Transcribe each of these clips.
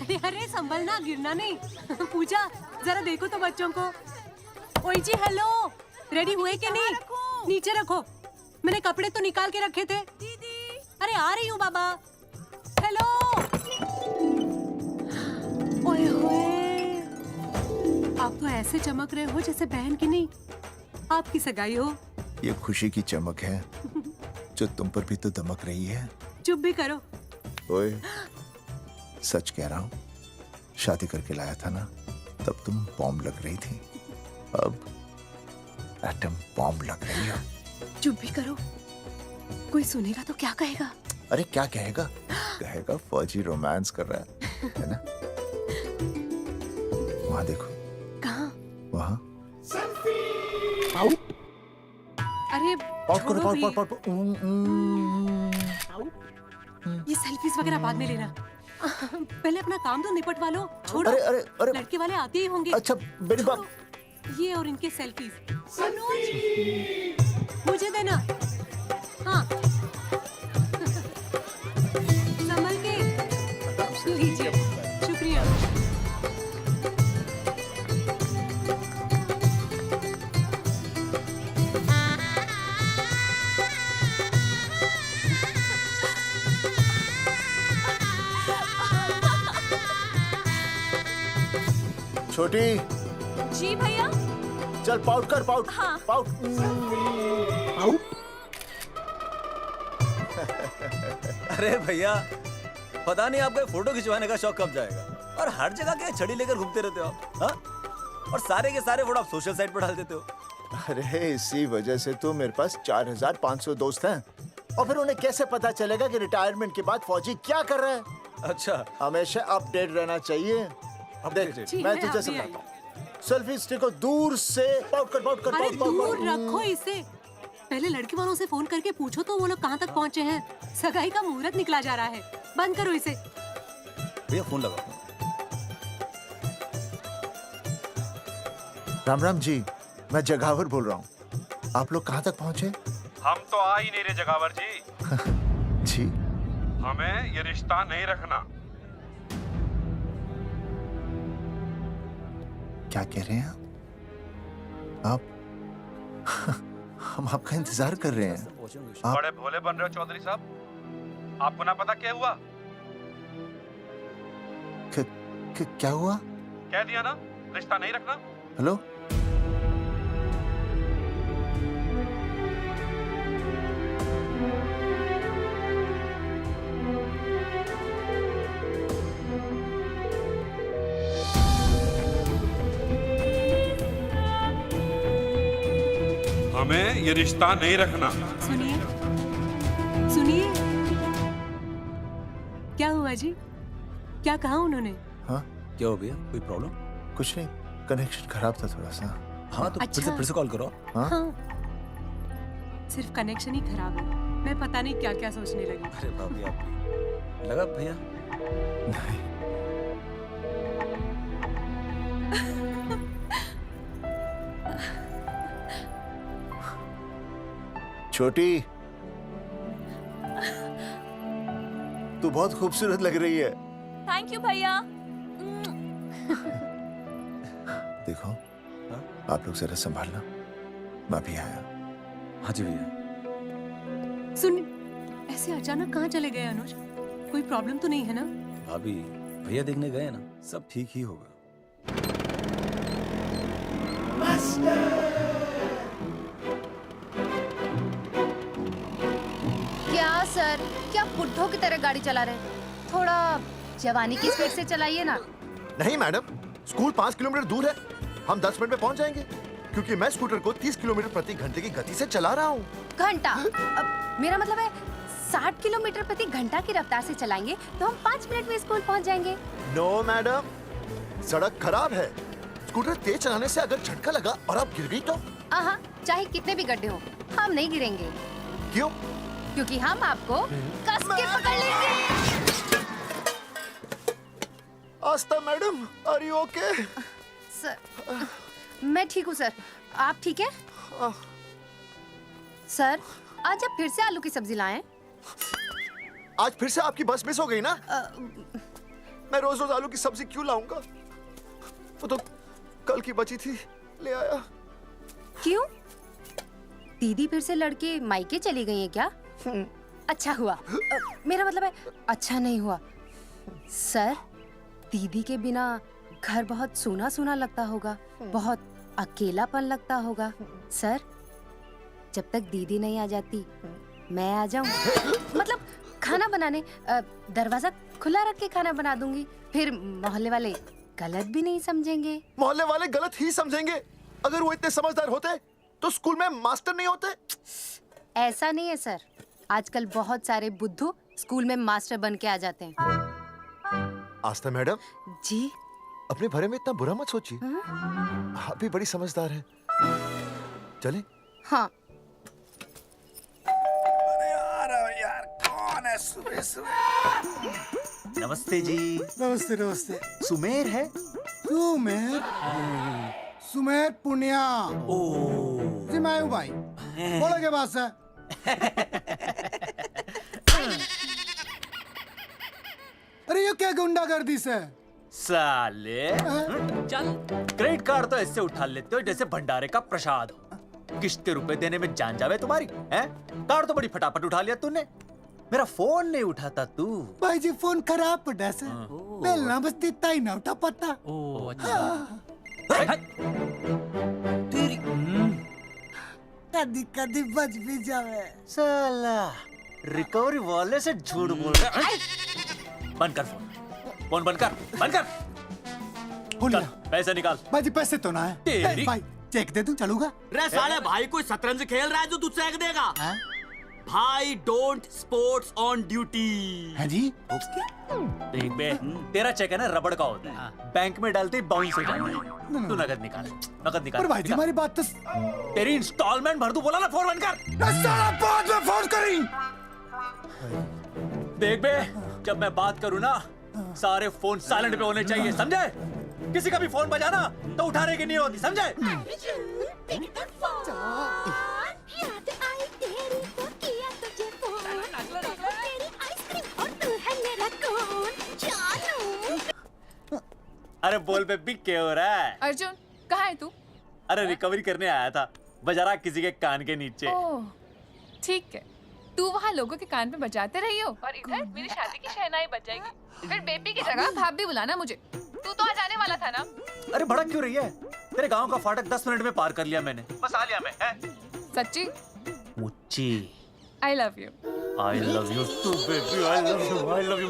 अरे अरे संभलना, गिरना नहीं। पूजा जरा देखो तो बच्चों को। ओए जी हेलो, रेडी हुए कि नहीं? नीचे रखो, मैंने कपड़े तो निकाल के रखे थे। दीदी अरे आ रही हूँ बाबा। हेलो। ओए होए, आप तो ऐसे चमक रहे हो जैसे बहन की नहीं आपकी सगाई हो। ये खुशी की चमक है जो तुम पर भी तो दमक रही है। चुप भी करो। ओए, सच कह रहा हूँ, शादी करके लाया था ना, तब तुम बॉम्ब लग रही थी, अब एटम बॉम्ब लग रही हो। चुप भी करो, कोई सुनेगा तो क्या कहेगा? अरे क्या कहेगा? कहेगा फौजी रोमांस कर रहा है ना? वहाँ देखो। कहाँ? वहाँ। अरे छोड़ो भी। ये सेल्फीज वगैरह बाद में लेना, पहले अपना काम तो निपटवा लो। छोड़ो। अरे अरे अरे, लड़के वाले आते ही होंगे। अच्छा मेरी बात। ये और इनके सेल्फीज मुझे देना। हाँ संभल के लीजिए। शुक्रिया। छोटी। जी भैया। चल पाउट कर, पाउट। हाँ। पाउट। अरे भैया, पता नहीं आपका फोटो खिंचवाने का शौक कब जाएगा, और हर जगह क्या छड़ी लेकर घूमते रहते हो आप, हाँ? और सारे के सारे फोटो आप सोशल साइट पर डाल देते हो। अरे इसी वजह से तो मेरे पास 4500 दोस्त हैं, और फिर उन्हें कैसे पता चलेगा कि रिटायरमेंट के बाद फौजी क्या कर रहा है? अच्छा, हमेशा अपडेट रहना चाहिए। देख, मैं तुझे समझाता हूँ। सेल्फी स्टिक को दूर से पाउट कर, पाउट कर, अरे पाउट, पाउट, दूर पाउट। रखो इसे। पहले लड़की वालों से फोन करके पूछो तो वो लोग कहाँ तक पहुँचे हैं। सगाई का मुहूर्त निकला जा रहा है, बंद करो इसे। भैया फोन लगाओ। राम राम जी, मैं जगावर बोल रहा हूँ। आप लोग कहाँ तक पहुँचे? हम तो आ ही नहीं रहे जगावर जी। जी, हमें ये रिश्ता नहीं रखना। क्या कह रहे हैं आप? हम आपका इंतजार कर रहे हैं। आप बड़े भोले बन रहे हो चौधरी साहब। आपको ना पता क्या हुआ? क्या हुआ? कह दिया ना, रिश्ता नहीं रखना। हेलो, हमें ये रिश्ता नहीं रखना। सुनिए सुनिए, क्या हुआ जी? क्या कहा उन्होंने? हाँ क्या हो भैया, कोई प्रॉब्लम? कुछ नहीं, कनेक्शन खराब था थोड़ा सा। हाँ तो अच्छा। फिर से कॉल करो। हाँ? हाँ, सिर्फ कनेक्शन ही खराब है। मैं पता नहीं क्या क्या सोचने लगी। अरे भाभी, आप लगा भैया? नहीं, छोटी, तू बहुत खूबसूरत लग रही है। थैंक यू भैया। देखो, हाँ? आप लोग जरा संभालना, मैं भी आया। हाँ जी भैया। सुन, ऐसे अचानक कहाँ चले गए अनुज? कोई प्रॉब्लम तो नहीं है ना? भाभी, भैया देखने गए ना, सब ठीक ही होगा। क्या सर, क्या बुड्ढों की तरह गाड़ी चला रहे हैं? थोड़ा जवानी की स्पीड से चलाइए ना। नहीं मैडम, स्कूल 5 किलोमीटर दूर है, हम 10 मिनट में पहुंच जाएंगे, क्योंकि मैं स्कूटर को 30 किलोमीटर प्रति घंटे की गति से चला रहा हूँ। घंटा? अब मेरा मतलब है 60 किलोमीटर प्रति घंटा की रफ्तार से चलाएंगे तो हम 5 मिनट में स्कूल पहुंच जाएंगे। नो मैडम, सड़क खराब है, स्कूटर तेज चलाने से अगर झटका लगा और आप गिर गई तो? आहा, चाहे कितने भी गड्ढे हो, हम नहीं गिरेंगे। क्यों? क्योंकि हम आपको कस के पकड़ लेंगे। Aastha madam, are you okay? Sir, मैं ठीक हूँ सर, आप ठीक है? सर, आज आप फिर से आलू की सब्जी लाएं? आज फिर से आपकी बस मिस हो गई ना? मैं रोज रोज आलू की सब्जी क्यों लाऊंगा? वो तो कल की बची थी, ले आया। क्यों? दीदी फिर से लड़के मायके चली गई हैं क्या? अच्छा हुआ। मेरा मतलब है अच्छा नहीं हुआ। सर, दीदी के बिना घर बहुत सूना सूना लगता होगा, बहुत अकेलापन लगता होगा। सर, जब तक दीदी नहीं आ जाती मैं आ जाऊं। मतलब खाना बनाने दरवाजा खुला रख के खाना बना दूंगी, फिर मोहल्ले वाले गलत भी नहीं समझेंगे। मोहल्ले वाले गलत ही समझेंगे। अगर वो इतने समझदार होते तो स्कूल में मास्टर नहीं होते। ऐसा नहीं है सर, आजकल बहुत सारे बुद्धू स्कूल में मास्टर बन के आ जाते हैं। आस्था मैडम जी? अपने बारे में इतना बुरा मत सोचिए। आप भी बड़ी समझदार हैं। चले? हाँ। नमस्ते जी। नमस्ते नमस्ते। सुमेर है? सुमेर? सुमेर पुनिया। ओ जी मैं हूँ भाई। बोलो के पास है। अरे ये क्या गुंडागर्दी से? साले चल, क्रेडिट कार्ड तो ऐसे उठा लेते हो जैसे भंडारे का प्रसाद हो। किस्त के रुपए देने में जान जावे तुम्हारी हैं? कार्ड तो बड़ी फटाफट उठा लिया तूने। मेरा फोन नहीं उठाता तू। भाई जी फोन खराब पड़ा से। बेलना बस इतना ही ना उठा पाता। ओ अच्छा। तेरी कदी कदी बच भी जावे। साला रिकवरी वाले से झूठ बोल रहा है। बंद कर फोन, फोन बंद कर, बंद कर। बोलिए। चल, पैसे निकाल। भाई जी पैसे तो ना है। तेरी- भाई चेक दे दूं चलूगा? रे साले भाई कोई शतरंज खेल रहा है जो तुझसे चेक देगा? भाई डोंट स्पोर्ट्स ऑन ड्यूटी। है जी? देख बे, तेरा चेक है ना रबड़ का होता है, बैंक में डालते ही बाउंस हो जाता है। तू नकद निकाल, नकद निकाल। पर भाई जी निकाल। हमारी बात तो तेरी इंस्टॉलमेंट भर दूं, बोला ना फोन बंद कर। साला बाद में फोन करी। देख बे, जब मैं बात करूं ना सारे फोन साइलेंट पे होने चाहिए, समझे? किसी का भी फोन बजाना तो उठाने की नहीं होती, समझे? अरे बोल बेबी क्या हो रहा है? अर्जुन कहाँ है तू? अरे रिकवरी करने आया था, बजा रहा किसी के कान के नीचे। ओह ठीक है, तू वहाँ लोगों के कान पे बजाते रही हो और इधर मेरी शादी की शहनाई बज जाएगी। फिर बेबी की जगह भाभी बुलाना मुझे। तू तो आ जाने वाला था ना? अरे भड़क क्यों रही है? तेरे गांव का फाटक 10 मिनट में पार कर लिया मैंने, बस आ लिया मैं। सच्ची? मुच्ची I love you. I love you too baby, I love you, I love you.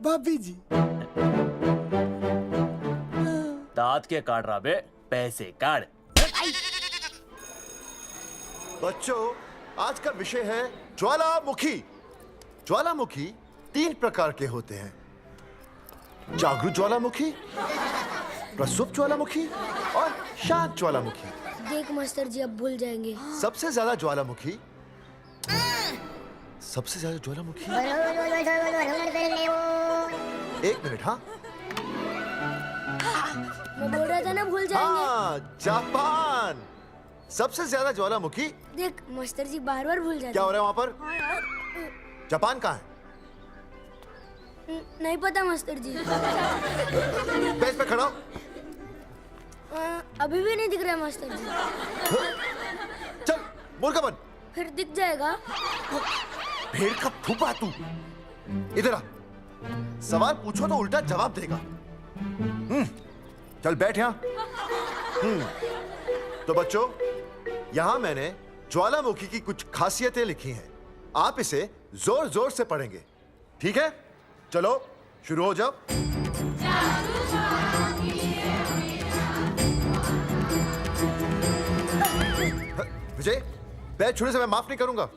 भाभी जी दांत के काट रहा बे, पैसे काट। बच्चों, आज का विषय है ज्वालामुखी। ज्वालामुखी 3 प्रकार के होते हैं। जागरूक ज्वालामुखी, प्रसुप्त ज्वालामुखी और शांत ज्वालामुखी। देख मास्टर जी अब भूल जाएंगे। सबसे ज्यादा ज्वालामुखी एक मिनट। हाँ मैं बोल रहा था ना भूल जाएंगे। हाँ, जापान सबसे ज्यादा ज्वालामुखी। देख मास्टर जी बार बार भूल जाते क्या हो रहा है वहाँ पर? जापान कहाँ है? नहीं पता मास्टर जी। बेंच पे खड़ा हो। अभी भी नहीं दिख रहा मास्टर जी। चल बोल का बन। फिर दिख जाएगा। भेड़ का फूफा तू। इधर आ, सवाल पूछो तो उल्टा जवाब देगा। चल बैठ यहाँ। तो बच्चों, यहाँ मैंने ज्वालामुखी की कुछ खासियतें लिखी हैं। आप इसे जोर जोर से पढ़ेंगे, ठीक है? चलो शुरू हो जाओ। विजय, बैच छूने से मैं माफ नहीं करूंगा।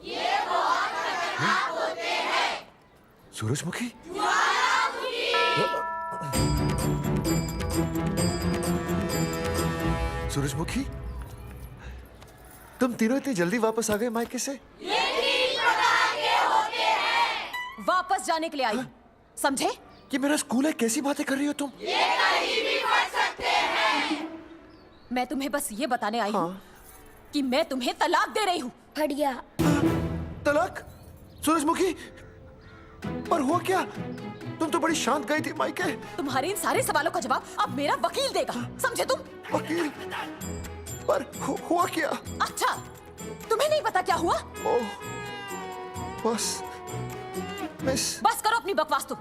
सूरजमुखी? सूरजमुखी, तुम तीनों इतनी जल्दी वापस आ गए मायके से? वापस जाने के लिए आई, समझे? ये मेरा स्कूल है, कैसी बातें कर रही हो तुम? मैं तुम्हें बस ये बताने आई हूँ कि मैं तुम्हें तलाक दे रही हूँ। फट गया। तलाक? सूरजमुखी, पर हुआ क्या? तुम तो बड़ी शांत गई थी मायके। तुम्हारे इन सारे सवालों का जवाब अब मेरा वकील देगा, समझे तुम? वकील? पर हुआ क्या? अच्छा, तुम्हें नहीं पता क्या हुआ? ओह, बस मिस। बस करो अपनी बकवास तुम,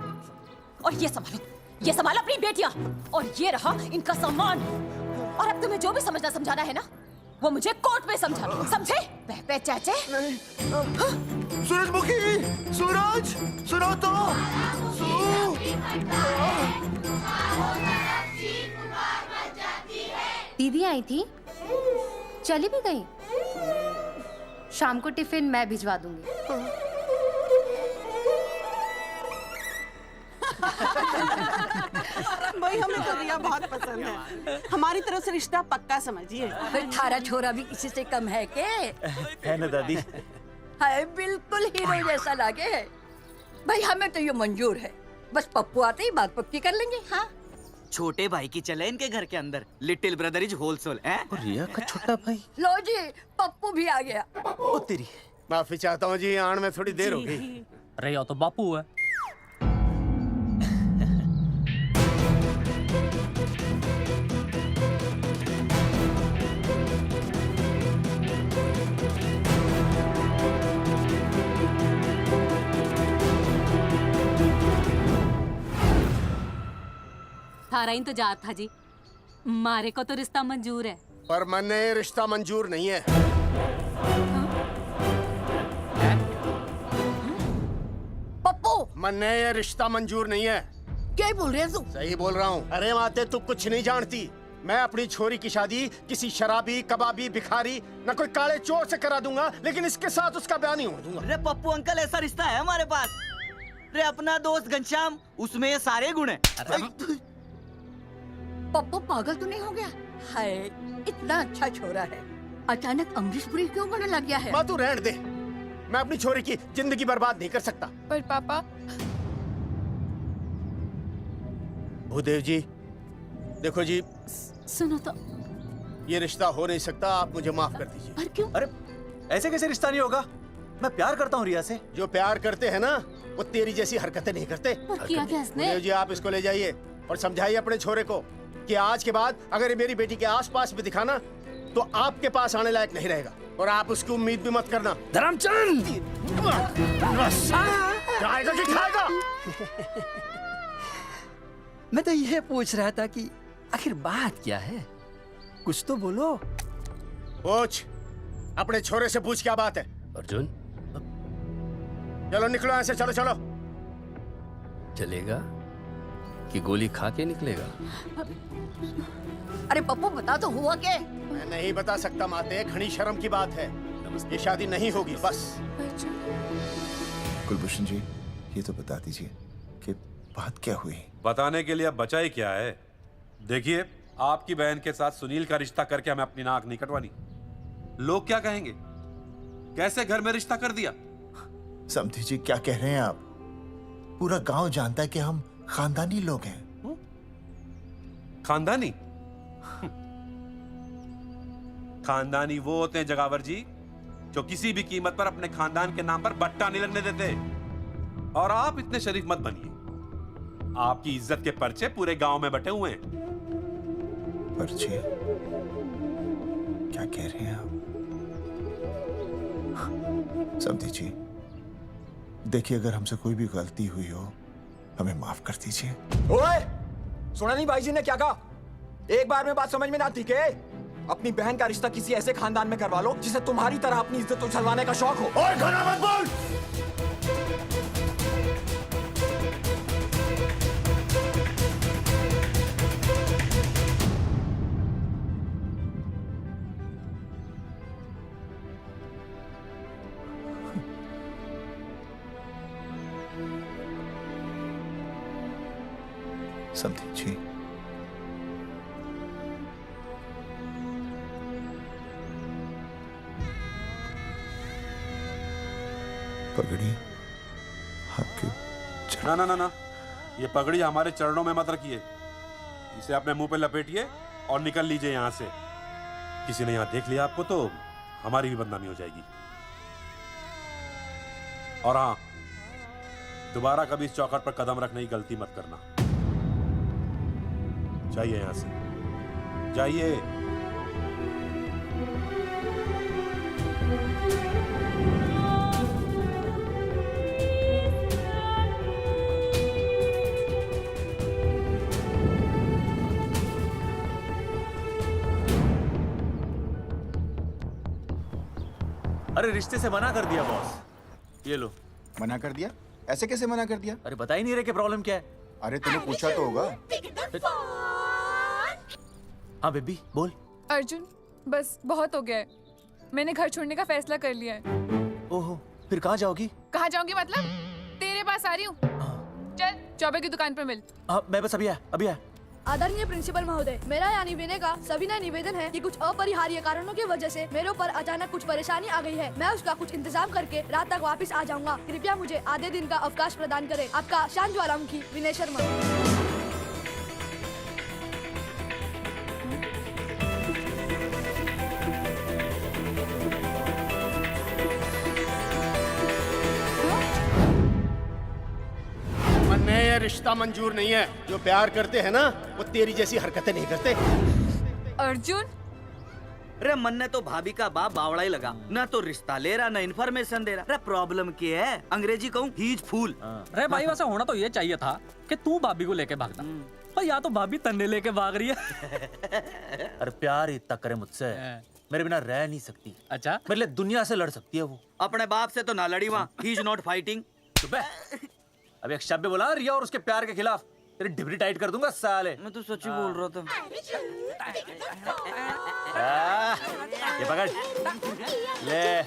और ये संभालो अपनी बेटियां, और ये रहा इनका सम्मान। और अब तुम्हें जो भी समझना समझाना है ना, वो मुझे कोर्ट में समझाना, समझे? पे चाचे। नहीं, सूरजमुखी, सूरज, सुनो तो। दीदी आई थी, चली भी गई। शाम को टिफिन मैं भिजवा दूंगी। भाई हमें तो रिया बहुत पसंद है, हमारी तरफ से रिश्ता पक्का समझिए। फिर थारा छोरा भी किसी से कम है के? है ना दादी? है, बिल्कुल हीरो जैसा लागे है। भाई हमें तो ये मंजूर है, बस पप्पू आते ही बात पक्की कर लेंगे। हाँ, छोटे भाई की चले इनके घर के अंदर, लिटिल ब्रदर इज होलसेल है। रिया का छोटा भाई। लो जी, पप्पू भी आ गया। ओ तेरी। माफी चाहता हूँ जी, आने में थोड़ी देर हो गई। अरे या तो बापू है। थारा इंतजार था जी, मारे को तो रिश्ता मंजूर है। पर मैंने ये रिश्ता मंजूर नहीं है। पप्पू, मैंने ये रिश्ता मंजूर नहीं है। क्या बोल रहे हैं तू? सही बोल रहा हूँ। अरे माते, तू कुछ नहीं जानती। मैं अपनी छोरी की शादी किसी शराबी, कबाबी, भिखारी, न कोई काले चोर से करा दूंगा, लेकिन इसके साथ उसका ब्याह नहीं हो दूंगा। अरे पप्पू अंकल, ऐसा रिश्ता है हमारे पास। अरे अपना दोस्त घनश्याम, उसमें ये सारे गुण हैं। पप्पू पागल तो नहीं हो गया? हाय, इतना अच्छा छोरा है, अचानक अमरीश पुरी क्यों बनने लग गया है? माँ तू रहने दे, मैं अपनी छोरी की जिंदगी बर्बाद नहीं कर सकता। पर पापा। भूदेव जी, देखो जी, सुनो तो। ये रिश्ता हो नहीं सकता, आप मुझे माफ कर दीजिए। पर क्यों? अरे ऐसे कैसे रिश्ता नहीं होगा? मैं प्यार करता हूँ रिया से। जो प्यार करते हैं ना, वो तेरी जैसी हरकतें नहीं करते। पर किया क्या इसने? भूदेव जी, आप इसको ले जाइए और समझाइए अपने छोरे को कि आज के बाद अगर ये मेरी बेटी के आसपास भी दिखाना, तो आपके पास आने लायक नहीं रहेगा, और आप उसकी उम्मीद भी मत करना। धर्मचंद, खाएगा कि खाएगा? मैं तो ये पूछ रहा था कि आखिर बात क्या है, कुछ तो बोलो। पूछ, अपने छोरे से पूछ क्या बात है। अर्जुन, चलो निकलो ऐसे, चलो चलो। चलेगा कि गोली खा के निकलेगा? अरे पप्पू, बता तो हुआ क्या? मैं नहीं बता सकता माते, घनी शर्म की बात है। ये शादी नहीं होगी, बस। कुलभूषण जी, ये तो बता दीजिए कि बात क्या हुई? बताने के लिए अब बचा ही क्या है? देखिए, आपकी बहन के साथ सुनील का रिश्ता करके हमें अपनी नाक नहीं कटवानी। लोग क्या कहेंगे? कैसे घर में रिश्ता कर दिया? समधी जी, क्या कह रहे हैं आप? पूरा गांव जानता है कि हम खानदानी लोग हैं। खानदानी? खानदानी वो होते हैं जगावर जी, जो किसी भी कीमत पर अपने खानदान के नाम पर बट्टा नहीं लगने देते। और आप इतने शरीफ मत बनिए, आपकी इज्जत के पर्चे पूरे गांव में बटे हुए हैं। पर्चे? क्या कह रहे हैं आप? समधी जी, देखिए, अगर हमसे कोई भी गलती हुई हो, हमें माफ कर दीजिए। ओए, सुना नहीं भाई जी ने क्या कहा? एक बार में बात समझ में ना आती के? अपनी बहन का रिश्ता किसी ऐसे खानदान में करवा लो जिसे तुम्हारी तरह अपनी इज्जत उछलवाने का शौक हो। ओए, घना मत बोल। समधी जी, पगड़ी आपके ना ना ना ना, ये पगड़ी हमारे चरणों में मत रखिए। इसे अपने मुंह पे लपेटिए और निकल लीजिए यहाँ से। किसी ने यहाँ देख लिया आपको तो हमारी भी बदनामी हो जाएगी। और हाँ, दोबारा कभी इस चौखट पर कदम रखने की गलती मत करना। जाइए यहां से, जाइए। अरे रिश्ते से मना कर दिया बॉस। ये लो। मना कर दिया? ऐसे कैसे मना कर दिया? अरे बता ही नहीं रहे कि प्रॉब्लम क्या है। अरे तूने पूछा तो होगा। हाँ बेबी बोल। अर्जुन बस बहुत हो गया है, मैंने घर छोड़ने का फैसला कर लिया है। ओहो, फिर कहाँ जाओगी? कहाँ जाऊंगी मतलब? तेरे पास आ रही हूँ। चल चौबे की दुकान पर मिल। हाँ मैं बस अभी आया। आदरणीय प्रिंसिपल महोदय, मेरा यानी विनय का सविनय निवेदन है कि कुछ अपरिहार्य कारणों की वजह से मेरे ऊपर अचानक कुछ परेशानी आ गई है। मैं उसका कुछ इंतजाम करके रात तक वापस आ जाऊंगा। कृपया मुझे आधे दिन का अवकाश प्रदान करें। आपका शांत ज्वालामुखी विनय शर्मा। मन्ने ये रिश्ता मंजूर नहीं है। जो प्यार करते हैं ना वो तेरी जैसी हरकतें नहीं करते। अर्जुन अरे मन्ने तो भाभी का बाप बावड़ा ही लगा, ना तो रिश्ता ले रहा ना इन्फॉर्मेशन दे रहा। अरे प्रॉब्लम क्या है? अंग्रेजी कहूँ ही इज फूल। अरे भाई वैसा होना तो ये चाहिए था कि तू भाभी को लेके भागता, पर या तो भाभी तन्ने लेके भाग रही है। अरे प्यार इतना करे मुझसे, मेरे बिना रह नहीं सकती। अच्छा मेरे लिए दुनिया से लड़ सकती है वो। अपने बाप से तो ना लड़ी वहाँ, ही इज नॉट फाइटिंग। अब एक शब्द बोला रिया और उसके प्यार के खिलाफ, तेरी डिबरी टाइट कर दूंगा साले। मैं तो सच्ची बोल रहा था। ये पकड़ ले,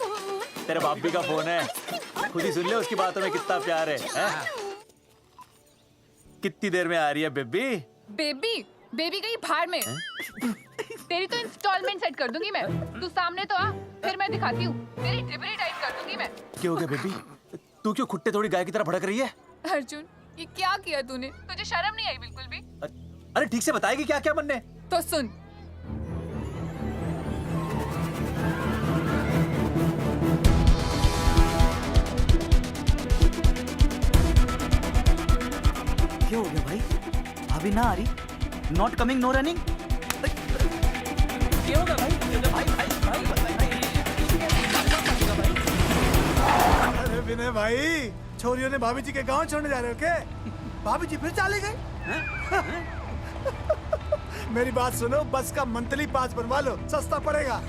तेरे बापी का फोन है, खुद ही सुन ले उसकी बातों में कितना प्यार है, कितनी देर में आ रही है बेबी? बेबी गई भाड़ में। तेरी तो इंस्टॉलमेंट सेट कर दूंगी मैं, तू सामने तो आ, फिर मैं दिखाती हूँ, तेरी डिबरी टाइट कर दूंगी मैं। क्या हो गया बेबी? तू क्यों खुट्टे थोड़ी गाय की तरह भड़क रही है? अर्जुन ये क्या किया तूने? तुझे शर्म नहीं आई बिल्कुल भी? अरे ठीक से बताएगी क्या क्या बनने? तो सुन, क्या हो गया भाई? भाभी ना आ रही? Not coming no running? क्या हो गया भाई? अरे विनय भाई, छोरियों ने भाभी जी के गांव छोड़ने जा रहे हो क्या? भाभी जी फिर चले गए? मेरी बात सुनो, बस का मंथली पास बनवा लो, सस्ता पड़ेगा।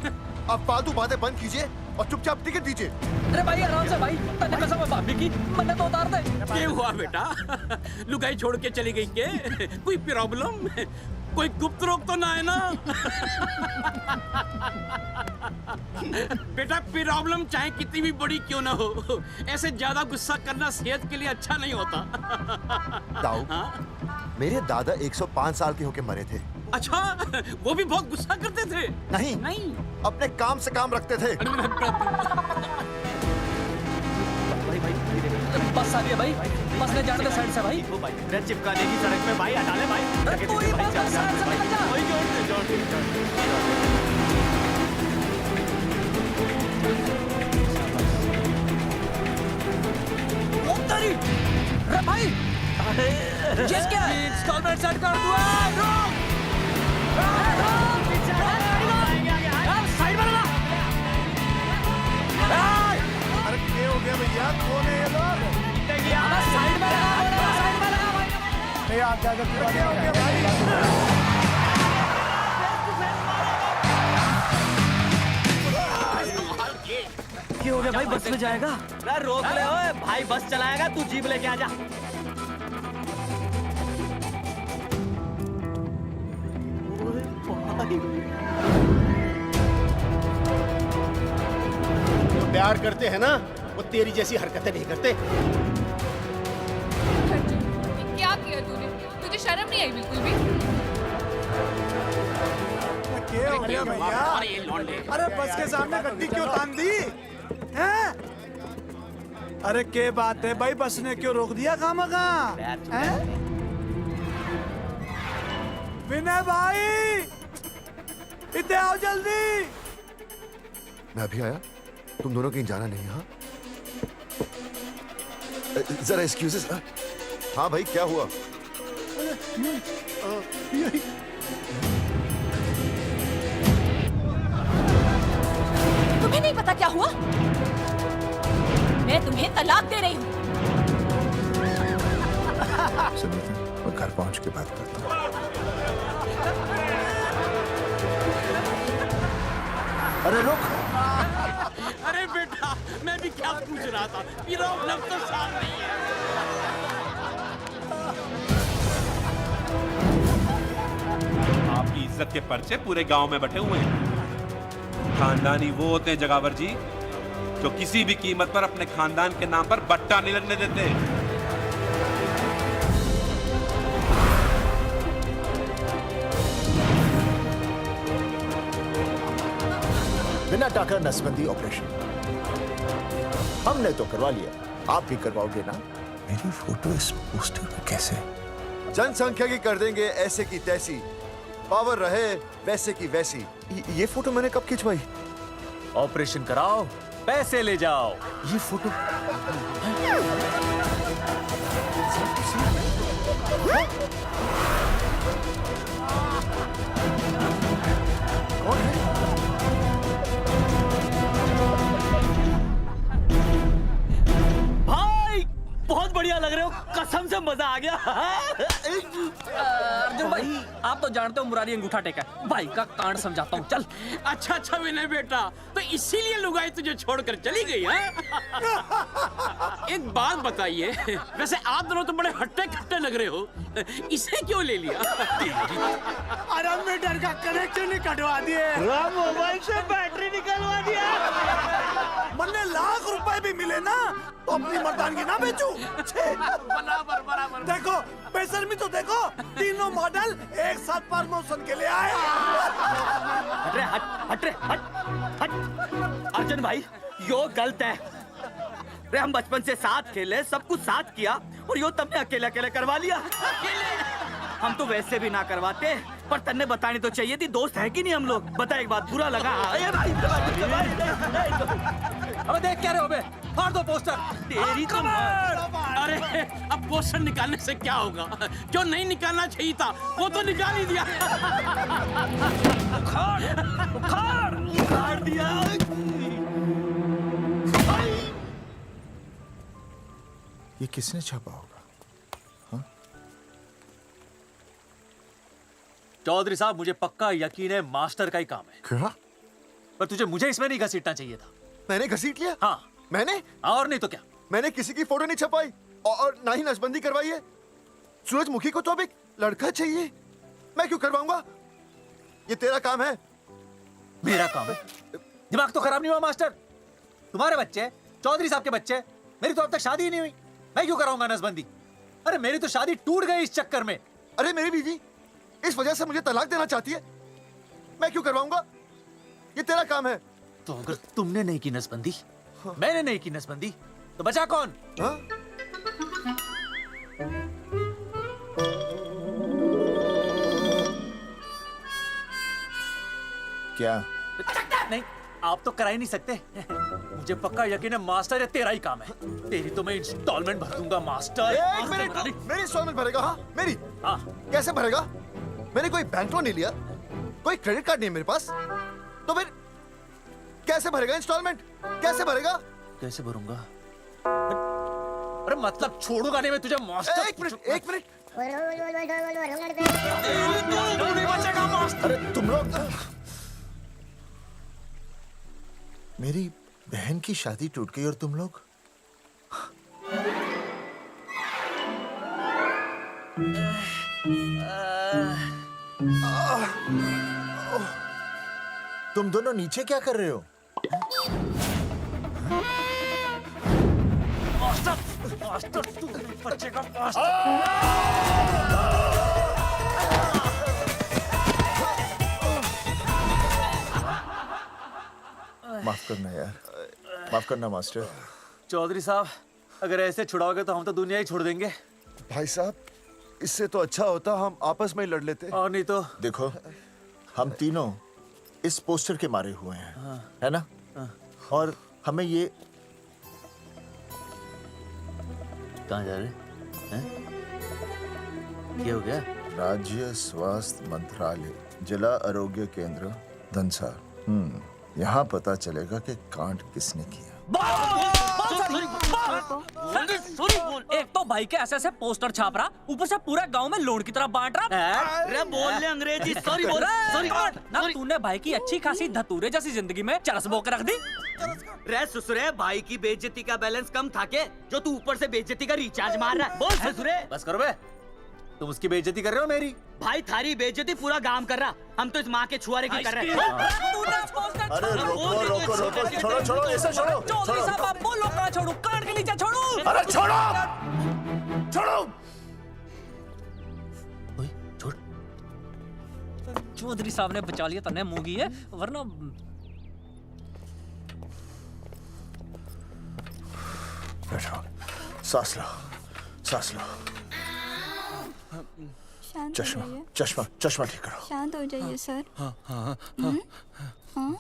अब फालतू बातें बंद कीजिए और चुपचाप टिकट दीजिए। अरे भाई आराम से भाई, तन्ने कसम है भाभी की, मन्ने तो उतार दे। क्या हुआ बेटा? लुगाई छोड़ के चली गई के? कोई प्रॉब्लम? कोई गुप्त रोग तो ना है ना? बेटा प्रॉब्लम चाहे कितनी भी बड़ी क्यों ना हो, ऐसे ज्यादा गुस्सा करना सेहत के लिए अच्छा नहीं होता। दाऊ, मेरे दादा 105 साल के होके मरे थे। अच्छा, वो भी बहुत गुस्सा करते थे? नहीं, अपने काम से काम रखते थे। बस आ रही है भाई, बस ले जाने दे साइड से भाई। चिपका देगी सड़क में भाई, हटा ले भाई। तू ही बस साइड से निकल जा। अरे भाई, ये क्या है? इंस्टॉलमेंट सेट कर दो। अरे क्या हो गया भैया? कौन है ये लोग? साइड में लगा, साइड में लगा भाई। नहीं आप क्या हो गया भाई? क्या हो गया भाई? बस में जाएगा? अरे रोक ले ओए भाई, बस चलाएगा, तू जीप लेके आ जा। जो प्यार करते हैं ना वो तेरी जैसी हरकतें नहीं करते। क्या किया तूने? तुझे शर्म नहीं आई बिल्कुल भी? क्या हो गया भैया? अरे बस के सामने गड्डी क्यों तान दी? हैं? अरे क्या बात है भाई, बस ने क्यों रोक दिया खामखा? विनय भाई, इधर आओ जल्दी। मैं अभी आया, तुम दोनों कहीं जाना नहीं। हाँ जरा एक्सक्यूजेस। हाँ भाई, क्या हुआ? तुम्हें नहीं पता क्या हुआ? मैं तुम्हें तलाक दे रही हूँ। सुनीता, मैं घर पहुंच के बात करता हूँ। अरे रुक। अरे बेटा, मैं भी क्या पूछ रहा था, मेरा मतलब तो साफ नहीं है। आपकी इज्जत के पर्चे पूरे गांव में बटे हुए हैं। खानदानी वो होते हैं जगावर जी जो किसी भी कीमत पर अपने खानदान के नाम पर बट्टा नहीं लगने देते। बिना टाका नसबंदी ऑपरेशन हमने तो करवा लिया, आप भी करवाओगे ना? मेरी फोटो इस पोस्टर में कैसे? जनसंख्या की कर देंगे ऐसे की तैसी, पावर रहे वैसे की वैसी। ये फोटो मैंने कब खिंचवाई? ऑपरेशन कराओ, पैसे ले जाओ। ये फोटो भाई बहुत बढ़िया लग रहे हो, कसम से मजा आ गया। अर्जुन भाई, आप तो जानते हो मुरारी अंगूठा टेका है। भाई का कांड समझाता हूँ, चल। अच्छा अच्छा विनय बेटा, तो इसीलिए लुगाई तुझे छोड़कर चली गई है? एक बात बताइए, वैसे आप दोनों तो बड़े हट्टे कट्टे लग रहे हो, इसे क्यों ले लिया? अरे मीटर का कनेक्शन ही कटवा दिए, मोबाइल से बैटरी निकलवा दिया। मन्ने लाख रुपए भी मिले ना तो अपनी मर्दानगी ना बेचूं। बराबर बराबर। देखो बेशर्मी तो देखो, तीनों मॉडल एक साथ प्रमोशन के लिए आए। हट रे, हट हट रे, हट हट। अर्जुन भाई, यो गलत है रे। हम बचपन से साथ खेले, सब कुछ साथ किया, और यो तुमने अकेले अकेले करवा लिया। हम तो वैसे भी ना करवाते, पर तन्ने बतानी तो चाहिए थी। दोस्त है कि नहीं हम लोग? बता एक बात, बुरा लगा? अबे देख क्या रहे हो बे? फाड़ दो पोस्टर। तेरी तो अरे अब पोस्टर निकालने से क्या होगा? जो नहीं निकालना चाहिए था वो तो निकाल ही दिया। उखाड़ उखाड़ उखाड़ दिया। ये किसने छापा होगा? चौधरी साहब, मुझे पक्का यकीन है मास्टर का ही काम है। क्या? पर तुझे मुझे इसमें नहीं घसीटना चाहिए था। मैंने घसीट लिया? हाँ। मैंने? और नहीं तो क्या? मैंने किसी की फोटो नहीं छपाई और ना ही नसबंदी करवाई है। सूरजमुखी को तो अब एक लड़का चाहिए, मैं क्यों करवाऊंगा? ये तेरा काम है। मेरा काम है? दिमाग तो खराब नहीं हुआ मास्टर? तुम्हारे बच्चे, चौधरी साहब के बच्चे, मेरी तो अब तक शादी ही नहीं हुई, मैं क्यों कराऊंगा नसबंदी? अरे मेरी तो शादी टूट गई इस चक्कर में। अरे मेरी बीवी इस वजह से मुझे तलाक देना चाहती है, मैं क्यों करवाऊंगा? ये तेरा काम है। तो अगर तुमने नहीं की नसबंदी, मैंने नहीं की नसबंदी, तो बचा कौन? हाँ? क्या? नहीं, आप तो करा ही नहीं सकते। मुझे पक्का यकीन है मास्टर, ये तेरा ही काम है। तेरी तो मैं इंस्टॉलमेंट भर दूंगा मास्टर। एक मिनट, मेरी इंस्टॉलमेंट भरेगा? हाँ मेरी? हाँ। कैसे भरेगा? मैंने कोई बैंक लोन नहीं लिया, कोई क्रेडिट कार्ड नहीं है मेरे पास, तो फिर कैसे भरेगा इंस्टॉलमेंट? कैसे भरेगा? कैसे भरूंगा? अरे मतलब छोड़ूंगा नहीं मैं तुझे मास्टर। एक मिनट, एक मिनट। नहीं बचेगा मास्टर। अरे तुम लोग, मेरी बहन की शादी टूट गई और तुम लोग? तुम दोनों नीचे क्या कर रहे हो? मास्टर, मास्टर तू नहीं बचेगा मास्टर। माफ करना यार, माफ करना मास्टर। चौधरी साहब, अगर ऐसे छुड़ाओगे तो हम तो दुनिया ही छोड़ देंगे। भाई साहब, इससे तो अच्छा होता हम आपस में ही लड़ लेते। और नहीं तो। देखो, हम तीनों इस पोस्टर के मारे हुए हैं, है ना? और हमें ये कहाँ जा रहे हैं? क्या हो गया? राज्य स्वास्थ्य मंत्रालय, जिला आरोग्य केंद्र धनसार। यहाँ पता चलेगा कि कांड किसने किया। एक तो भाई के ऐसे पोस्टर छाप रहा, ऊपर से पूरा गांव में लोन की तरह बांट रहा। अरे बोल ले अंग्रेजी, सॉरी बोल, सॉरी। ना तूने भाई की अच्छी खासी धतूरे जैसी जिंदगी में चरस बो के रख दी। रे ससुरे, भाई की बेइज्जती का बैलेंस कम था के जो तू ऊपर से बेइज्जती का रिचार्ज मार रहा है? बोल ससुरे। बस करो बे, तुम उसकी बेइज्जती कर रहे हो मेरी। भाई थारी बेइज्जती पूरा गांव कर रहा, हम तो इस माँ के छुआरे की कर रहे हैं। अरे रोको रोको रोको, छोड़ो छोड़ो, ऐसे छोड़ो। चौधरी साहब आप बोलो, कहाँ छोड़ू? कान के नीचे छोड़ू। अरे छोड़ो छोड़ो। छोड़। चौधरी साहब ने बचा लिया, तन्ने मूंगी है, वरना बैठो, सांस लो, सांस लो। शांत चश्मा हो जाइए। चश्मा चश्मा ठीक करो। शांत हो जाइए सर। हाँ हाँ हाँ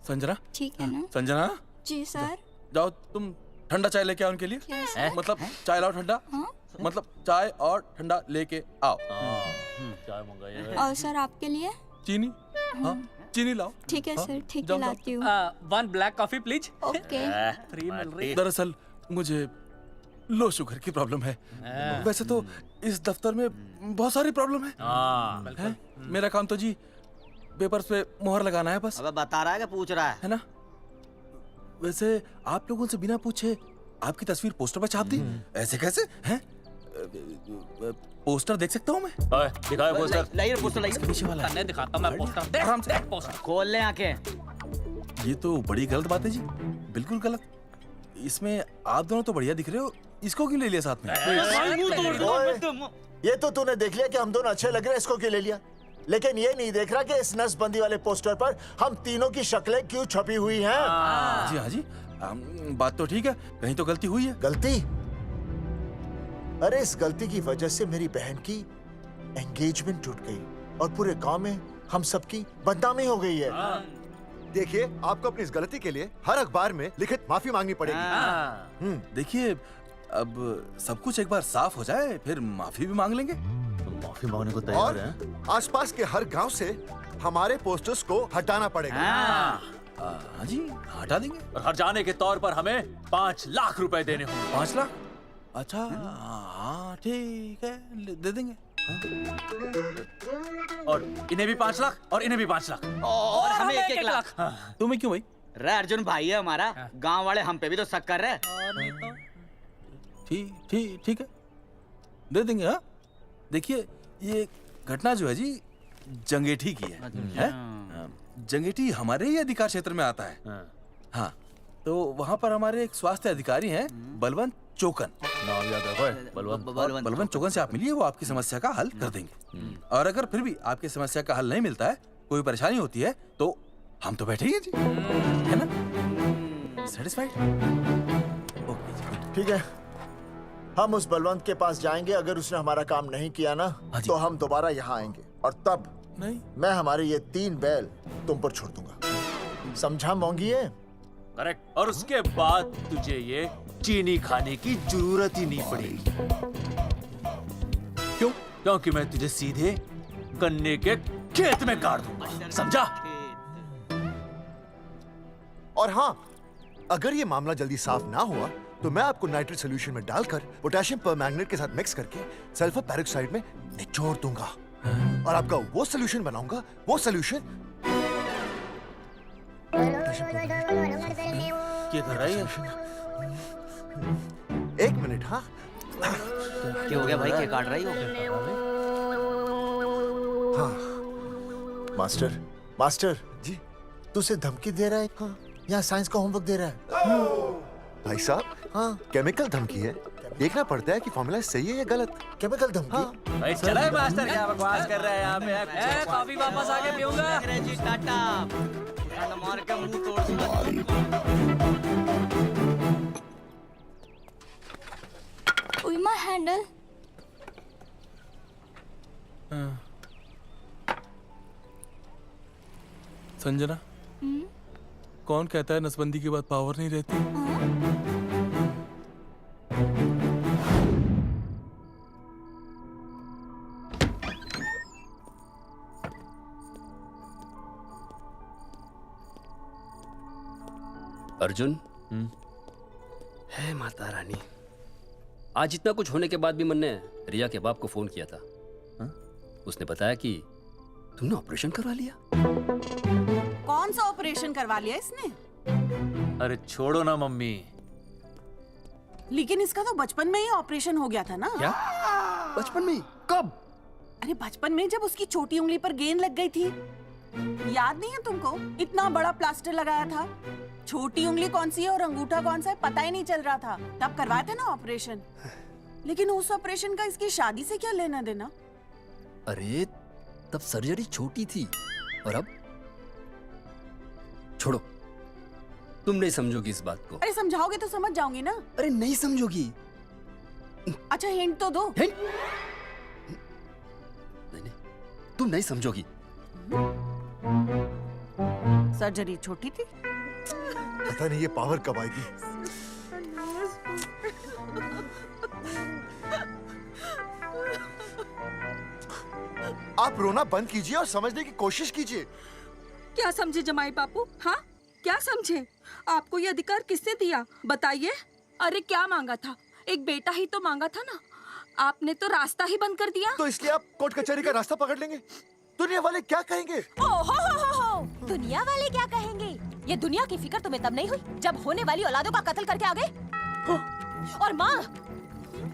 संजना, ठीक है ना? संजना जी सर। जाओ तुम ठंडा चाय लेके आओ उनके लिए। Yes, sir. मतलब चाय लाओ ठंडा। मतलब चाय और ठंडा लेके आओ। चाय मंगाइए। और सर आपके लिए? चीनी, हाँ चीनी लाओ। ठीक है हाँ, सर, ठीक है जाओ, लाती हूँ। 1 black coffee please. Okay. Free मिल रही। दरअसल मुझे लो शुगर की प्रॉब्लम है। वैसे तो इस दफ्तर में बहुत सारी प्रॉब्लम है। मेरा काम तो जी पेपर्स पे मोहर लगाना है बस। अब बता रहा है कि पूछ रहा है ना? वैसे आप लोगों से बिना पूछे आपकी तस्वीर पोस्टर पर छाप दी, ऐसे कैसे हैं? पोस्टर देख सकता हूँ मैं? दिखाओ पोस्टर। लाइए पोस्टर, लाइए। पीछे वाला तन्ने दिखाता मैं पोस्टर। देख आराम से। देख पोस्टर। खोल ले आंखें। ये तो बड़ी गलत बात है जी, बिल्कुल गलत। इसमें आप दोनों तो बढ़िया दिख रहे हो, इसको क्यों ले लिया साथ में? ये तो तूने देख लिया कि हम दोनों अच्छे लग रहे हैं, इसको क्यों ले लिया? लेकिन ये नहीं देख रहा कि इस नसबंदी वाले पोस्टर पर हम तीनों की शक्लें क्यों छपी हुई हैं। जी हाँ जी, बात तो ठीक है, कहीं तो गलती हुई है। गलती? अरे इस गलती की वजह से मेरी बहन की एंगेजमेंट टूट गई और पूरे गांव में हम सबकी बदनामी हो गई है। देखिए, आपको अपनी इस गलती के लिए हर अखबार में लिखित माफी मांगनी पड़ेगी। देखिए, अब सब कुछ एक बार साफ हो जाए फिर माफी भी मांग लेंगे। माफी मांगने को और आसपास के हर गांव से हमारे पोस्टर्स को हटाना पड़ेगा। हाँ जी, हटा देंगे। और हर जाने के तौर पर हमें 5 लाख रुपए देने होंगे। 5 लाख? अच्छा हाँ ठीक है, दे देंगे। और इन्हें भी 5 लाख और इन्हें भी 5 लाख और हमें 1-1 लाख। तुम्हें क्यों भाई? रे अर्जुन भाई है हमारा, गांव वाले हम पे भी तो शक कर रहे हैं। ठीक है, दे देंगे। हाँ देखिए, ये घटना जो है जी जंगेठी की है? जंगेठी हमारे ही अधिकार क्षेत्र में आता है। हाँ, तो वहाँ पर हमारे एक स्वास्थ्य अधिकारी हैं, बलवंत चौकन। नाम याद है? बलवंत चौकन से आप मिलिए, वो आपकी समस्या का हल कर देंगे। और अगर फिर भी आपकी समस्या का हल नहीं मिलता है, कोई परेशानी होती है, तो हम तो बैठे ही हैं जी, है ना? सेटिस्फाइड? ठीक है, हम उस बलवंत के पास जाएंगे। अगर उसने हमारा काम नहीं किया ना, तो हम दोबारा यहाँ आएंगे और तब नहीं, मैं हमारे ये 3 बैल तुम पर छोड़ दूंगा। समझा मोंगी है? करेक्ट। और उसके बाद तुझे ये चीनी खाने की जरूरत ही नहीं पड़ेगी। क्यों? क्योंकि मैं तुझे सीधे गन्ने के खेत में गाड़ दूंगा, समझा? और हाँ, अगर ये मामला जल्दी साफ ना हुआ तो मैं आपको नाइट्रेट सोल्यूशन में डालकर पोटेशियम परमैंगनेट के साथ मिक्स करके सल्फर पेरोक्साइड में निचोड़ दूंगा और आपका वो सोल्यूशन बनाऊंगा, वो सोल्यूशन। क्या कर रहा है? 1 मिनट। हाँ क्या हो गया भाई, क्या काट रही हो? हाँ मास्टर, मास्टर जी, तू उसे धमकी दे रहा है? हाँ। यहाँ साइंस का होमवर्क दे रहा है। भाई साहब, हाँ केमिकल धमकी है, देखना पड़ता है कि फॉर्मूला सही है या गलत। केमिकल धमकी? भाई चला है मास्टर, क्या बकवास कर रहा है यहाँ पे? कॉफी वापस आके पीऊंगा। अंग्रेजी टाटा मार के मुंह तोड़ दूंगा। उइमा हैंडल। संजना, कौन कहता है नसबंदी के बाद पावर नहीं रहती? अर्जुन, है माता रानी, आज इतना कुछ होने के बाद भी मैंने रिया के बाप को फोन किया था। उसने बताया कि तुमने ऑपरेशन करवा लिया। कौन सा ऑपरेशन करवा लिया इसने? अरे छोड़ो ना मम्मी। लेकिन इसका तो बचपन में ही ऑपरेशन हो गया था ना। क्या? बचपन में? कब? अरे बचपन में, जब उसकी छोटी उंगली पर गेंद लग गई थी। याद नहीं है तुमको? इतना बड़ा प्लास्टर लगाया था। छोटी उंगली कौन सी है और अंगूठा कौन सा है पता ही नहीं चल रहा था। तब करवाए थे ना ऑपरेशन। लेकिन उस ऑपरेशन का इसकी शादी से क्या लेना देना? अरे तब सर्जरी छोटी थी और अब छोड़ो, तुम नहीं समझोगी इस बात को। अरे समझाओगे तो समझ जाऊंगी ना। अरे नहीं समझोगी। अच्छा हिंट तो दो। नहीं, तुम नहीं समझोगी। सर्जरी छोटी थी। पता नहीं ये पावर कब आएगी। आप रोना बंद कीजिए और समझने की कोशिश कीजिए। क्या समझे जमाई बापू? हाँ, क्या समझे? आपको ये अधिकार किसने दिया बताइए? अरे क्या मांगा था? एक बेटा ही तो मांगा था ना। आपने तो रास्ता ही बंद कर दिया। तो इसलिए आप कोर्ट कचहरी का रास्ता पकड़ लेंगे। दुनिया वाले क्या कहेंगे? हो। दुनिया वाले क्या कहेंगे? ये दुनिया की फिक्र तुम्हें तब नहीं हुई जब होने वाली औलादों का कत्ल करके आ गए। और माँ,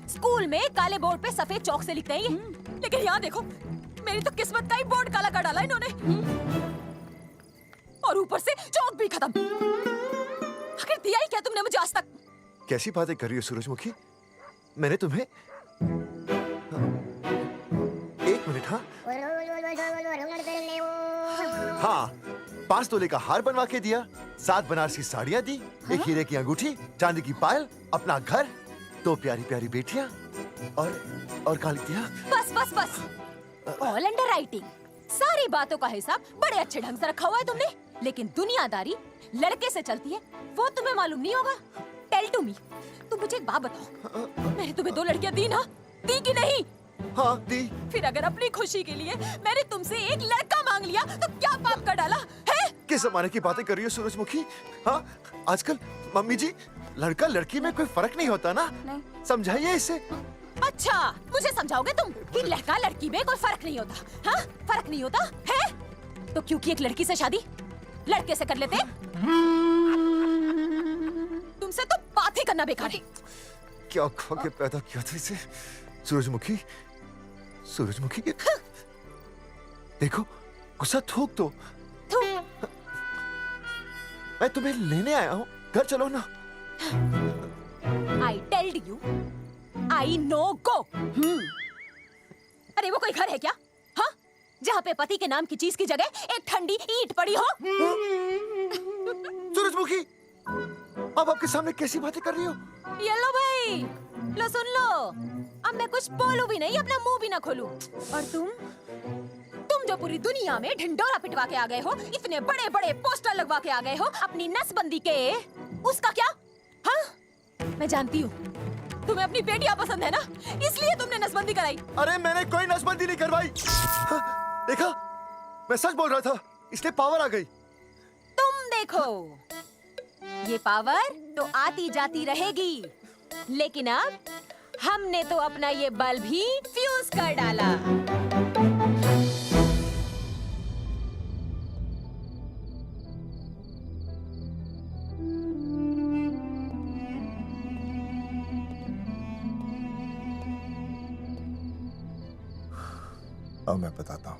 स्कूल में काले बोर्ड पे सफेद चौक से लिखते हैं ये, लेकिन यहाँ देखो, मेरी तो किस्मत का ही बोर्ड काला कर डाला इन्होंने। और ऊपर से चौक भी खत्म। आखिर दिया ही क्या तुमने मुझे आज तक? कैसी बातें कर रही हो सूरजमुखी? मैंने तुम्हें एक मिनट। हाँ, 5 तोले का हार बनवा के दिया, 7 बनारसी साड़ियाँ दी, एक हीरे की अंगूठी, चांदी की पायल, अपना घर, 2 प्यारी प्यारी बेटियाँ और काली दिया। बस। All under writing. सारी बातों का हिसाब बड़े अच्छे ढंग से रखा हुआ है तुमने, लेकिन दुनियादारी लड़के से चलती है वो तुम्हें मालूम नहीं होगा। टेल टू मी, तुम मुझे एक बात बताओ, मैंने तुम्हें 2 लड़कियां दी ना? दी कि नहीं? हाँ दी। फिर अगर अपनी खुशी के लिए मैंने तुमसे एक लड़का मांग लिया तो क्या पाप कर डाला है? किस जमाने की बातें कर रही हो सूरजमुखी? हाँ, आजकल मम्मी जी, लड़का लड़की में कोई फर्क नहीं होता ना। नहीं। समझाइए इसे। अच्छा, मुझे समझाओगे तुम कि लड़का लड़की में कोई फर्क नहीं होता? हाँ, फर्क नहीं होता है? तो क्योंकि एक लड़की से शादी लड़के से कर लेते? तुमसे तो बात ही करना बेकार है। क्या खा के पैदा किया था इसे? सूरजमुखी, देखो, गुस्सा थूक दो। मैं तुम्हें लेने आया हूँ, घर चलो ना। I told you, I know go. अरे वो कोई घर है क्या? हाँ, जहाँ पे पति के नाम की चीज की जगह एक ठंडी ईंट पड़ी हो? सूरजमुखी, अब आपके सामने कैसी बातें कर रही हो? ये लो भाई, लो सुन लो। अब मैं कुछ बोलूं भी नहीं, अपना मुंह भी ना खोलूं। और तुम जो पूरी दुनिया में ढिंडोरा पिटवा के आ गए हो, इतने बड़े बड़े पोस्टर लगवा के आ गए हो अपनी नसबंदी के, उसका क्या? हाँ, मैं जानती हूँ तुम्हें अपनी बेटियां पसंद है ना, इसलिए तुमने नसबंदी कराई। अरे मैंने कोई नसबंदी नहीं करवाई। हाँ, देखा, मैं सच बोल रहा था, इसलिए पावर आ गई। तुम देखो, ये पावर तो आती जाती रहेगी, लेकिन अब हमने तो अपना ये बल्ब ही फ्यूज कर डाला। अब मैं बताता हूँ।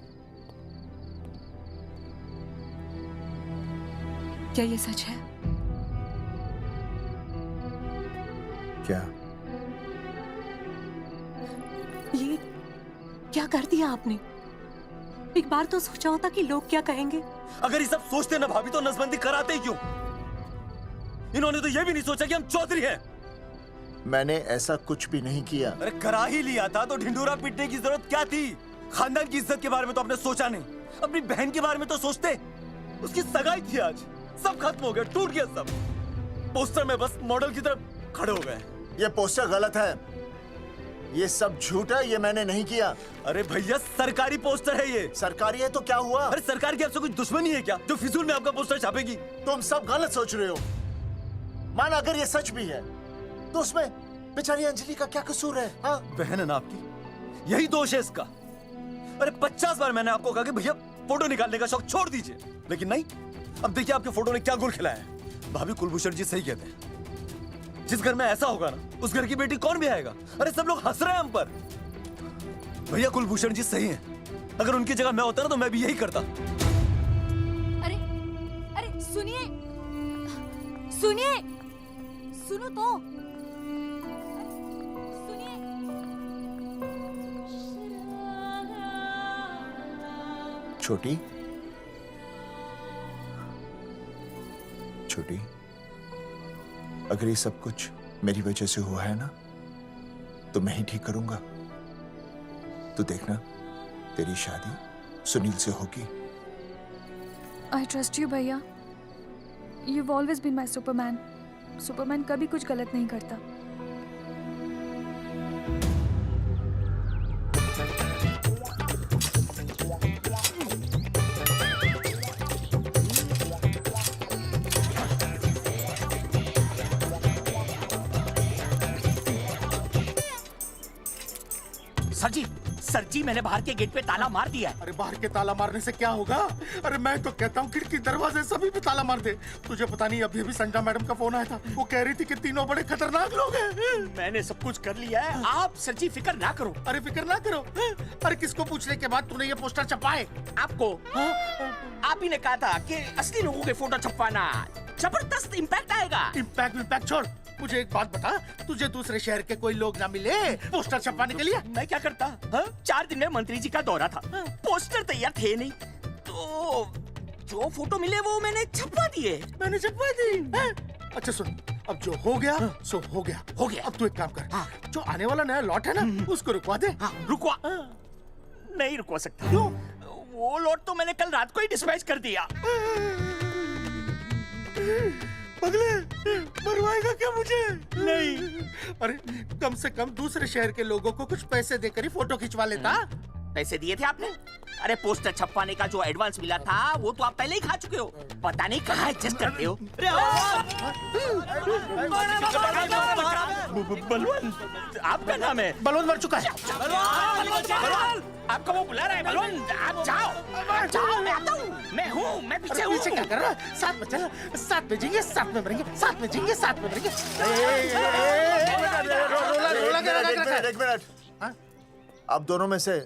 क्या ये सच है? क्या? ये क्या कर दिया आपने? एक बार तो सोचा होता कि लोग क्या कहेंगे। अगर ये सब सोचते ना भाभी तो नसबंदी कराते ही क्यों? इन्होंने तो ये भी नहीं सोचा कि हम चौधरी हैं। मैंने ऐसा कुछ भी नहीं किया। अरे करा ही लिया था तो ढिंडोरा पीटने की जरूरत क्या थी? खानदान की इज्जत के बारे में तो आपने सोचा नहीं, अपनी बहन के बारे में तो सोचते। उसकी सगाई थी आज, सब खत्म हो गया, टूट गया सब। पोस्टर में बस मॉडल की तरफ खड़े हो गए। ये पोस्टर गलत है, ये सब झूठ है, ये मैंने नहीं किया। अरे भैया सरकारी पोस्टर है ये। सरकारी है तो क्या हुआ? अरे सरकार की आपसे कोई दुश्मनी है क्या जो फिजूल में आपका पोस्टर छापेगी? तुम सब गलत सोच रहे हो। माना अगर ये सच भी है तो उसमें बेचारी अंजलि का क्या कसूर है? हाँ? बहन है ना आपकी, यही दोष है इसका। अरे 50 बार मैंने आपको कहा कि भैया फोटो निकालने का शौक छोड़ दीजिए, लेकिन नहीं। अब देखिए आपके फोटो ने क्या गुल खिलाया है। भाभी कुलभूषण जी सही कहते हैं, जिस घर में ऐसा होगा ना उस घर की बेटी कौन भी आएगा। अरे सब लोग हंस रहे हैं हम पर। भैया कुलभूषण जी सही हैं, अगर उनकी जगह मैं होता ना तो मैं भी यही करता। अरे अरे सुनिए सुनिए, सुनो तो सुनिए। छोटी छोटी, अगर ये सब कुछ मेरी वजह से हुआ है ना तो मैं ही ठीक करूंगा। तो देखना तेरी शादी सुनील से होगी। आई ट्रस्ट यू भैया। You've always been my Superman. Superman कभी कुछ गलत नहीं करता। सर जी मैंने बाहर के गेट पे ताला मार दिया है। अरे बाहर के ताला मारने से क्या होगा? अरे मैं तो कहता हूँ खिड़की दरवाजे सभी पे ताला मार दे। तुझे पता नहीं अभी अभी संजना मैडम का फोन आया था, वो कह रही थी कि तीनों बड़े खतरनाक लोग हैं। मैंने सब कुछ कर लिया है, आप सर जी फिक्र ना करो। अरे फिक्र ना करो। अरे किसको पूछने के बाद तूने ये पोस्टर छपाए? आपको आप ही ने कहा था कि असली लोगों के फोटो छपवाना जबरदस्त इम्पैक्ट आएगा। इम्पैक्ट छोड़, मुझे एक बात बता, तुझे दूसरे शहर के कोई लोग ना मिले पोस्टर छपवाने के लिए? मैं क्या करता? 4 दिन में मंत्री जी का दौरा था, पोस्टर तैयार थे नहीं, तो जो फोटो मिले वो मैंने छपवा दिए। मैंने छपवा दी? अच्छा सुन, अब जो हो गया सो हो गया। हो गया। अब तू एक काम कर, जो आने वाला नया लॉट है ना उसको रुकवा दे। रुकवा? नहीं रुकवा सकता। क्यों? वो लॉट तो मैंने कल रात को ही डिस्पैच कर दिया। पगले, मरवाएगा क्या मुझे? नहीं। अरे कम से कम दूसरे शहर के लोगों को कुछ पैसे देकर ही फोटो खिंचवा लेता। पैसे दिए थे आपने? अरे पोस्टर छपवाने का जो एडवांस मिला था वो तो आप पहले ही खा चुके हो, पता नहीं कहाँ एडजस्ट करते हो। बलवंत, आपका नाम है? बलवंत मर चुका है। आपका वो बुला रहा है बलवंत, आप जाओ। जाओ, मैं आता हूँ। मैं हूँ, मैं पीछे हूँ। पीछे क्या कर रहा है? साथ में चल, साथ में जिएंगे, साथ में मरेंगे, साथ में जिएंगे, साथ में मरेंगे। एक मिनट, अब दोनों में से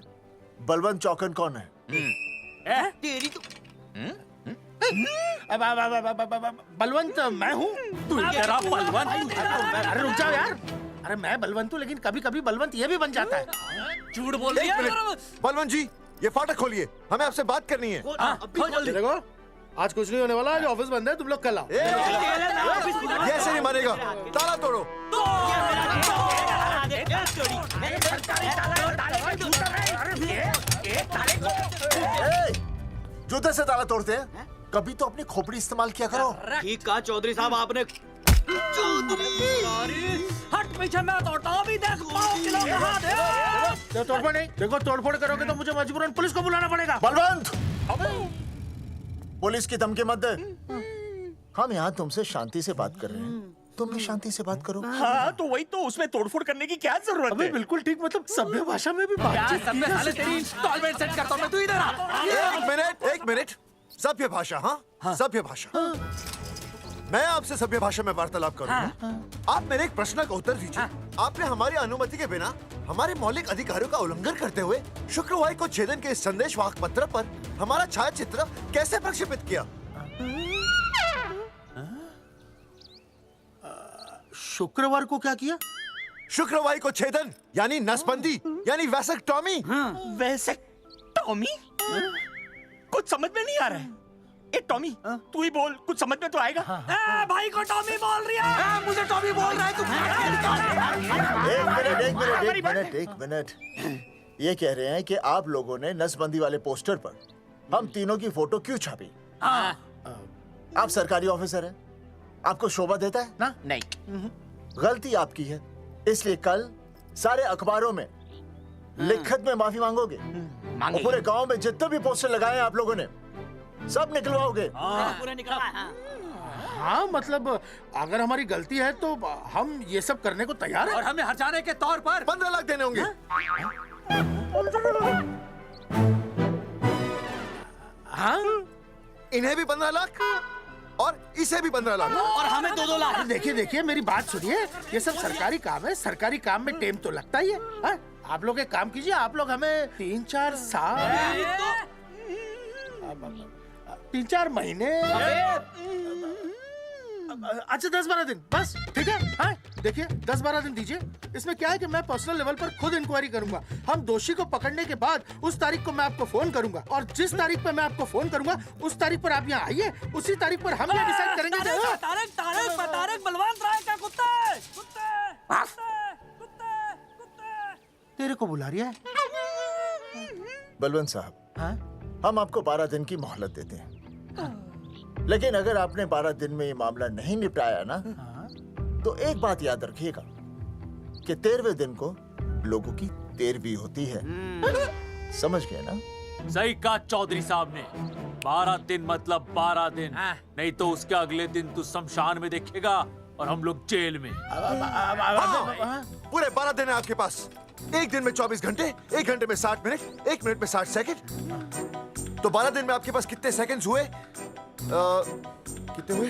बलवंत चौकन कौन है? तेरी तो बलवंत मैं हूँ। तू तेरा बलवंत? अरे रुक जाओ यार। अरे मैं बलवंत हूँ, लेकिन कभी कभी बलवंत ये भी बन जाता है। झूठ बोल रही है। बलवंत जी, ये फाटक खोलिए, हमें आपसे बात करनी है। देखो, आज कुछ नहीं होने वाला, आज ऑफिस बंद है, तुम लोग कल आओ। ये ऐसे नहीं मानेगा, ताला तोड़ो। जूते से ताला तोड़ते हैं? कभी तो अपनी खोपड़ी इस्तेमाल किया करो। ठीक कहा चौधरी साहब आपने। हट पीछे, मैं तोड़ता हूँ, अभी देख पाँव किलो का हाथ है। तोड़फोड़ नहीं, देखो तोड़फोड़ करोगे तो मुझे मजबूरन पुलिस को बुलाना पड़ेगा। बलवंत, पुलिस की धमकी मत दे। हम यहाँ तुमसे शांति से बात कर रहे हैं, तुम भी शांति से बात करो। हाँ तो वही तो, उसमें तोड़फोड़ करने की क्या जरूरत है? बिल्कुल ठीक, मतलब सभ्य भाषा में भी बातचीत। तेरी इंस्टॉलमेंट सेट करता हूँ मैं, तू इधर आ। एक मिनट, सभ्य भाषा? हाँ, सभ्य भाषा। मैं आपसे सभ्य भाषा में वार्तालाप करूंगा। आप मेरे एक प्रश्न का उत्तर दीजिए। आपने हमारी अनुमति के बिना हमारे मौलिक अधिकारों का उल्लंघन करते हुए शुक्रवार को छेदन के संदेशवाहक पत्र पर हमारा छायाचित्र कैसे प्रक्षेपित किया? शुक्रवार को क्या किया? शुक्रवार को छेदन यानी नसबंदी यानी वैसेक्टॉमी। वैसेक्टॉमी? कुछ समझ में नहीं आ रहा है। ए टॉमी, तू ही बोल, कुछ समझ में तो आएगा। भाई को टॉमी बोल रही है। मुझे टॉमी बोल रहा है तू। एक मिनट। ये कह रहे हैं कि आप लोगों ने नसबंदी वाले पोस्टर पर हम तीनों की फोटो क्यों छापी? आप सरकारी ऑफिसर हैं, आपको शोभा देता है ना? नहीं। गलती आपकी है, इसलिए कल सारे अखबारों में लिखत में माफी मांगोगे। और पूरे गांव में जितने भी पोस्टर लगाए हैं आप लोगों ने सब निकलवाओगे। पूरा निकला। हाँ मतलब अगर हमारी गलती है तो हम ये सब करने को तैयार हैं। और हमें हटाने के तौर पर 15 लाख देने होंगे। हाँ इन्हें भी 15 लाख और इसे भी 15 लाख और हमें 2-2 लाख। देखिए देखिए मेरी बात सुनिए, ये सब सरकारी काम है, सरकारी काम में टाइम तो लगता ही है। हाँ? आप लोग एक काम कीजिए, आप लोग हमें 3-4 साल 3-4 महीने अच्छा 10-12 दिन बस, ठीक है। हाँ देखिए 10-12 दिन दीजिए। इसमें क्या है कि मैं पर्सनल लेवल पर खुद इंक्वायरी करूंगा। हम दोषी को पकड़ने के बाद उस तारीख को मैं आपको फोन करूंगा और जिस तारीख पर मैं आपको फोन करूंगा उस तारीख पर आप यहाँ आइए। उसी तारीख पर हम ये डिसाइड करेंगे तारक बलवंत राय का कुत्ता है। तेरे को बुला रही है। बलवंत साहब, हम आपको 12 दिन की मोहलत देते हैं, लेकिन अगर आपने 12 दिन में ये मामला नहीं निपटाया ना, तो एक बात याद रखिएगा कि 13वें दिन को लोगों की 13वीं होती है। समझ गए ना? सही कहा चौधरी साहब ने। 12 दिन मतलब 12 दिन, नहीं तो उसके अगले दिन तू शमशान में देखेगा और हम लोग जेल में। पूरे 12 दिन है आपके पास। एक दिन में 24 घंटे, 1 घंटे में 60 मिनट, 1 मिनट में 60 सेकंड। तो 12 दिन में आपके पास कितने सेकंड्स हुए? कितने हुए?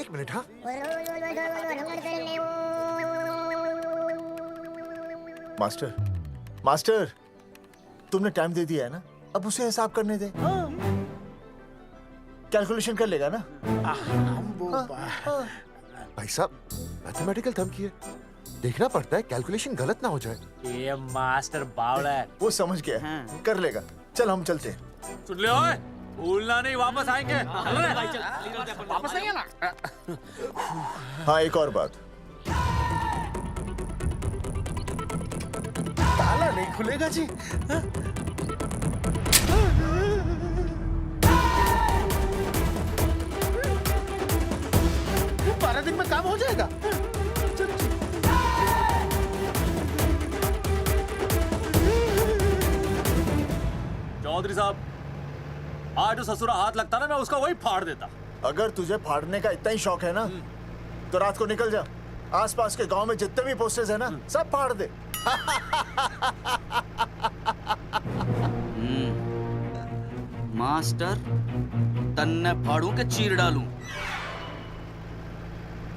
एक मिनट। हाँ मास्टर तुमने टाइम दे दिया है ना, अब उसे हिसाब करने दे। कैलकुलेशन कर लेगा ना। भाई साहब मैथमेटिकल थंब की है, देखना पड़ता है कैलकुलेशन गलत ना हो जाए। ये मास्टर बावड़ा है। वो समझ गया, कर लेगा। चल हम चलते हैं। सुन ले ओए, भूलना नहीं, वापस आएंगे। चल रहे? वापस नहीं आना। हाँ एक और बात, ताला नहीं खुलेगा जी। हाँ? 12 दिन में काम हो जाएगा। चौधरी साहब, आज जो ससुरा हाथ लगता ना, मैं उसका वही फाड़ देता। अगर तुझे फाड़ने का इतना ही शौक है ना, तो रात को निकल जा, आसपास के गांव में जितने भी पोस्टर्स है ना, सब फाड़ दे। मास्टर, तन्ने फाड़ू के चीर डालूं।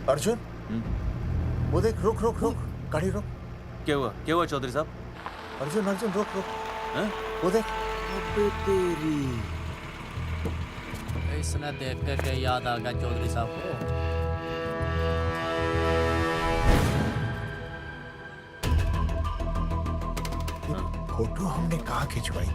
अर्जुन, वो देख, रुक रुक रुक, गाड़ी रुक। क्या हुआ चौधरी साहब? अर्जुन रुक रुक, वो देख। तेरी इसने देख के याद आ गया चौधरी साहब को। फोटो हमने कहाँ खिंचवाई थी?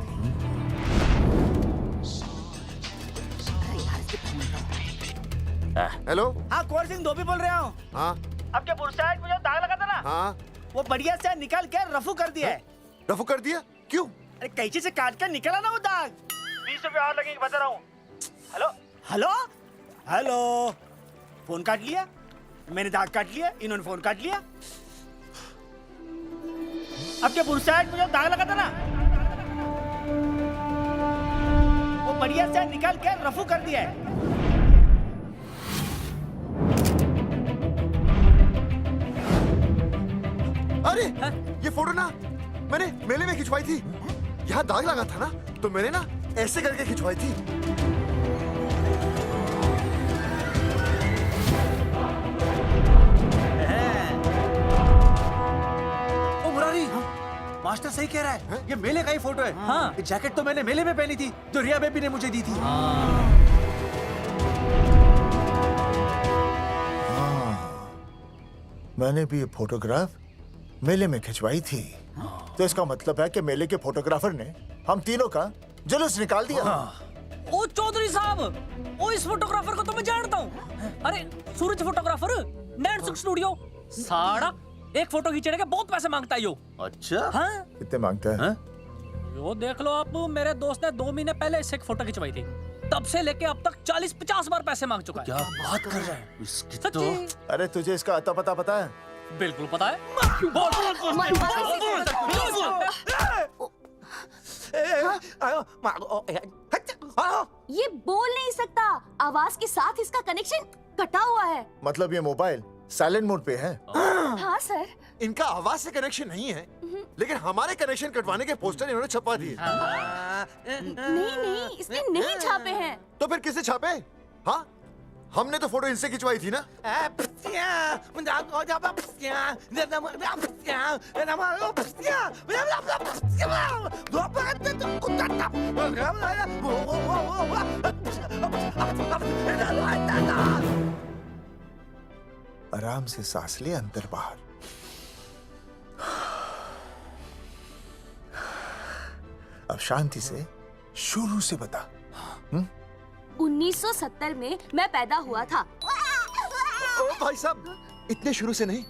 हेलो। हाँ कोल्ड ड्रिंक धोबी बोल रहा हूँ। हाँ आपके बुरसाइड में जो दाग लगा था ना, हाँ वो बढ़िया से निकाल के रफू कर दिया है। रफू कर दिया? क्यों? अरे कैंची से काट कर निकला ना वो दाग। 20 रुपए और लगेंगे, बता रहा हूँ। हेलो हेलो हेलो, फोन काट लिया, मैंने दाग काट लिया, इन्होंने फोन काट लिया। आपके बुरसाइड में जो दाग लगा था ना, वो बढ़िया से निकाल के रफू कर दिया है। अरे ये फोटो ना मैंने मेले में खिंचवाई थी। यहाँ दाग लगा था ना, तो मैंने ना ऐसे करके खिंचवाई थी। ओ मुरारी, मास्टर सही कह रहा है, ये मेले का ही फोटो है। हाँ। ये जैकेट तो मैंने मेले में पहनी थी, जो रिया बेबी ने मुझे दी थी। मैंने भी ये फोटोग्राफ मेले में खिंचवाई थी, तो इसका मतलब है कि मेले के फोटोग्राफर ने हम तीनों का जुलूस निकाल दिया। ओ चौधरी साहब, ओ इस फोटोग्राफर को तो मैं जानता हूँ। अरे सूरज फोटोग्राफर, नैनसुख स्टूडियो। साड़ा एक फोटो खींचने के बहुत पैसे मांगता है यो। अच्छा? हाँ? कितने मांगता है? वो देख लो आप, मेरे दोस्त ने 2 महीने पहले इससे एक फोटो खिंचवाई थी, तब से लेके अब तक 40-50 बार पैसे मांग चुका है। क्या बात कर रहा है? इसकी तो... अरे तुझे इसका अता पता पता है? बिल्कुल पता है। ये बोल नहीं सकता, आवाज के साथ इसका कनेक्शन कटा हुआ है। मतलब ये मोबाइल साइलेंट मोड पे है। हाँ सर। इनका आवाज से कनेक्शन नहीं है, लेकिन हमारे कनेक्शन कटवाने के पोस्टर इन्होंने छपवा दिए। नहीं, इसने नहीं छापे हैं। तो फिर किसे छापे? हाँ, हमने तो फोटो इनसे खिंचवाई थी ना। आराम से सांस ले, अंदर बाहर। अब शांति से शुरू से बता। 1970 में मैं पैदा हुआ था। ओ भाई साहब, इतने शुरू से नहीं,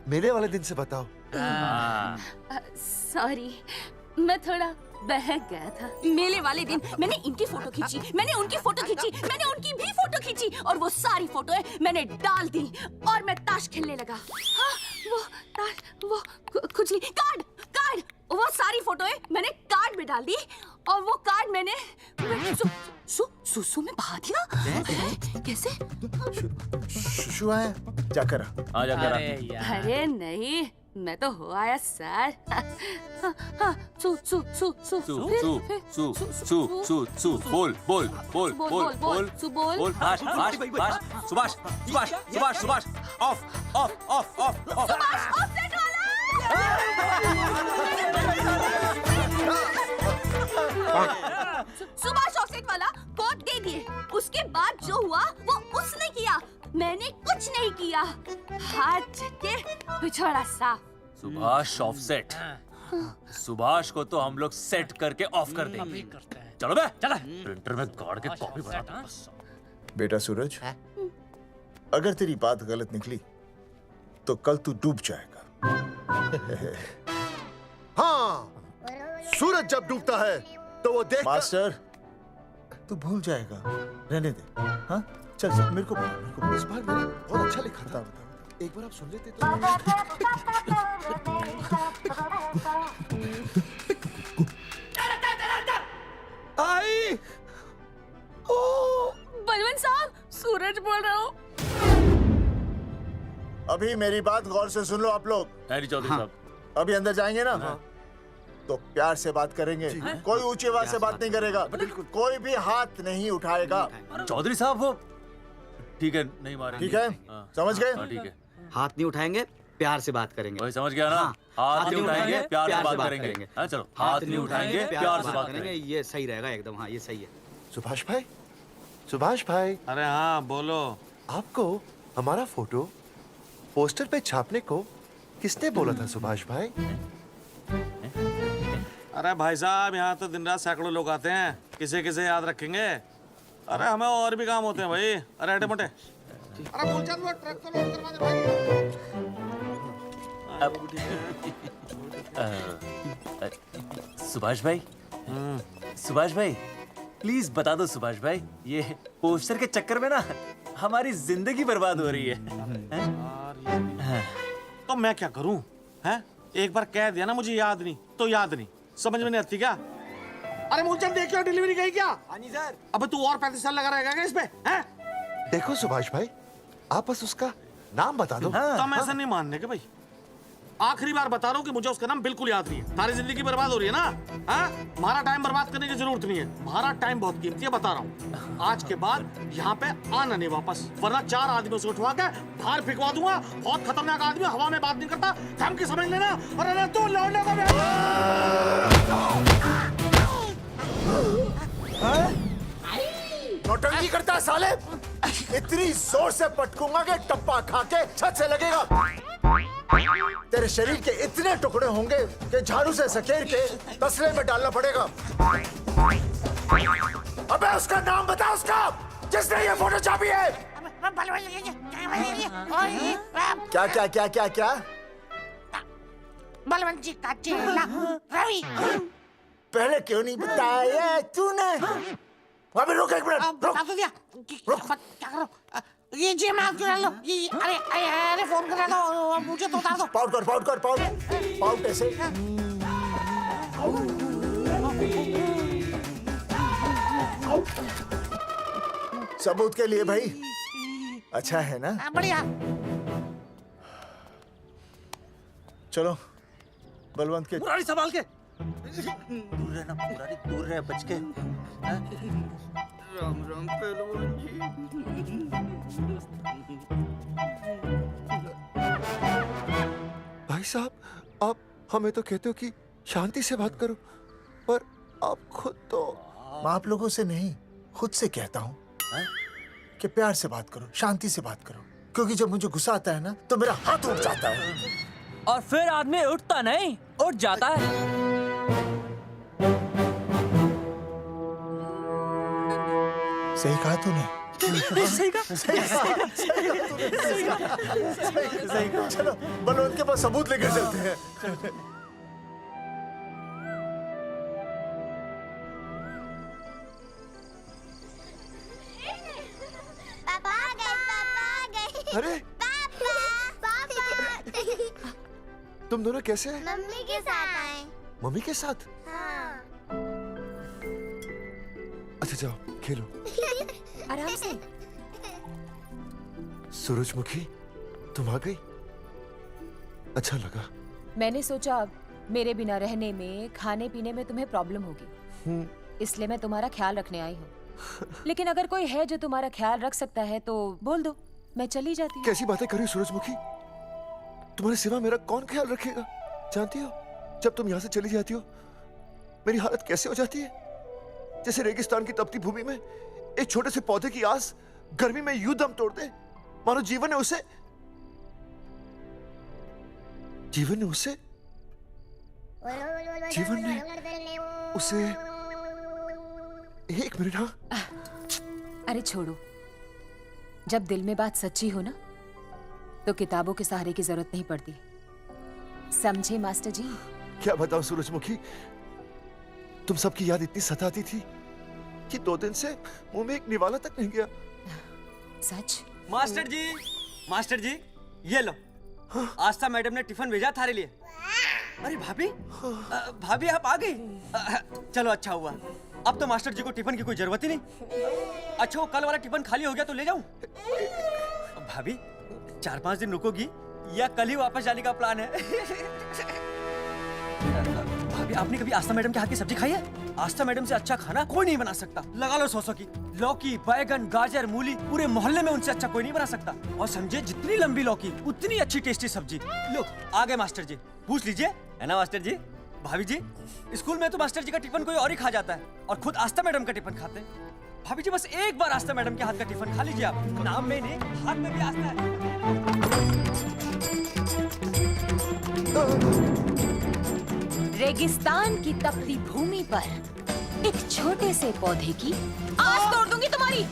मेरे वाले दिन से बताओ। सॉरी, मैं थोड़ा बहक गया था। मेले वाले दिन मैंने इनकी फोटो खींची, मैंने उनकी फोटो खींची, मैंने उनकी भी फोटो खींची, और वो सारी फोटोएं मैंने डाल दी और मैं ताश खेलने लगा। हाँ, वो कुछ नहीं, कार्ड, वो सारी फोटोएं मैंने कार्ड में डाल दी, और वो कार्ड मैंने सुसु में बहा दिया। कैसे? शुशु है, जाकर आ। अरे नहीं, मैं तो हो आया सर। बोल सुभाष ऑफ सुभाष ऑफसेट वाला कोड दे दिए। उसके बाद जो हुआ वो उसने किया, मैंने कुछ नहीं किया। हाथ के पिछड़ा साफ। सुभाष ऑफसेट। सुभाष को तो हम लोग सेट करके ऑफ कर देंगे। चलो बे, चला प्रिंटर में गाड़ के कॉपी बना दो। बेटा सूरज, अगर तेरी बात गलत निकली तो कल तू डूब जाएगा। हाँ, सूरज जब डूबता है तो वो देख। मास्टर, तू भूल जाएगा, रहने दे। हाँ, चल मेरे को इस बार मैंने बहुत अच्छा लिखा था। एक बार आप सुन लेते तो। आई, बलवंत साहब, सूरज बोल रहा हूँ। अभी मेरी बात गौर से सुन लो आप लोग। चौधरी साहब, अभी अंदर जाएंगे ना, तो प्यार से बात करेंगे। कोई ऊंची आवाज से बात नहीं करेगा, कोई भी हाथ नहीं उठाएगा। चौधरी साहब वो ठीक है, नहीं मारेंगे। ठीक है, समझ गए? ठीक है, हाथ नहीं उठाएंगे, प्यार से बात करेंगे। वही समझ गया ना? हाथ नहीं उठाएंगे, प्यार से बात करेंगे। हाँ, चलो, हाथ नहीं उठाएंगे, प्यार से बात करेंगे। ये सही रहेगा एकदम। हाँ, ये सही है। सुभाष भाई। अरे हाँ, बोलो। आपको हमारा फोटो पोस्टर पे छापने को किसने बोला था सुभाष भाई? अरे भाई साहब, यहाँ तो दिन रात सैकड़ों लोग आते हैं, किसे किसे याद रखेंगे? अरे हमें और भी काम होते हैं भाई। अरे हटे मोटे, अरे बोल चल, वो ट्रक को लोड करवा दे भाई। सुभाष भाई प्लीज बता दो सुभाष भाई, ये पोस्टर के चक्कर में ना हमारी जिंदगी बर्बाद हो रही है। तो मैं क्या करूं? हैं? एक बार कह दिया ना मुझे याद नहीं तो याद नहीं, समझ में नहीं आती क्या? अरे मूलचंद, देखियो डिलीवरी गई क्या? हाँ जी सर। अबे तू और 35 साल लगा रहेगा क्या इसमें? हैं? देखो सुभाष भाई, आप बस उसका नाम बता दो। तो हम ऐसा नहीं मानने के भाई। आखिरी बार बता रहा हूँ कि मुझे उसका नाम बिल्कुल याद नहीं है। सारी जिंदगी बर्बाद हो रही है ना? हाँ? हमारा टाइम बर्बाद करने की जरूरत नहीं है। हमारा टाइम बहुत कीमती है, बता रहा हूँ। आज के बाद यहाँ पे आना नहीं वापस, वरना 4 आदमियों से उठवा के बाहर फेंकवा दूंगा। बहुत खतरनाक आदमी, हवा में बात नहीं करता, धमकी समझ लेना। और अरे तू लौटने का नौटंकी करता है साले। इतनी जोर से पटकूंगा कि टप्पा खा के छत से लगेगा। तेरे शरीर के इतने टुकड़े होंगे कि झाड़ू से सकेर के तसले में डालना पड़ेगा। अबे उसका नाम बता, उसका जिसने ये फोटो छापी है। क्या क्या क्या क्या क्या? बलवंत जी का चेला रवि। पहले क्यों नहीं बताया तूने? अबे रुक एक मिनट, रुक। क्या करो? ये जी माफ करा लो। ये अरे फोन करा दो, मुझे तो उतार दो। पाउट कर, पाउट ऐसे। सबूत के लिए भाई अच्छा है ना? बढ़िया। चलो बलवंत के मुरारी संभाल के दूर रहना मुरारी, दूर रह बच के। राम राम पहलवान जी। भाई साहब, आप हमें तो कहते हो कि शांति से बात करो, पर आप खुद तो। मैं आप लोगों से नहीं, खुद से कहता हूँ कि प्यार से बात करो, शांति से बात करो, क्योंकि जब मुझे गुस्सा आता है ना तो मेरा हाथ उठ जाता है। और फिर आदमी उठता नहीं, उठ जाता है। सही कहा तूने। सही कहा। सही कहा। चलो बलवंत के पास सबूत लेकर चलते हैं। पापा आ गए, पापा आ गए। अरे पापा तुम दोनों कैसे हैं? मम्मी के साथ आए। मम्मी के साथ? हाँ। अच्छा जाओ खेलो। आराम से। सूरजमुखी, तुम आ गई, अच्छा लगा। मैंने सोचा मेरे बिना रहने में, खाने पीने में तुम्हें प्रॉब्लम होगी, इसलिए मैं तुम्हारा ख्याल रखने आई हूँ। लेकिन अगर कोई है जो तुम्हारा ख्याल रख सकता है तो बोल दो, मैं चली जाती हूँ। कैसी बातें कर रही हो सूरजमुखी? तुम्हारे सिवा मेरा कौन ख्याल रखेगा? जानती हो, जब तुम यहाँ से चली जाती हो मेरी हालत कैसे हो जाती है? जैसे रेगिस्तान की तपती भूमि में एक छोटे से पौधे की आस गर्मी में यूं दम तोड़ दे, मानो जीवन ने उसे एक मिनट। हाँ अरे छोड़ो, जब दिल में बात सच्ची हो ना तो किताबों के सहारे की जरूरत नहीं पड़ती, समझे मास्टर जी? क्या बताऊं सूरजमुखी, तुम सबकी याद इतनी सताती थी कि 2 दिन से मुंह में एक निवाला तक नहीं गया। सच? मास्टर जी ये लो। आस्था मैडम ने टिफिन भेजा थारे लिए। अरे भाभी, भाभी आप आ गई। चलो अच्छा हुआ, अब तो मास्टर जी को टिफिन की कोई जरूरत ही नहीं। अच्छा वो कल वाला टिफिन खाली हो गया तो ले जाऊं? भाभी 4-5 दिन रुकोगी या कल ही वापस जाने का प्लान है? भाभी आपने कभी आस्था मैडम के हाथ की सब्जी खाई है? आस्था मैडम से अच्छा खाना कोई नहीं बना सकता। लगा लो 100 की। लौकी, बैगन, गाजर, मूली, पूरे मोहल्ले में उनसे अच्छा कोई नहीं बना सकता। और समझे, जितनी लंबी लौकी उतनी अच्छी टेस्टी सब्जी। लो आ गए मास्टर जी, पूछ लीजिए, है ना मास्टर जी? भाभी जी, स्कूल में तो मास्टर जी का टिफिन कोई और ही खा जाता है और खुद आस्था मैडम का टिफिन खाते हैं। भाभी जी बस एक बार आस्था मैडम के हाथ का टिफिन खा लीजिए आप। नाम में नहीं, हाथ में भी आस्था है। रेगिस्तान की तपती भूमि पर एक छोटे से पौधे की आस तोड़ दूंगी तुम्हारी।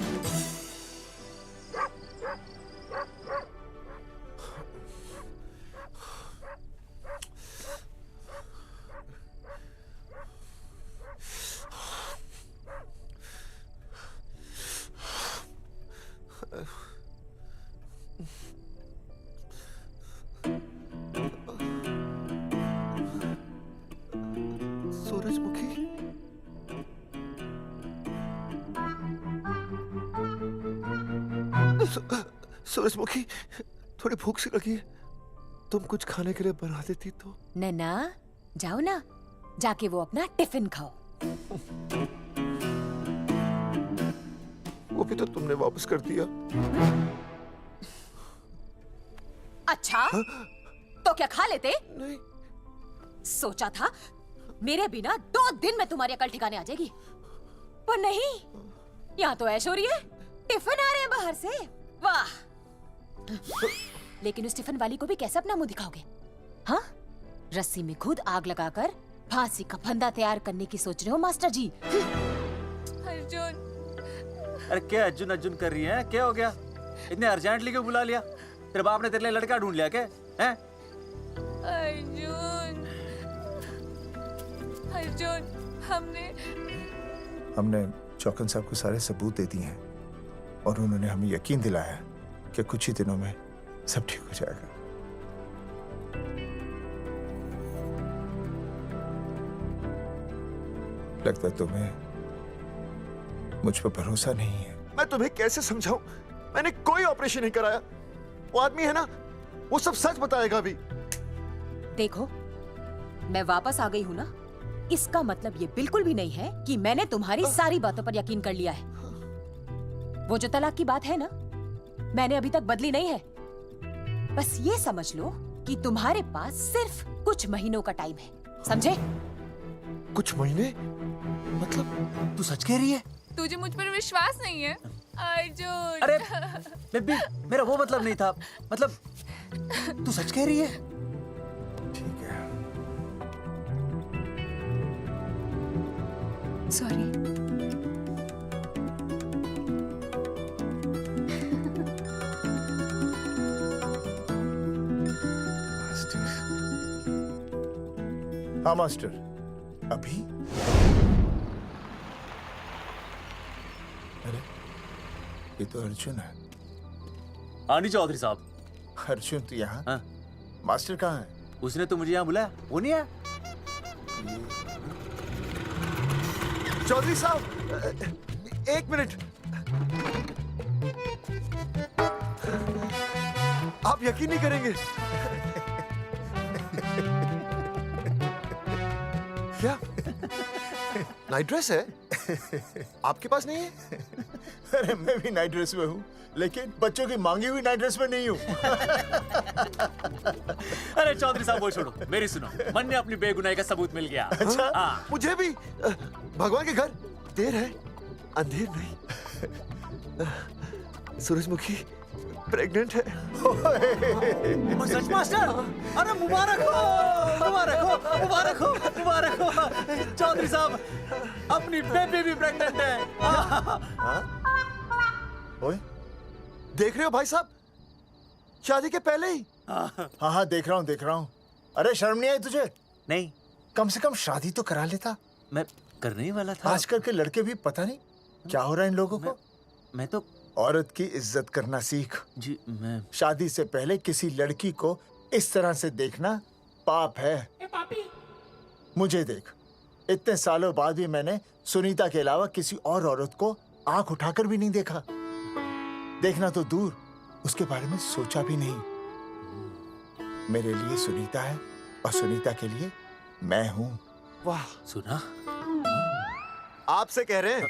सूरजमुखी, सूरजमुखी, थोड़ी भूख सी लगी है, तुम कुछ खाने के लिए बना देती तो। नैना जाओ ना, जाके वो अपना टिफिन खाओ। वो भी तो तुमने वापस कर दिया। अच्छा तो क्या खा लेते? नहीं। सोचा था मेरे बिना 2 दिन में तुम्हारी अकल ठिकाने आ जाएगी, पर नहीं, यहाँ तो ऐश हो रही है। टिफिन आ रहे हैं बाहर से, वाह। लेकिन उस टिफिन वाली को भी कैसे अपना मुंह दिखाओगे? हाँ, रस्सी में खुद आग लगाकर फांसी का फंदा तैयार करने की सोच रहे हो मास्टर जी? अर्जुन, अरे क्या अर्जुन अर्जुन कर रही है? क्या हो गया? इतने अर्जेंटली क्यों बुला लिया? तेरे बाप ने तेरे लिए लड़का ढूंढ लिया क्या? हैं? अर्जुन, अर्जुन, हमने चौकन साहब को सारे सबूत दे दिए हैं और उन्होंने हमें यकीन दिलाया कि कुछ ही दिनों में सब ठीक हो जाएगा। लगता है तुम्हें मुझ पर भरोसा नहीं है। मैं तुम्हें कैसे समझाऊं? मैंने कोई ऑपरेशन नहीं कराया। वो आदमी है ना, वो सब सच बताएगा अभी। देखो, मैं वापस आ गई हूँ ना, इसका मतलब ये बिल्कुल भी नहीं है कि मैंने तुम्हारी सारी बातों पर यकीन कर लिया है। वो जो तलाक की बात है ना, मैंने अभी तक बदली नहीं है। बस ये समझ लो कि तुम्हारे पास सिर्फ कुछ महीनों का टाइम है, समझे? कुछ महीने? मतलब तू सच कह रही है? तुझे मुझ पर विश्वास नहीं है अर्जुन? अरे बेबी, मेरा वो मतलब नहीं था। मतलब तू सच कह रही है? ठीक है। सॉरी। हाँ मास्टर, अभी? अरे ये तो अर्जुन है। हाँ नहीं चौधरी साहब। अर्जुन तू यहाँ? हाँ। मास्टर कहाँ है? उसने तो मुझे यहाँ बुलाया, वो नहीं आया। चौधरी साहब, एक मिनट। आप यकीन नहीं करेंगे। क्या नाइट ड्रेस है? आपके पास नहीं है? अरे मैं भी नाइट ड्रेस में हूँ, लेकिन बच्चों की मांगी हुई नाइट ड्रेस में नहीं हूँ। अरे चौधरी साहब वो छोड़ो, मेरी सुनो। मन ने अपनी बेगुनाही का सबूत मिल गया। अच्छा? हाँ। मुझे भी। भगवान के घर देर है, अंधेर नहीं। सूरजमुखी प्रेग्नेंट है। सच मास्टर? अरे मुबारक हो, मुबारक हो, मुबारक हो, मुबारक हो। चौधरी साहब, अपनी बेबी भी प्रेग्नेंट है। ओए, देख रहे हो भाई साहब, शादी के पहले ही। हाँ हाँ देख रहा हूँ। अरे शर्म नहीं आई तुझे? नहीं। कम से कम शादी तो करा लेता। मैं करने ही वाला था। आजकल के लड़के भी पता नहीं क्या हो रहा है इन लोगों को। मैं तो औरत की इज्जत करना सीख। जी मैं शादी से पहले किसी लड़की को इस तरह से देखना पाप है। मुझे देख, इतने सालों बाद भी मैंने सुनीता के अलावा किसी और औरत को आंख उठाकर भी नहीं देखा। देखना तो दूर, उसके बारे में सोचा भी नहीं। मेरे लिए सुनीता है और सुनीता के लिए मैं हूँ। वाह, सुना? आपसे कह रहे हैं।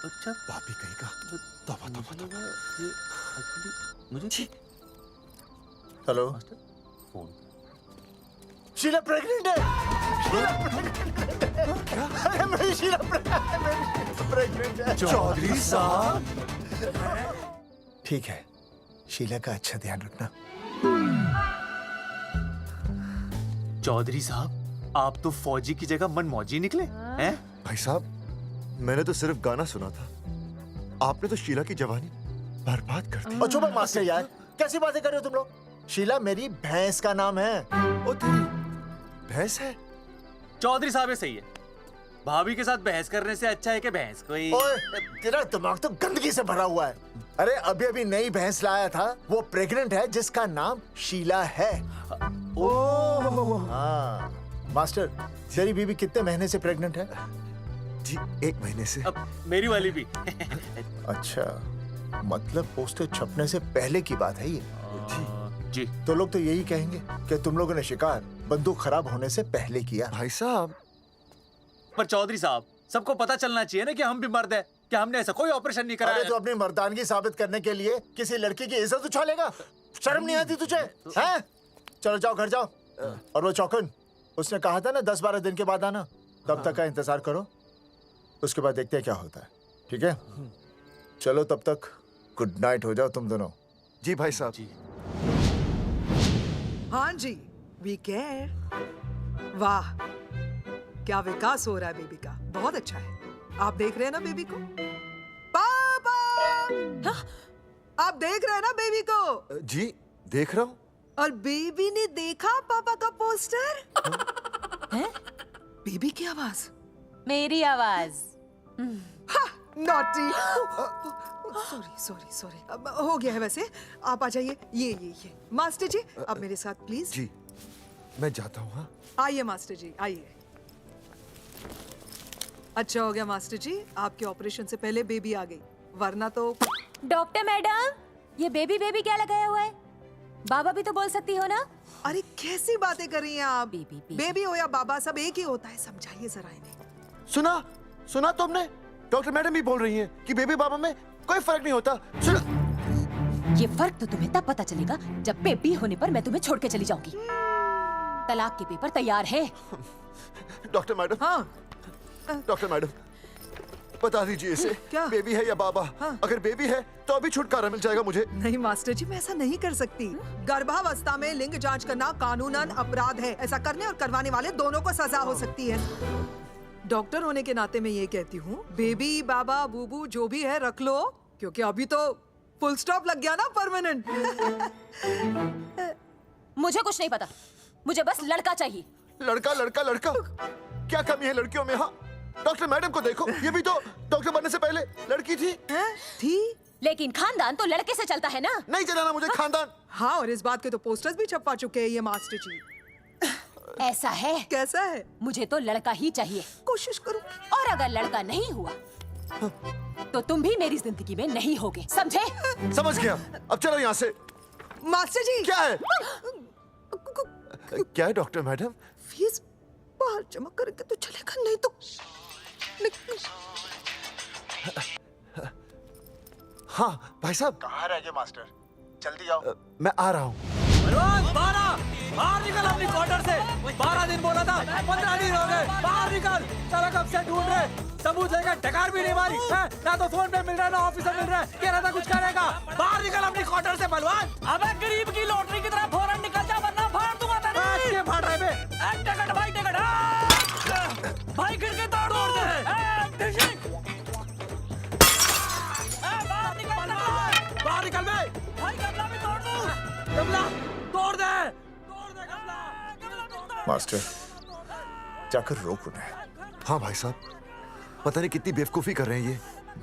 अच्छा, पापी कहीं का। तौबा तौबा तौबा। मुझे हेलो, फोन। शीला प्रेग्नेंट है। शीला प्रेग्नेंट है। क्या? अरे मेरी शीला प्रेग्नेंट है। चौधरी साहब। ठीक है, शीला का अच्छा ध्यान रखना। चौधरी साहब, आप तो फौजी की जगह मनमौजी निकले हैं? भाई साहब, मैंने तो सिर्फ गाना सुना था। आपने तो शीला की जवानी बर्बाद कर दी। और चुप मास्टर यार, कैसी बातें कर रहे हो तुम लोग? शीला मेरी भैंस का नाम है। ओ तेरी भैंस है? चौधरी साहब ये सही है। भाभी के साथ बहस करने से अच्छा है कि भैंस कोई। ओए, तेरा दिमाग तो गंदगी से भरा हुआ है। अरे अभी अभी नई भैंस लाया था, वो प्रेग्नेंट है जिसका नाम शीला है। ओह हाँ मास्टर, तेरी बीवी कितने महीने से प्रेग्नेंट है? जी 1 महीने से। अब मेरी वाली भी। अच्छा, मतलब पोस्टर छपने से पहले की बात है ये। जी। तो लोग तो यही कहेंगे कि तुम लोगों ने शिकार बंदूक खराब होने से पहले किया। भाई साहब, पर चौधरी साहब, सबको पता चलना चाहिए ना कि हम भी मर्द हैं, कि हमने ऐसा कोई ऑपरेशन नहीं कराया। अरे तो अपनी मर्दानगी साबित करने के लिए किसी लड़की की इज्जत उछालेगा? शर्म नहीं आती तुझे? हैं? चलो जाओ, घर जाओ। और वो चौकन, उसने कहा था ना 10-12 दिन के बाद आना, तब तक का इंतजार करो। उसके बाद देखते हैं क्या होता है। ठीक है, चलो तब तक गुड नाइट हो जाओ तुम दोनों। जी भाई साहब। जी। हाँ जी, वी केयर। वाह, क्या विकास हो रहा है बेबी का। बहुत अच्छा है। आप देख रहे हैं ना बेबी को? पापा, आप देख रहे हैं ना बेबी को? जी देख रहा हूँ। और बेबी ने देखा पापा का पोस्टर? हैं? बेबी की आवाज? मेरी आवाज। नॉटी। सॉरी सॉरी सॉरी, हो गया है वैसे। आप आ जाइए। ये मास्टर जी, आप मेरे साथ प्लीज। जी मैं जाता हूँ। हाँ आइए मास्टर जी, आइए। अच्छा हो गया मास्टर जी, आपके ऑपरेशन से पहले बेबी आ गई, वरना तो। डॉक्टर मैडम, ये बेबी बेबी क्या लगाया हुआ है? बाबा भी तो बोल सकती हो ना? अरे कैसी बातें कर रही हैं आप? बेबी हो या बाबा सब एक ही होता है, समझाइए जरा इन्हें। सुना तुमने? डॉक्टर मैडम भी बोल रही हैं कि बेबी बाबा में कोई फर्क नहीं होता। सुना? ये फर्क तो तुम्हें तब पता चलेगा जब बेबी होने पर मैं तुम्हें छोड़ के चली जाऊंगी। तलाक के पेपर तैयार है। Doctor madam. हाँ। डॉक्टर मैडम, बता दीजिए इसे, क्या बेबी है या बाबा? हाँ। अगर बेबी है तो अभी छुटकारा मिल जाएगा मुझे। नहीं मास्टर जी, मैं ऐसा नहीं कर सकती। गर्भावस्था में लिंग जांच करना कानूनन अपराध है। ऐसा करने और करवाने वाले दोनों को सजा हो सकती है। डॉक्टर होने के नाते मैं ये कहती हूँ, बेबी बाबा बूबू जो भी है रख लो, क्योंकि अभी तो फुल स्टॉप लग गया ना परमानेंट। मुझे कुछ नहीं पता, मुझे बस लड़का चाहिए। लड़का लड़का लड़का, क्या कमी है लड़कियों में? हाँ, डॉक्टर मैडम को देखो, ये भी तो डॉक्टर बनने से पहले लड़की थी। लेकिन खानदान तो लड़के से चलता है ना। नहीं चलाना मुझे खानदान। हाँ, और इस बात के तो पोस्टर्स भी छपवा चुके हैं ये मास्टर जी। ऐसा है? कैसा है? मुझे तो लड़का ही चाहिए। कोशिश करो। और अगर लड़का नहीं हुआ तो तुम भी मेरी जिंदगी में नहीं होगे, समझे? समझ गया। अब चलो यहाँ से। मास्टर जी। क्या है? क्या है डॉक्टर मैडम? फीस बाहर जमा करके तो चलेगा, नहीं तो। हाँ भाई साहब। कहाँ रह गए मास्टर? जल्दी आओ। मैं आ रहा हूँ। बाहर निकल अपनी क्वार्टर से। 12 दिन बोला था, 15 दिन हो गए। बाहर निकल। सारा कब से ढूंढ रहे, सबूत लेकर डकार भी नहीं मारी है? ना तो फोन पे मिल रहा है, ना ऑफिसर मिल रहा है। कह रहा था कुछ करेगा। बाहर निकल अपनी क्वार्टर से बलवान। अबे गरीब की लॉटरी की तरह फौरन निकल जा, वरना फाड़ दूंगा तेरे। क्या फाड़ रहे बे? टिकट भाई, टिकट। भाई खिड़की तोड़ दे। बाहर निकल बे। भाई गमला भी तोड़ दूं। गमला तोड़ दे। मास्टर, जाकर रोक उन्हें। हाँ भाई साहब, पता नहीं कितनी बेवकूफी कर रहे हैं ये।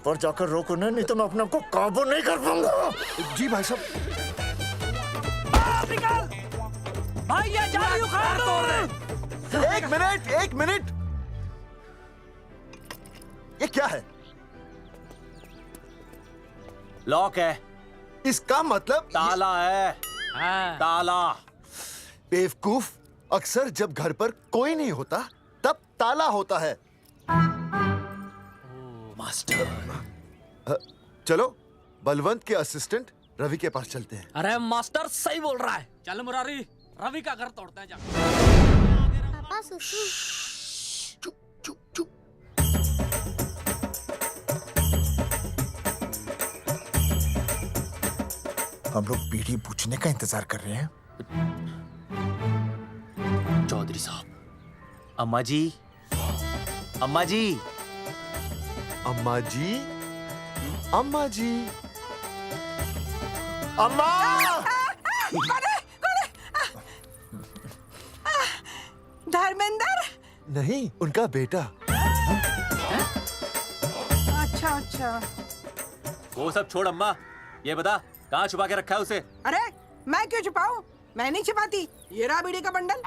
पर जाकर रोक उन्हें, नहीं तो मैं अपने आप को काबू नहीं कर पाऊंगा। जी भाई साहब। निकल भाई, ये जाली उखाड़ दो। एक मिनट। ये क्या है? लॉक है। इसका मतलब ताला है। ताला। बेवकूफ, अक्सर जब घर पर कोई नहीं होता तब ताला होता है। मास्टर। चलो बलवंत के असिस्टेंट रवि के पास चलते हैं। अरे मास्टर सही बोल रहा है, चल मुरारी रवि का घर तोड़ते हैं जा। पापा सुसु। हम लोग पीढ़ी पूछने का इंतजार कर रहे हैं। चौधरी साहब, अम्मा जी, अम्मा जी, अम्मा जी, अम्मा जी, अम्मा। धर्मेंद्र? नहीं, उनका बेटा। अच्छा। वो सब छोड़ अम्मा, ये बता कहाँ छुपा के रखा है उसे? अरे मैं क्यों छुपाऊं? मैं नहीं छुपाती। ये रहा बीड़ी का बंडल।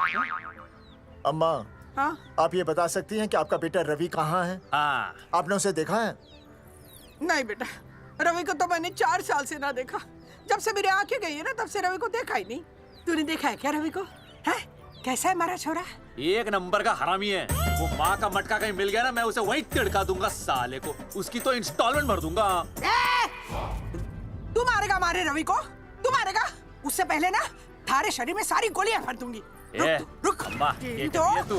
अम्मा, हाँ? आप ये बता सकती हैं कि आपका बेटा रवि कहाँ है? हाँ। आपने उसे देखा है? नहीं बेटा, रवि को तो मैंने 4 साल से ना देखा। जब से मेरी आंखें गई है ना, तब से रवि को देखा ही नहीं। तूने देखा है क्या रवि को? है? कैसा है हमारा छोरा? एक नंबर का हरामी है। वो माँ का मटका कहीं मिल गया ना, मैं उसे वहीं तिड़का दूंगा साले को। उसकी तो इंस्टॉलमेंट भर दूंगा। तू मारेगा मारे रवि को? तू मारेगा? उससे पहले ना थारे शरीर में सारी गोलियां भर दूंगी। रुक अम्मा, ये तो कर दिया तू।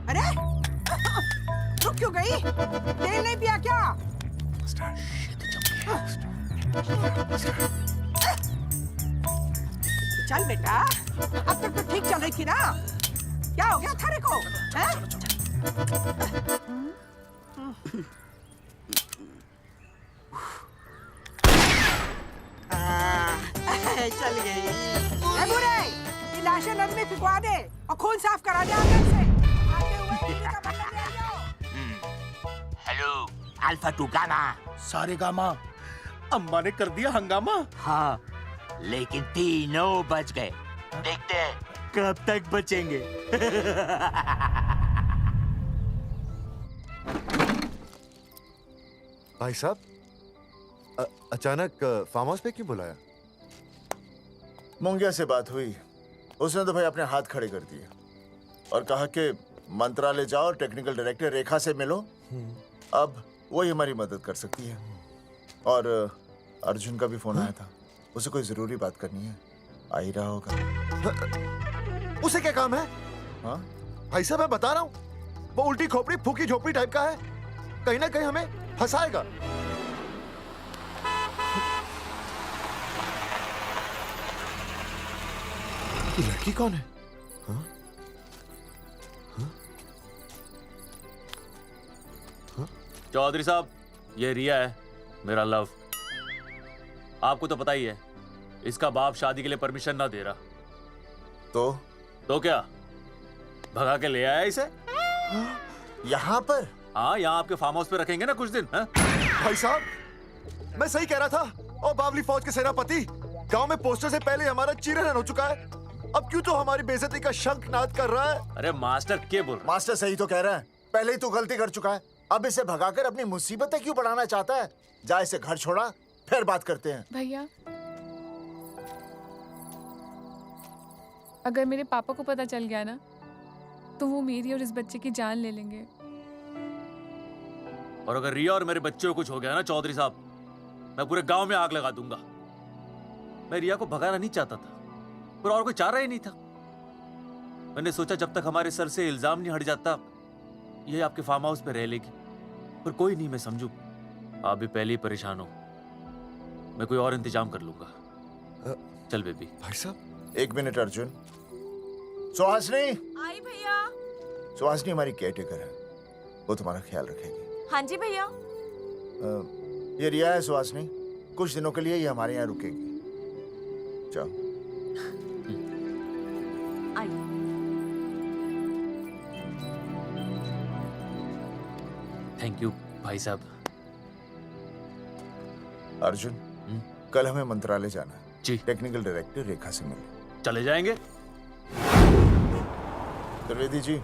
अरे रुक क्यों गई? तेल नहीं पिया क्या? चल बेटा, अब तक तो ठीक चल रही थी ना। क्या हो गया थारे को? चल गई। ए बुरे, ये लाशें नदी में फिकवा दे और खून साफ करा दे अंदर से। आते हुए टू अल्फा टू गामा। सारे गामा। अम्मा ने कर दिया हंगामा। हाँ, लेकिन तीनों बच गए। देखते हैं कब तक बचेंगे। भाई साहब, अचानक फार्म हाउस पे क्यों बुलाया? मुंगिया से बात हुई, उसने तो भाई अपने हाथ खड़े कर दिए और कहा कि मंत्रालय जाओ, टेक्निकल डायरेक्टर रेखा से मिलो, अब वही हमारी मदद कर सकती है। और अर्जुन का भी फोन आया था, उसे कोई जरूरी बात करनी है, आ ही रहा होगा। उसे क्या काम है? हाँ भाई साहब, मैं बता रहा हूँ, वो उल्टी खोपड़ी फूकी झोपड़ी टाइप का है, कहीं ना कहीं हमें फंसाएगा। ये लड़की कौन है? हाँ? चौधरी साहब, ये रिया है, मेरा लव। आपको तो पता ही है, इसका बाप शादी के लिए परमिशन ना दे रहा। तो क्या भगा के ले आया इसे यहाँ पर? हाँ, यहाँ आपके फार्म हाउस पे रखेंगे ना कुछ दिन। हाँ? भाई साहब, मैं सही कह रहा था। और बावली फौज के सेनापति, गांव में पोस्टर से पहले हमारा चीरहरण हो चुका है, अब क्यों तो हमारी बेइज्जती का शंखनाद कर रहा है? अरे मास्टर क्या बोल रहा? मास्टर सही तो कह रहा है, पहले ही तो गलती कर चुका है, अब इसे भगाकर अपनी मुसीबतें क्यों बढ़ाना चाहता है? जा इसे घर छोड़ा, फिर बात करते हैं। भैया, अगर मेरे पापा को पता चल गया ना, तो वो मेरी और इस बच्चे की जान ले लेंगे। और अगर रिया और मेरे बच्चे को कुछ हो गया ना चौधरी साहब, मैं पूरे गांव में आग लगा दूंगा। मैं रिया को भगाना नहीं चाहता था, पर और कोई चारा ही नहीं था। मैंने सोचा जब तक हमारे सर से इल्जाम नहीं हट जाता, ये आपके फार्म हाउस पे रह लेगी। पर कोई नहीं, मैं समझू आप भी पहले ही परेशान हो, मैं कोई और इंतजाम कर लूंगा। चल बेबी। भाई साहब, एक मिनट अर्जुन। सुहासनी। आई भैया। सुहासनी हमारी केयरटेकर है, वो तुम्हारा ख्याल रखेगी। हाँ जी भैया। ये रिया है सुहासनी, कुछ दिनों के लिए ये हमारे यहाँ रुकेगी। जाओ। थैंक यू भाई साहब। अर्जुन, कल हमें मंत्रालय जाना है जी। टेक्निकल डायरेक्टर रेखा से मिलने चले जाएंगे। त्रिवेदी जी,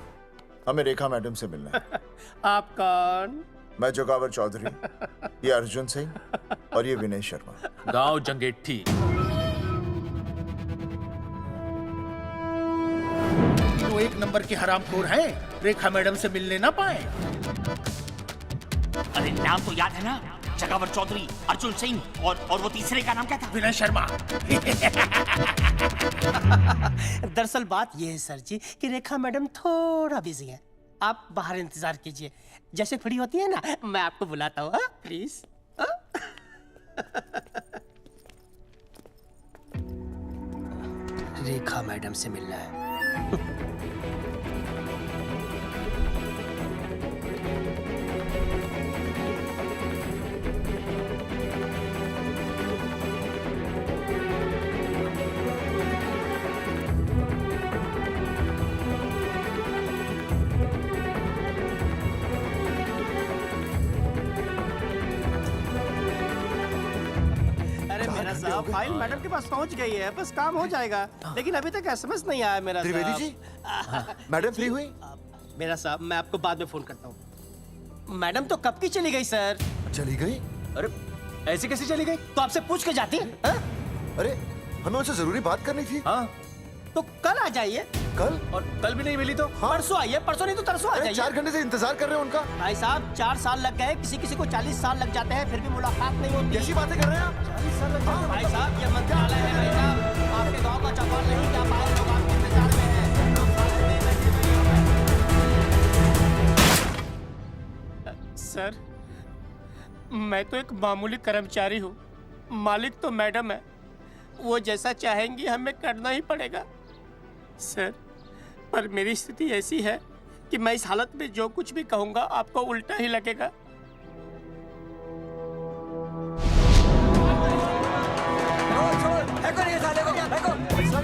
हमें रेखा मैडम से मिलना है। आप कौन? मैं जोगावर चौधरी, ये अर्जुन सिंह और ये विनय शर्मा। गांव जंगेठी। तो एक नंबर के हरामखोर हैं, रेखा मैडम से मिलने ना पाए। अरे नाम तो याद है ना, जगावर चौधरी, अर्जुन सिंह और वो तीसरे का नाम क्या था? विनय शर्मा। दरअसल बात ये है सर जी कि रेखा मैडम थोड़ा बिजी है, आप बाहर इंतजार कीजिए, जैसे फ्री होती है ना मैं आपको बुलाता हूँ, प्लीज। रेखा मैडम से मिलना है। मेरा साहब, फाइल मैडम के पास पहुंच गई है, बस काम हो जाएगा, लेकिन अभी तक एसएमएस नहीं आया मेरा साहब। त्रिवेदी जी, मैडम फ्री हुई? मेरा साहब, मैं आपको बाद में फोन करता हूँ। मैडम तो कब की चली गई सर। चली गई? अरे ऐसे कैसे चली गई? तो आपसे पूछ के जाती। अरे हमें उनसे जरूरी बात करनी थी। हाँ, तो कल आ जाइए। कल? और कल भी नहीं मिली तो? हाँ? परसों आइए, परसों नहीं तो तरसों आ जाइए। 4 घंटे से इंतजार कर रहे हैं उनका। भाई साहब, 4 साल लग गए, किसी को 40 साल लग जाते हैं, फिर भी मुलाकात नहीं होती। कैसी बातें कर रहे हैं आप? 40 साल लग जाते हैं। भाई साहब, ये मंत्रालय है भाई साहब, आपके गाँव का चौपाल नहीं जा पाए, लोग आपके इंतजार में हैं। सर, मैं तो एक मामूली कर्मचारी हूँ, मालिक तो मैडम है, वो जैसा चाहेंगी हमें करना ही पड़ेगा। सर, पर मेरी स्थिति ऐसी है कि मैं इस हालत में जो कुछ भी कहूंगा आपको उल्टा ही लगेगा।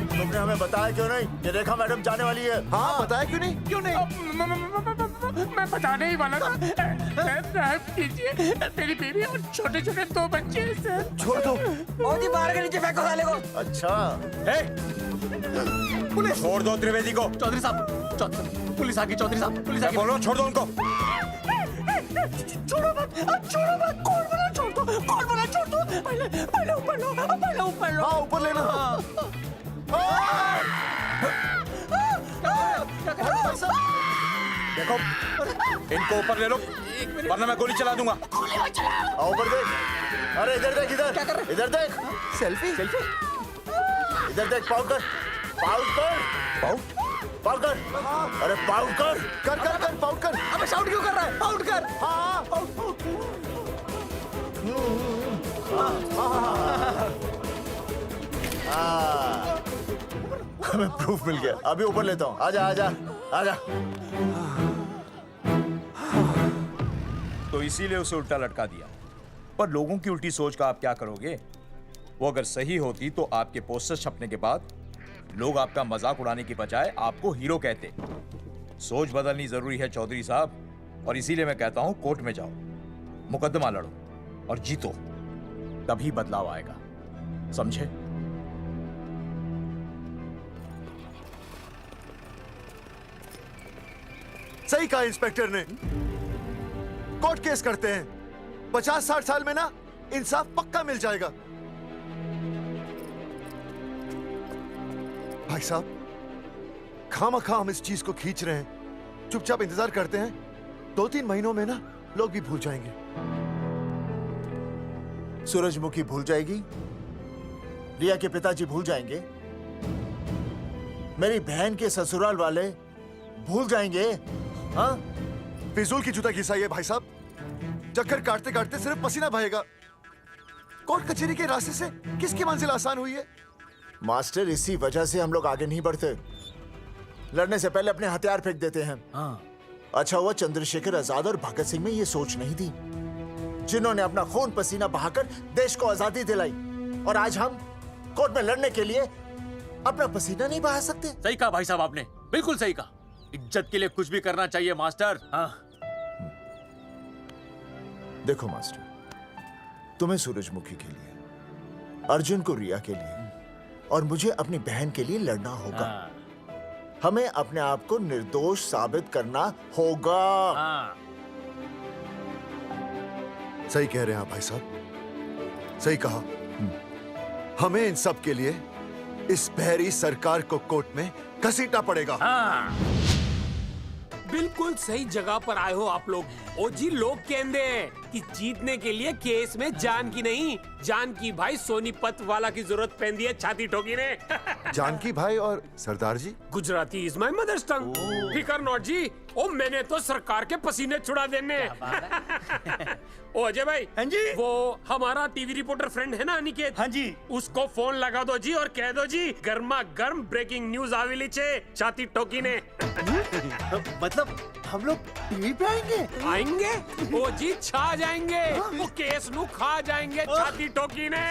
तुमने हमें हमें बताया क्यों नहीं कि रेखा मैडम जाने वाली है? हाँ बताया क्यों नहीं? क्यों नहीं? मैं बताने ही वाला था। माफ कीजिए, मेरी बीवी और छोटे छोटे 2 बच्चे हैं सर। छोड़ दो। और जी बाहर के नीचे फेंको साले को। अच्छा पुलिस छोड़ दो त्रिवेदी को। चौधरी साहब, पुलिस आ गई। चौधरी साहब, पुलिस आ गई। बोलो छोड़ दो उनको। छोड़ो मत, कौन बना छोड़ दो, कौन बना छोड़ दो। पहले ऊपर लो, पहले ऊपर लो। हाँ ऊपर लेना। देखो इनको ऊपर ले लो वरना मैं गोली चला दूंगा। आओ ऊपर देख। अरे इधर देख, इधर देख। सेल्फी। इधर देख, पाउट कर। अरे पाउट कर। पाउट कर। अबे शाउट क्यों कर रहा है? पाउट कर। हाँ हमें प्रूफ मिल गया। अभी ऊपर लेता हूँ। आजा। तो इसीलिए उसे उल्टा लटका दिया। पर लोगों की उल्टी सोच का आप क्या करोगे? वो अगर सही होती तो आपके पोस्टर छपने के बाद लोग आपका मजाक उड़ाने की बजाय आपको हीरो कहते। सोच बदलनी जरूरी है चौधरी साहब, और इसीलिए मैं कहता हूं कोर्ट में जाओ, मुकदमा लड़ो और जीतो, तभी बदलाव आएगा। समझे? सही कहा इंस्पेक्टर ने। कोर्ट केस करते हैं, 50-60 साल में ना इंसाफ पक्का मिल जाएगा। भाई साहब, खामखा हम इस चीज को खींच रहे हैं। चुपचाप इंतजार करते हैं, 2-3 महीनों में ना लोग भी भूल जाएंगे। सूरजमुखी भूल जाएगी, रिया के पिताजी भूल जाएंगे, मेरी बहन के ससुराल वाले भूल जाएंगे। हाँ, फिजूल की जूता घिसाई है भाई साहब। चक्कर काटते काटते सिर्फ पसीना बहेगा। कोर्ट कचहरी के रास्ते से किसकी मंजिल आसान हुई है? मास्टर, इसी वजह से हम लोग आगे नहीं बढ़ते। लड़ने से पहले अपने हथियार फेंक देते हैं। अच्छा हुआ चंद्रशेखर आजाद और भगत सिंह में ये सोच नहीं थी, जिन्होंने अपना खून पसीना बहाकर देश को आजादी दिलाई। और आज हम कोर्ट में लड़ने के लिए अपना पसीना नहीं बहा सकते। सही कहा भाई साहब आपने, बिल्कुल सही कहा। इज्जत के लिए कुछ भी करना चाहिए मास्टर। देखो मास्टर, तुम्हें सूरजमुखी के लिए, अर्जुन को रिया के लिए और मुझे अपनी बहन के लिए लड़ना होगा। हमें अपने आप को निर्दोष साबित करना होगा। सही कह रहे हैं आप भाई साहब, सही कहा। हमें इन सब के लिए इस बहरी सरकार को कोर्ट में घसीटना पड़ेगा। बिल्कुल सही जगह पर आए हो आप लोग। ओ जी, लोग कहते हैं कि जीतने के लिए केस में जान की नहीं, जान की भाई सोनीपत वाला की जरूरत पैंदी है छाती ठोकी ने। जानकी भाई और सरदार जी, गुजराती इज माय मदर्स टंग। फिकर नॉट जी, ओ मैंने तो सरकार के पसीने छुड़ा देने। ओ अजय भाई, हाँ जी, वो हमारा टीवी रिपोर्टर फ्रेंड है ना अनिकेत, हाँ जी, उसको फोन लगा दो जी और कह दो जी गर्मा गर्म ब्रेकिंग न्यूज आवेली छे छाती ठोकी ने। मतलब हम लोग टीवी पे आएंगे? ओ जी छा जाएंगे, वो केस नु खा जाएंगे छाती ठोकी ने।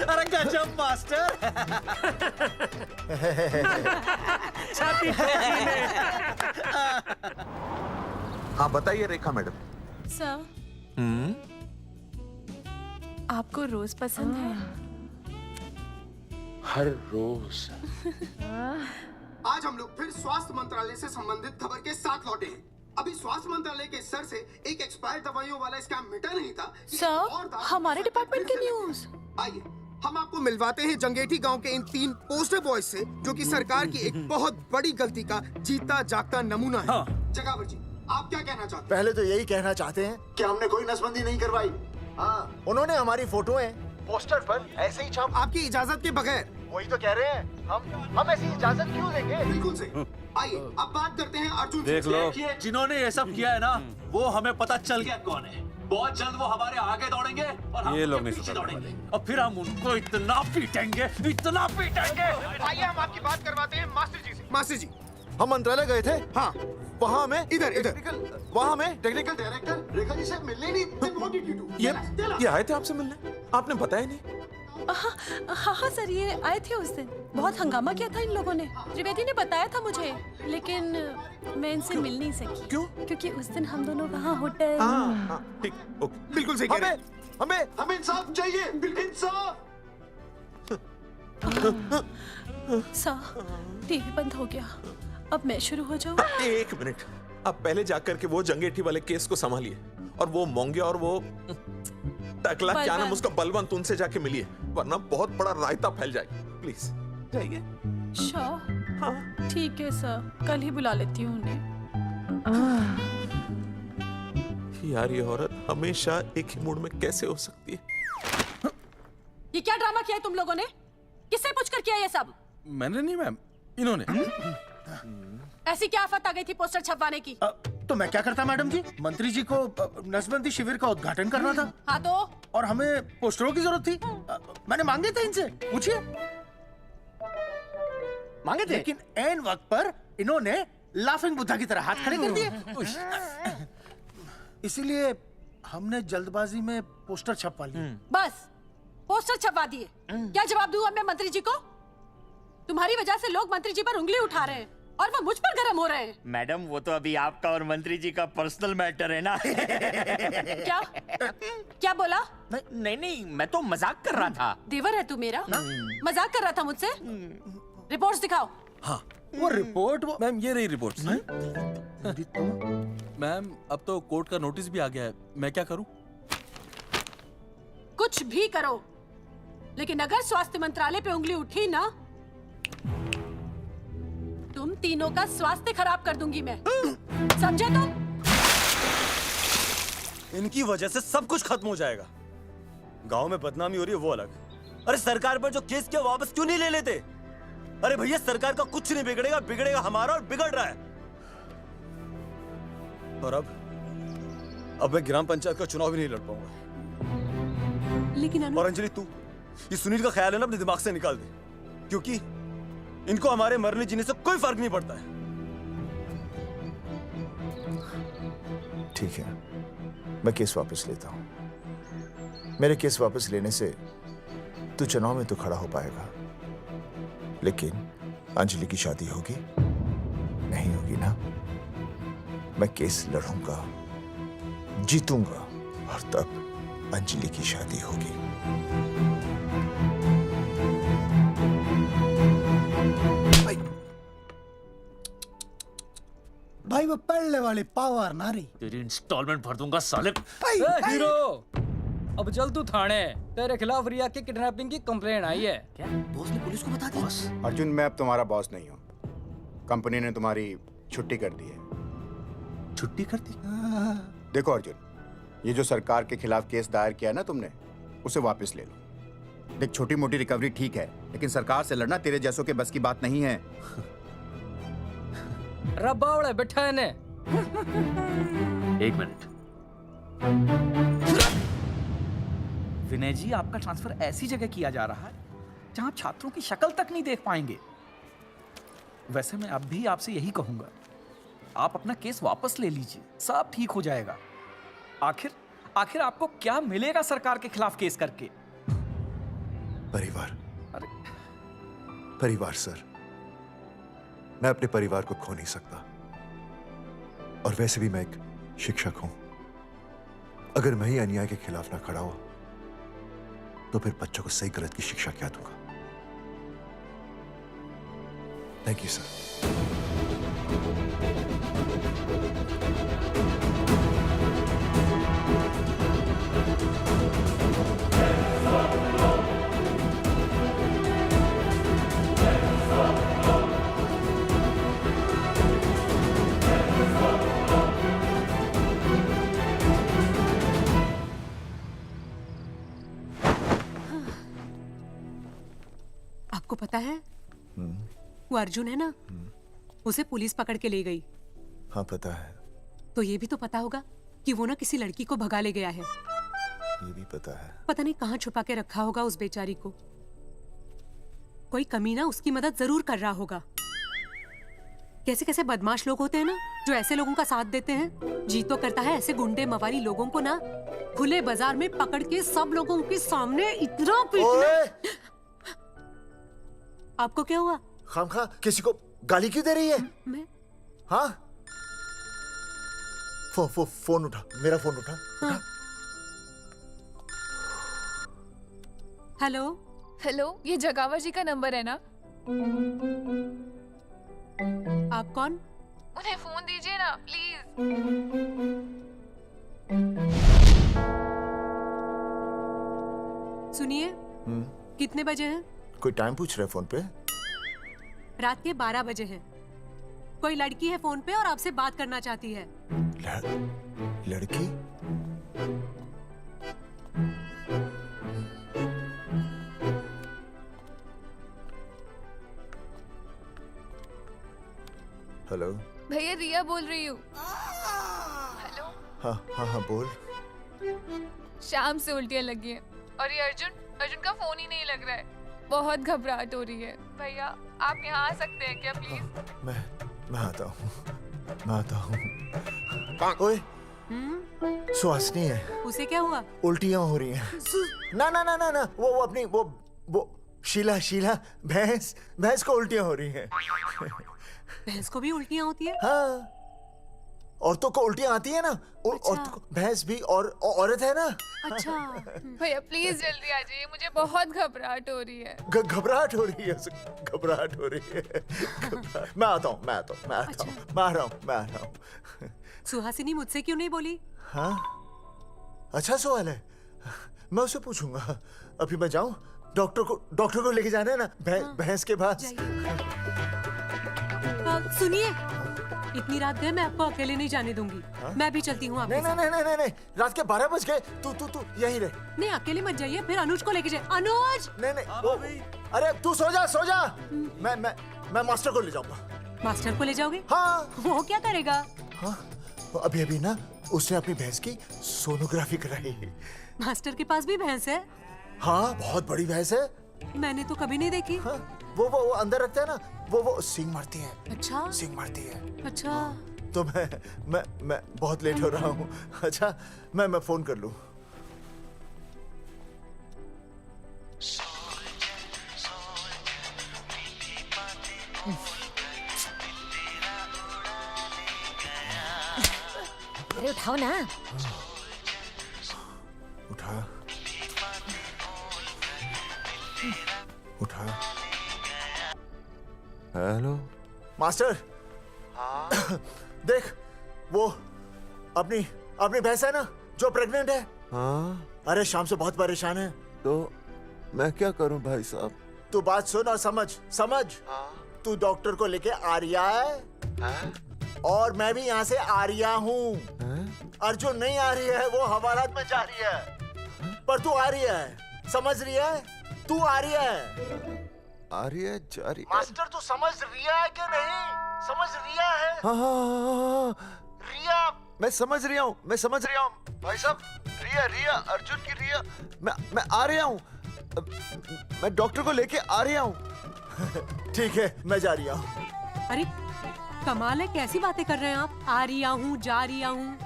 अरे गजब मास्टर। छाती ठोकी ने। हाँ बताइए रेखा मैडम। सर, आपको रोज पसंद है? हर रोज। आज हम लोग फिर स्वास्थ्य मंत्रालय से संबंधित खबर के साथ लौटे हैं। अभी स्वास्थ्य मंत्रालय के सर से एक एक्सपायर्ड दवाइयों वाला स्कैम मिटा नहीं था। सर, हमारे डिपार्टमेंट की न्यूज। आइए हम आपको मिलवाते हैं जंगेठी गांव के इन 3 पोस्टर बॉयज से, जो कि सरकार की एक बहुत बड़ी गलती का जीता जागता नमूना है। जगावर जी, आप क्या कहना चाहते हैं? पहले तो यही कहना चाहते हैं कि हमने कोई नसबंदी नहीं करवाई। हाँ, उन्होंने हमारी फोटोएं पोस्टर पर ऐसे ही छाप, आपकी इजाजत के बगैर। वही तो कह रहे हैं, हम ऐसी इजाजत क्यों देंगे? बिल्कुल सही। आइए अब बात करते हैं अर्जुन से। देख लो, जिन्होंने ये सब किया है ना, वो हमें पता चल गया कौन है। बहुत जल्द वो हमारे आगे दौड़ेंगे और हम ये लोग उनके नहीं पीछे सुधर दौड़ेंगे और फिर हम उनको इतना पीटेंगे, इतना पीटेंगे। आइए हम आपकी बात करवाते हैं मास्टर जी से। मास्टर जी, हम मंत्रालय गए थे। हाँ, वहाँ हमें इधर वहाँ हमें टेक्निकल डायरेक्टर रेखा जी से मिलने नहीं। ये आए थे आपसे मिलने, आपने बताया नहीं। हाँ सर, ये आए थे उस दिन। बहुत हंगामा किया था इन लोगों ने। त्रिवेदी ने बताया था मुझे, लेकिन मैं इनसे मिल नहीं सकी। क्यों? क्योंकि उस दिन हम दोनों वहाँ होटल। ठीक, ओके। बिल्कुल सही कह रहे हैं। हमें इंसाफ चाहिए, इंसाफ। सर, टीवी बंद हो गया। अब मैं शुरू हो जाऊँ? एक मिनट, आप पहले जाकर के वो जंगेठी वाले केस को संभालिए, और वो मोंगे और वो टकला क्या नाम उसका, बलवंत, उनसे जाके मिलिए, वरना बहुत बड़ा रायता फैल जाएगा। प्लीज जाइए। श्योर? हाँ ठीक है सर, कल ही बुला लेती हूँ उन्हें। यार ये औरत हमेशा एक ही मूड में कैसे हो सकती है? ये क्या ड्रामा किया है तुम लोगों ने? किससे पूछकर किया ये सब? मैंने नहीं मैम, इन्होंने। ऐसी क्या आफत आ गई थी पोस्टर छपवाने की? तो मैं क्या करता मैडम जी? मंत्री जी को नसबंदी शिविर का उद्घाटन करना था। हाँ तो? और हमें पोस्टरों की जरूरत थी। मैंने मांगे थे इनसे, पूछिए। मांगे थे, लेकिन ऐन वक्त पर इन्होंने लाफिंग बुद्धा की तरह हाथ खड़े कर दिए। इसीलिए हमने जल्दबाजी में पोस्टर छपवा लिए। बस पोस्टर छपवा दिए। क्या जवाब दूं अब मैं मंत्री जी को? तुम्हारी वजह से लोग मंत्री जी पर उंगली उठा रहे हैं और वो मुझ पर गर्म हो रहे हैं। मैडम वो तो अभी आपका और मंत्री जी का पर्सनल मैटर है ना। क्या क्या बोला? नहीं, मैं तो मजाक कर रहा था। देवर है तू मेरा? मजाक कर रहा था मुझसे? रिपोर्ट्स दिखाओ। हाँ वो रिपोर्ट, वो मैम ये रही रिपोर्ट्स। मैम अब तो कोर्ट का नोटिस भी आ गया है, मैं क्या करूं? कुछ भी करो, लेकिन अगर स्वास्थ्य मंत्रालय पे उंगली उठी ना, तुम तीनों का स्वास्थ्य खराब कर दूंगी मैं। समझे तुम? इनकी वजह से सब कुछ खत्म हो जाएगा। गांव में बदनामी हो रही है वो अलग, अरे सरकार पर जो केस किया वापस क्यों नहीं ले लेते? अरे भैया सरकार का कुछ नहीं बिगड़ेगा, बिगड़ेगा हमारा, और बिगड़ रहा है। और अब मैं ग्राम पंचायत का चुनाव भी नहीं लड़ पाऊंगा। लेकिन और अंजलि तू ये सुनील का ख्याल है ना अपने दिमाग से निकाल दे, क्योंकि इनको हमारे मरने जीने से कोई फर्क नहीं पड़ता है। ठीक है, मैं केस वापस लेता हूं। मेरे केस वापस लेने से तू चुनाव में तो खड़ा हो पाएगा, लेकिन अंजलि की शादी होगी नहीं होगी ना? मैं केस लड़ूंगा, जीतूंगा, और तब अंजलि की शादी होगी। भाई वो पढ़ने वाली पावर ना रही। तेरी इंस्टॉलमेंट भर दूंगा साले। हीरो, अब चल तू थाने। तेरे खिलाफ रिया की किडनैपिंग की कंप्लेंट आई है। क्या बॉस ने पुलिस को बता दिया? अर्जुन मैं अब तुम्हारा बॉस नहीं हूँ। कंपनी ने तुम्हारी छुट्टी कर दी है। छुट्टी कर दी? देखो अर्जुन, ये जो सरकार के खिलाफ केस दायर किया ना तुमने, उसे वापस ले लो। देख छोटी मोटी रिकवरी ठीक है, लेकिन सरकार से लड़ना तेरे जैसों के बस की बात नहीं है। रबावड़े बैठा है ने। एक मिनट। विनय जी, आपका ट्रांसफर ऐसी जगह किया जा रहा है जहां आप छात्रों की शक्ल तक नहीं देख पाएंगे। वैसे मैं अब भी आपसे यही कहूंगा, आप अपना केस वापस ले लीजिए, सब ठीक हो जाएगा। आखिर आपको क्या मिलेगा सरकार के खिलाफ केस करके? परिवार। परिवार सर, मैं अपने परिवार को खो नहीं सकता, और वैसे भी मैं एक शिक्षक हूं। अगर मैं ही अन्याय के खिलाफ ना खड़ा हुआ तो फिर बच्चों को सही गलत की शिक्षा क्या दूंगा? Thank you sir. आपको पता है वो अर्जुन है ना, उसे पुलिस पकड़ के ले गई। हाँ पता है। तो ये भी तो पता होगा कि वो ना किसी लड़की को भगा ले गया है। ये भी पता है। पता नहीं कहाँ छुपा के रखा होगा उस बेचारी को। कोई कमीना उसकी मदद जरूर कर रहा होगा। कैसे कैसे बदमाश लोग होते हैं ना, जो ऐसे लोगों का साथ देते हैं। जी तो करता है ऐसे गुंडे मवारी लोगों को ना खुले बाजार में पकड़ के सब लोगों के सामने इतना पीटना। आपको क्या हुआ? खामखा किसी को गाली क्यों दे रही है? मैं? हाँ? फोन उठा, मेरा फोन उठा। हाँ। हेलो हेलो, ये जगावर जी का नंबर है ना? आप कौन? उन्हें फोन दीजिए ना प्लीज। सुनिए, कितने बजे हैं? कोई टाइम पूछ रहे फोन पे? रात के 12 बजे हैं। कोई लड़की है फोन पे और आपसे बात करना चाहती है। लड़की? हेलो भैया, रिया बोल रही हूँ। हेलो। हाँ हाँ हाँ बोल। शाम से उल्टियाँ लगी हैं और ये अर्जुन का फोन ही नहीं लग रहा है। बहुत घबराहट हो रही है। भैया आप यहाँ आ सकते हैं क्या प्लीज? मैं आता हूँ, मैं आता हूँ। ओए, सुहासिनी है। उसे क्या हुआ? उल्टियाँ हो रही हैं। ना ना ना ना ना, वो अपनी वो शीला भैंस को उल्टियाँ हो रही हैं। भैंस को भी उल्टियाँ होती है? हाँ, औरतों को उल्टियाँ आती है ना। औरतों को, भैंस भी और औरत है ना। अच्छा। भैया प्लीज जल्दी आ जाइए, मुझे बहुत घबराहट हो रही है। घबराहट हो रही है। मैं आता हूँ, मैं आ रहा हूँ। सुहासिनी मुझसे क्यों नहीं बोली? हाँ, अच्छा सवाल है, मैं उसे पूछूंगा। अभी मैं जाऊँ? डॉक्टर को लेके जाना है ना भैंस के पास। सुनिए, इतनी रात गए, मैं आपको अकेले नहीं जाने दूंगी। मैं भी चलती हूँ आपके साथ। नहीं, रात के 12 बज गए। तू यहीं रह। नहीं, अकेले मत जाइए, फिर अनुज को लेके जाइए। अनुज! नहीं, अरे तू सो जा। मैं मास्टर को ले जाऊंगा। मास्टर को ले जाओगे? हाँ। वो क्या करेगा? हाँ, अभी ना उसने अपनी भैंस की सोनोग्राफी कराई। मास्टर के पास भी भैंस है? हाँ, बहुत बड़ी भैंस है। मैंने तो कभी नहीं देखी। हाँ, वो अंदर रखते हैं ना, वो सींग मारती है। अच्छा, सींग मारती है। अच्छा। तो मैं बहुत लेट हो रहा हूँ। अच्छा, मैं फोन कर लूँ। अरे उठाओ ना। उठा। Hello master. हाँ? देख, वो अपनी भैंस है ना जो प्रेग्नेंट है। हाँ? अरे शाम से बहुत परेशान है। तो मैं क्या करूं भाई साहब? तू बात सुन और समझ। तू डॉक्टर को लेके आ रिया है? और मैं भी यहाँ से आ रिया हूँ। अर्जुन नहीं आ रही है, वो हवालात में जा रही है। पर तू आ रही है, समझ रही है? तू आ रही है। आ रही है, जा रही है। मास्टर तू समझ रिया है कि नहीं? समझ रिया है? हाँ। रिया। मैं समझ रहा हूँ भाई साहब। रिया अर्जुन की रिया। मैं आ रहा हूँ। मैं डॉक्टर को लेके आ रहा हूँ। ठीक है, मैं जा रही हूँ। अरे कमाल है, कैसी बातें कर रहे हैं आप? आ रिया हूँ, जा रिया हूँ।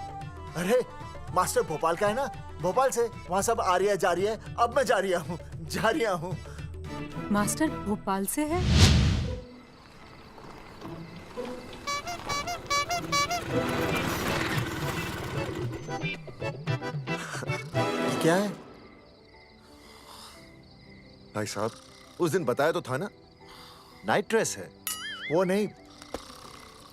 अरे मास्टर भोपाल का है ना, भोपाल से वहाँ सब आ रही है, जा रही है। अब मैं जा रही हूँ। मास्टर भोपाल से है? क्या है भाई साहब? उस दिन बताया तो था ना, नाइट ड्रेस है। वो नहीं,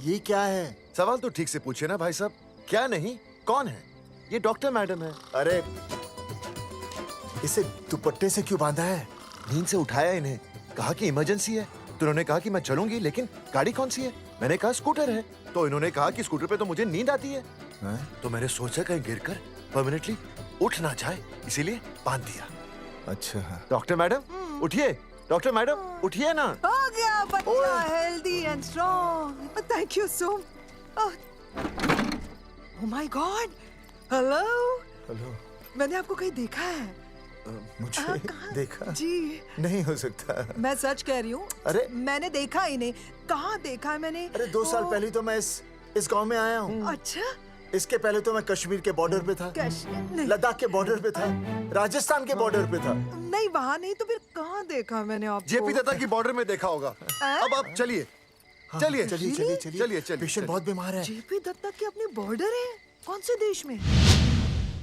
ये क्या है? सवाल तो ठीक से पूछे ना भाई साहब। क्या नहीं, कौन है? ये डॉक्टर मैडम है। अरे इसे दुपट्टे से क्यों बांधा है? नींद से उठाया इन्हें, कहा कि इमरजेंसी है। तो उन्होंने कहा कि मैं चलूंगी, लेकिन गाड़ी कौन सी है? मैंने कहा स्कूटर है। तो इन्होंने कहा कि स्कूटर पे तो मुझे नींद आती है। तो मैंने सोचा कहीं गिरकर परमानेंटली उठ ना जाए, इसीलिए बांध दिया। अच्छा। डॉक्टर मैडम उठिए, डॉक्टर मैडम उठिए ना। हो गया बच्चा, healthy and strong. Thank you so. Oh my God, hello. Hello. मैंने आपको कहीं देखा है। मुझे देखा जी नहीं हो सकता। मैं सच कह रही हूँ। अरे मैंने देखा ही नहीं। कहाँ देखा है मैंने? अरे 2 साल पहले तो मैं इस गांव में आया हूँ। अच्छा। इसके पहले तो मैं कश्मीर के बॉर्डर पे था, लद्दाख के बॉर्डर पे था, राजस्थान के बॉर्डर पे था। नहीं वहाँ नहीं तो फिर कहाँ देखा मैंने आपको? जेपी दत्ता की बॉर्डर में देखा होगा। अब आप चलिए चलिए चलिए चलिए चलिए चलिए। पेशेंट बहुत बीमार है। जेपी दत्ता की अपनी बॉर्डर है? कौन से देश में?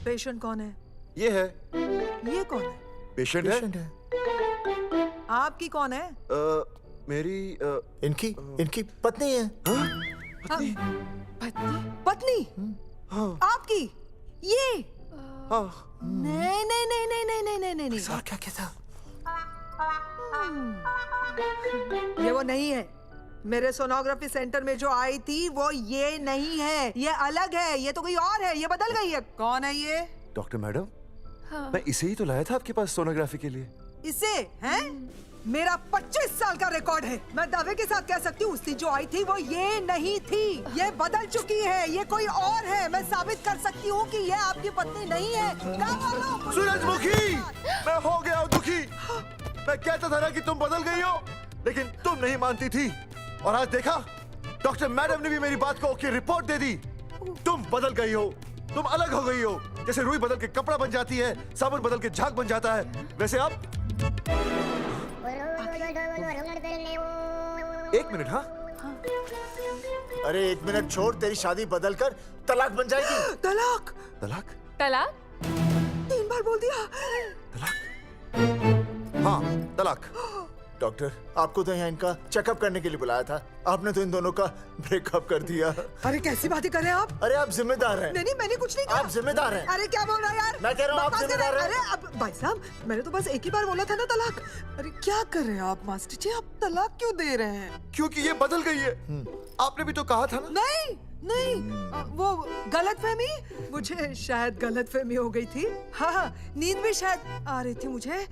पेशेंट कौन है? ये है। ये कौन है? पेशेंट है। आपकी कौन है? मेरी इनकी पत्नी है। पत्नी? पत्नी? आपकी? ये? नहीं नहीं नहीं नहीं नहीं नहीं नहीं नहीं। सर क्या था? ये वो नहीं है। मेरे सोनोग्राफी सेंटर में जो आई थी वो ये नहीं है, ये अलग है, ये तो कोई और है, ये बदल गई है। कौन है ये? डॉक्टर मैडम, मैं इसे ही तो लाया था आपके पास सोनोग्राफी के लिए। इसे? हैं? मेरा 25 साल का रिकॉर्ड है। मैं दावे के साथ कह सकती हूँ उसकी जो आई थी वो ये नहीं थी, ये बदल चुकी है, ये कोई और है। मैं साबित कर सकती हूँ कि ये आपकी पत्नी नहीं है। सूरजमुखी, मैं हो गया हूँ दुखी। मैं कहता था ना कि तुम बदल गई हो, लेकिन तुम नहीं मानती थी। और आज देखा, डॉक्टर मैडम ने भी मेरी बात को ओके रिपोर्ट दे दी। तुम बदल गई हो, तुम अलग हो गई हो। जैसे रुई बदल के कपड़ा बन जाती है, साबुन बदल के झाग बन जाता है, वैसे अब 1 मिनट। हाँ अरे 1 मिनट छोड़, तेरी शादी बदल कर तलाक बन जाएगी। तलाक? तलाक? तलाक? 3 बार बोल दिया। हाँ तलाक। डॉक्टर, आपको तो यहाँ इनका चेकअप करने के लिए बुलाया था, आपने तो इन दोनों का ब्रेकअप कर दिया। अरे कैसी बातें कर रहे हैं आप? अरे आप जिम्मेदार हैं। नहीं मैंने कुछ नहीं कहा। आप जिम्मेदार हैं। अरे क्या बोल रहा है यार? मैं कह रहा हूँ आप जिम्मेदार हैं। अरे अब भाई साहब, मैंने तो बस एक ही बार बोला था ना तलाक। अरे क्या कर रहे हैं आप मास्टर जी? आप तलाक क्यों दे रहे हैं? क्योंकि ये बदल गई है। आपने भी तो कहा था ना। नहीं नहीं, वो गलतफहमी, मुझे शायद गलतफहमी हो गई थी। हाँ, नींद भी शायद आ रही थी मुझे।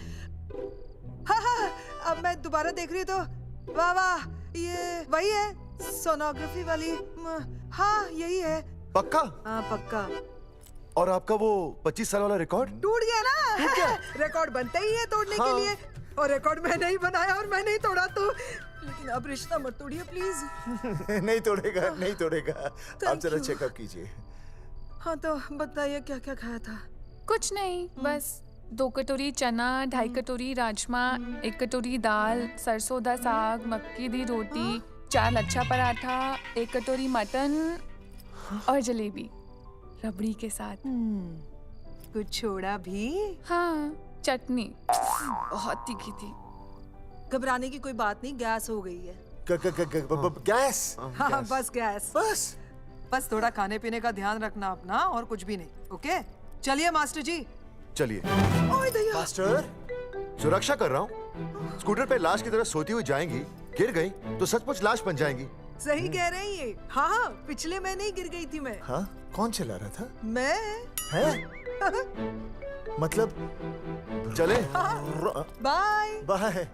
हाँ, अब मैं दोबारा देख रही तो वाह वाह, ये वही है सोनोग्राफी वाली। हाँ यही है। पक्का? हाँ पक्का। और आपका वो 25 साल वाला रिकॉर्ड टूट गया ना? रिकॉर्ड बनता ही है तोड़ने के लिए, और रिकॉर्ड मैंने ही बनाया और मैंने ही तोड़ा। तो लेकिन अब रिश्ता मत तोड़िए प्लीज। नहीं तोड़ेगा, नहीं तोड़ेगा। आप जरा चेकअप कीजिए। हाँ तो बताइए क्या क्या खाया था? कुछ नहीं, बस 2 कटोरी चना, 2.5 कटोरी राजमा, 1 कटोरी दाल, सरसों दा साग, मक्की दी रोटी, 4 लच्छा पराठा, 1 कटोरी मटन और जलेबी रबड़ी के साथ। कुछ छोड़ा भी? हाँ, चटनी बहुत तीखी थी। घबराने की कोई बात नहीं, गैस हो गई है। गैस? हाँ बस गैस। बस थोड़ा खाने पीने का ध्यान रखना अपना, और कुछ भी नहीं। ओके चलिए मास्टर जी। चलिए। मास्टर, सुरक्षा कर रहा हूँ। स्कूटर पे लाश की तरह सोती हुई जाएंगी, गिर गई तो सचमुच लाश बन जाएंगी। सही कह रही है। हाँ पिछले महीने ही गिर गई थी मैं। हाँ कौन चला रहा था? मैं। है? मतलब चले? Bye bye.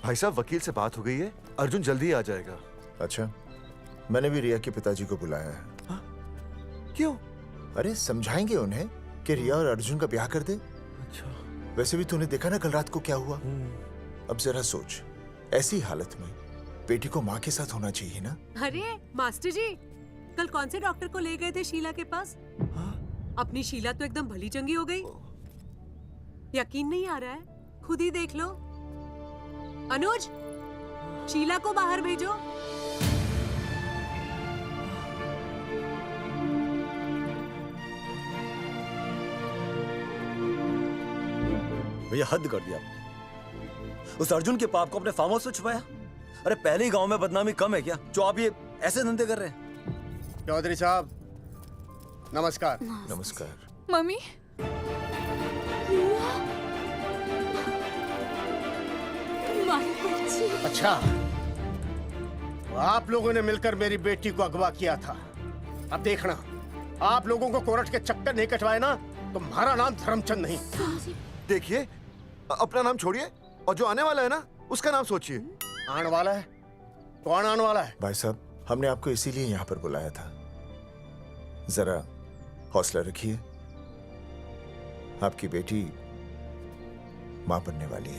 भाई साहब, वकील से बात हो गई है, अर्जुन जल्दी आ जाएगा। अच्छा, मैंने भी रिया के पिताजी को बुलाया है। क्यों? अरे समझाएंगे उन्हें कि रिया और अर्जुन का ब्याह कर दे। अच्छा। वैसे भी तूने देखा ना कल रात को क्या हुआ। अब जरा सोच, ऐसी हालत में बेटी को माँ के साथ होना चाहिए ना। अरे मास्टर जी, कल कौन से डॉक्टर को ले गए थे शीला के पास? अपनी शीला तो एकदम भली चंगी हो गई। यकीन नहीं आ रहा है? खुद ही देख लो। अनुज, शीला को बाहर भेजो। भैया हद कर दिया। उस अर्जुन के पाप को अपने फार्म हाउस में छुपाया। अरे पहले ही गांव में बदनामी कम है क्या, जो आप ये ऐसे धंधे कर रहे हैं? चौधरी साहब नमस्कार। नमस्कार। मम्मी। अच्छा, तो आप लोगों ने मिलकर मेरी बेटी को अगवा किया था। अब देखना, आप लोगों को कोर्ट के चक्कर नहीं कटवाए ना, तो हमारा नाम धर्मचंद नहीं। देखिए, अपना नाम छोड़िए और जो आने वाला है ना, उसका नाम सोचिए। आने वाला है? कौन आने वाला है? भाई साहब, हमने आपको इसीलिए यहाँ पर बुलाया था। जरा हौसला रखिए, आपकी बेटी मां बनने वाली है।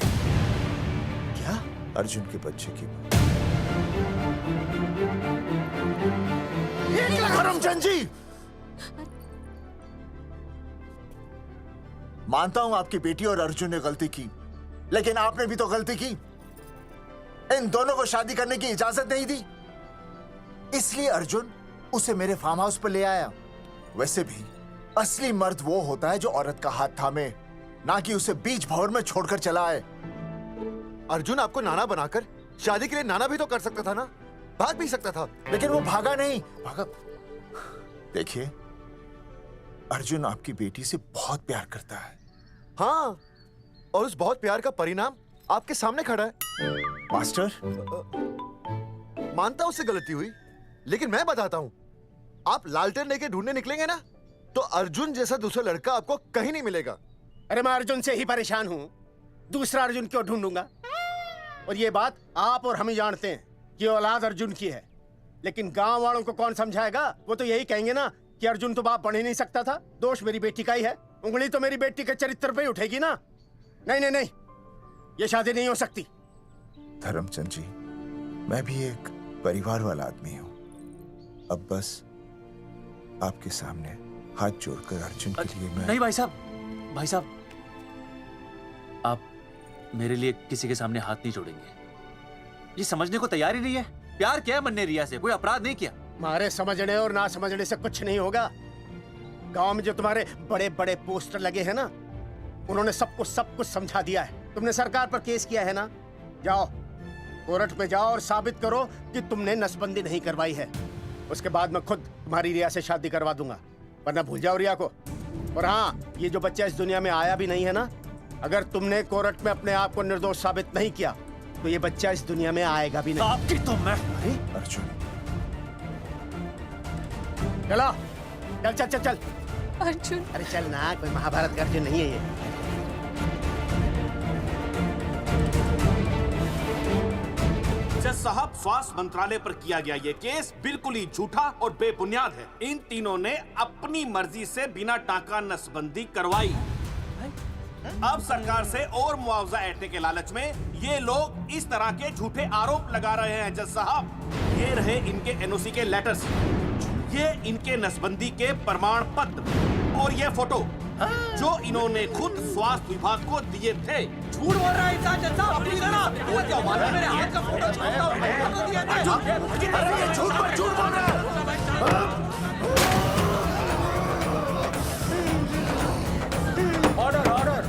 क्या? अर्जुन के बच्चे की मां। धर्मचंद जी, मानता हूं आपकी बेटी और अर्जुन ने गलती की, लेकिन आपने भी तो गलती की। इन दोनों को शादी करने की इजाजत नहीं दी, इसलिए अर्जुन उसे मेरे फार्म हाउस पर ले आया। वैसे भी असली मर्द वो होता है जो औरत का हाथ थामे, ना कि उसे बीच भंवर में छोड़कर चला आए। अर्जुन आपको नाना बनाकर शादी के लिए नाना भी तो कर सकता था ना, भाग भी सकता था। लेकिन वो भागा नहीं। भागा। देखिए, अर्जुन आपकी बेटी से बहुत प्यार करता है। हाँ, और उस बहुत प्यार का परिणाम आपके सामने खड़ा है। मास्टर, मानता हूं उससे गलती हुई, लेकिन मैं बताता हूं, आप लालटेन लेके ढूंढने निकलेंगे ना, तो अर्जुन जैसा दूसरा लड़का आपको कहीं नहीं मिलेगा। अरे मैं अर्जुन से ही परेशान हूँ, दूसरा अर्जुन क्यों ढूंढूंगा? और ये बात आप और हम ही जानते हैं कि औलाद अर्जुन की है, लेकिन गांव वालों को कौन समझाएगा? वो तो यही कहेंगे ना कि अर्जुन तो बाप बन ही नहीं सकता था, दोष मेरी बेटी का ही है। उंगली तो मेरी बेटी के चरित्र पे ही उठेगी ना। नहीं नहीं नहीं, ये शादी नहीं हो सकती। धर्मचंद जी, मैं भी एक परिवार वाला आदमी हूँ। अब बस आपके सामने हाथ जोड़कर अर्जुन के लिए मैं... नहीं भाई साहब, भाई साहब, आप मेरे लिए किसी के सामने हाथ नहीं जोड़ेंगे। ये समझने को तैयार ही नहीं है। प्यार किया मन्ने रिया से, कोई अपराध नहीं किया। मारे समझने और ना समझने से कुछ नहीं होगा। गांव में जो तुम्हारे बड़े बड़े पोस्टर लगे हैं ना, उन्होंने सबको सब कुछ समझा दिया है। तुमने सरकार पर केस किया है ना, जाओ कोर्ट में जाओ और साबित करो कि तुमने नसबंदी नहीं करवाई है। उसके बाद मैं खुद तुम्हारी रिया से शादी करवा दूंगा, वरना भूल जाओ रिया को। और हाँ, ये जो बच्चा इस दुनिया में आया भी नहीं है ना, अगर तुमने कोर्ट में अपने आप को निर्दोष साबित नहीं किया तो ये बच्चा इस दुनिया में आएगा भी नहीं। आपकी तो मैं... अर्जुन, चलो चल चल चल चल। अर्जुन, अरे चल ना, कोई महाभारत का अर्जुन नहीं है ये। जज साहब, स्वास्थ्य मंत्रालय पर किया गया ये केस बिल्कुल ही झूठा और बेबुनियाद है। इन तीनों ने अपनी मर्जी से बिना टाका नसबंदी करवाई। अब सरकार से और मुआवजा ऐंठने के लालच में ये लोग इस तरह के झूठे आरोप लगा रहे हैं। जज साहब, ये रहे इनके एनओसी के लेटर्स, ये इनके नसबंदी के प्रमाण पत्र और ये फोटो जो इन्होंने खुद स्वास्थ्य विभाग को दिए थे। झूठ बोल रहा है इंसान। जज साहब, अपनी जनाब, वो क्या मालूम मेरे हाथ का फोटो छोड़ता हूं, फोटो दिया था। झूठ बोल रहा है। ऑर्डर ऑर्डर,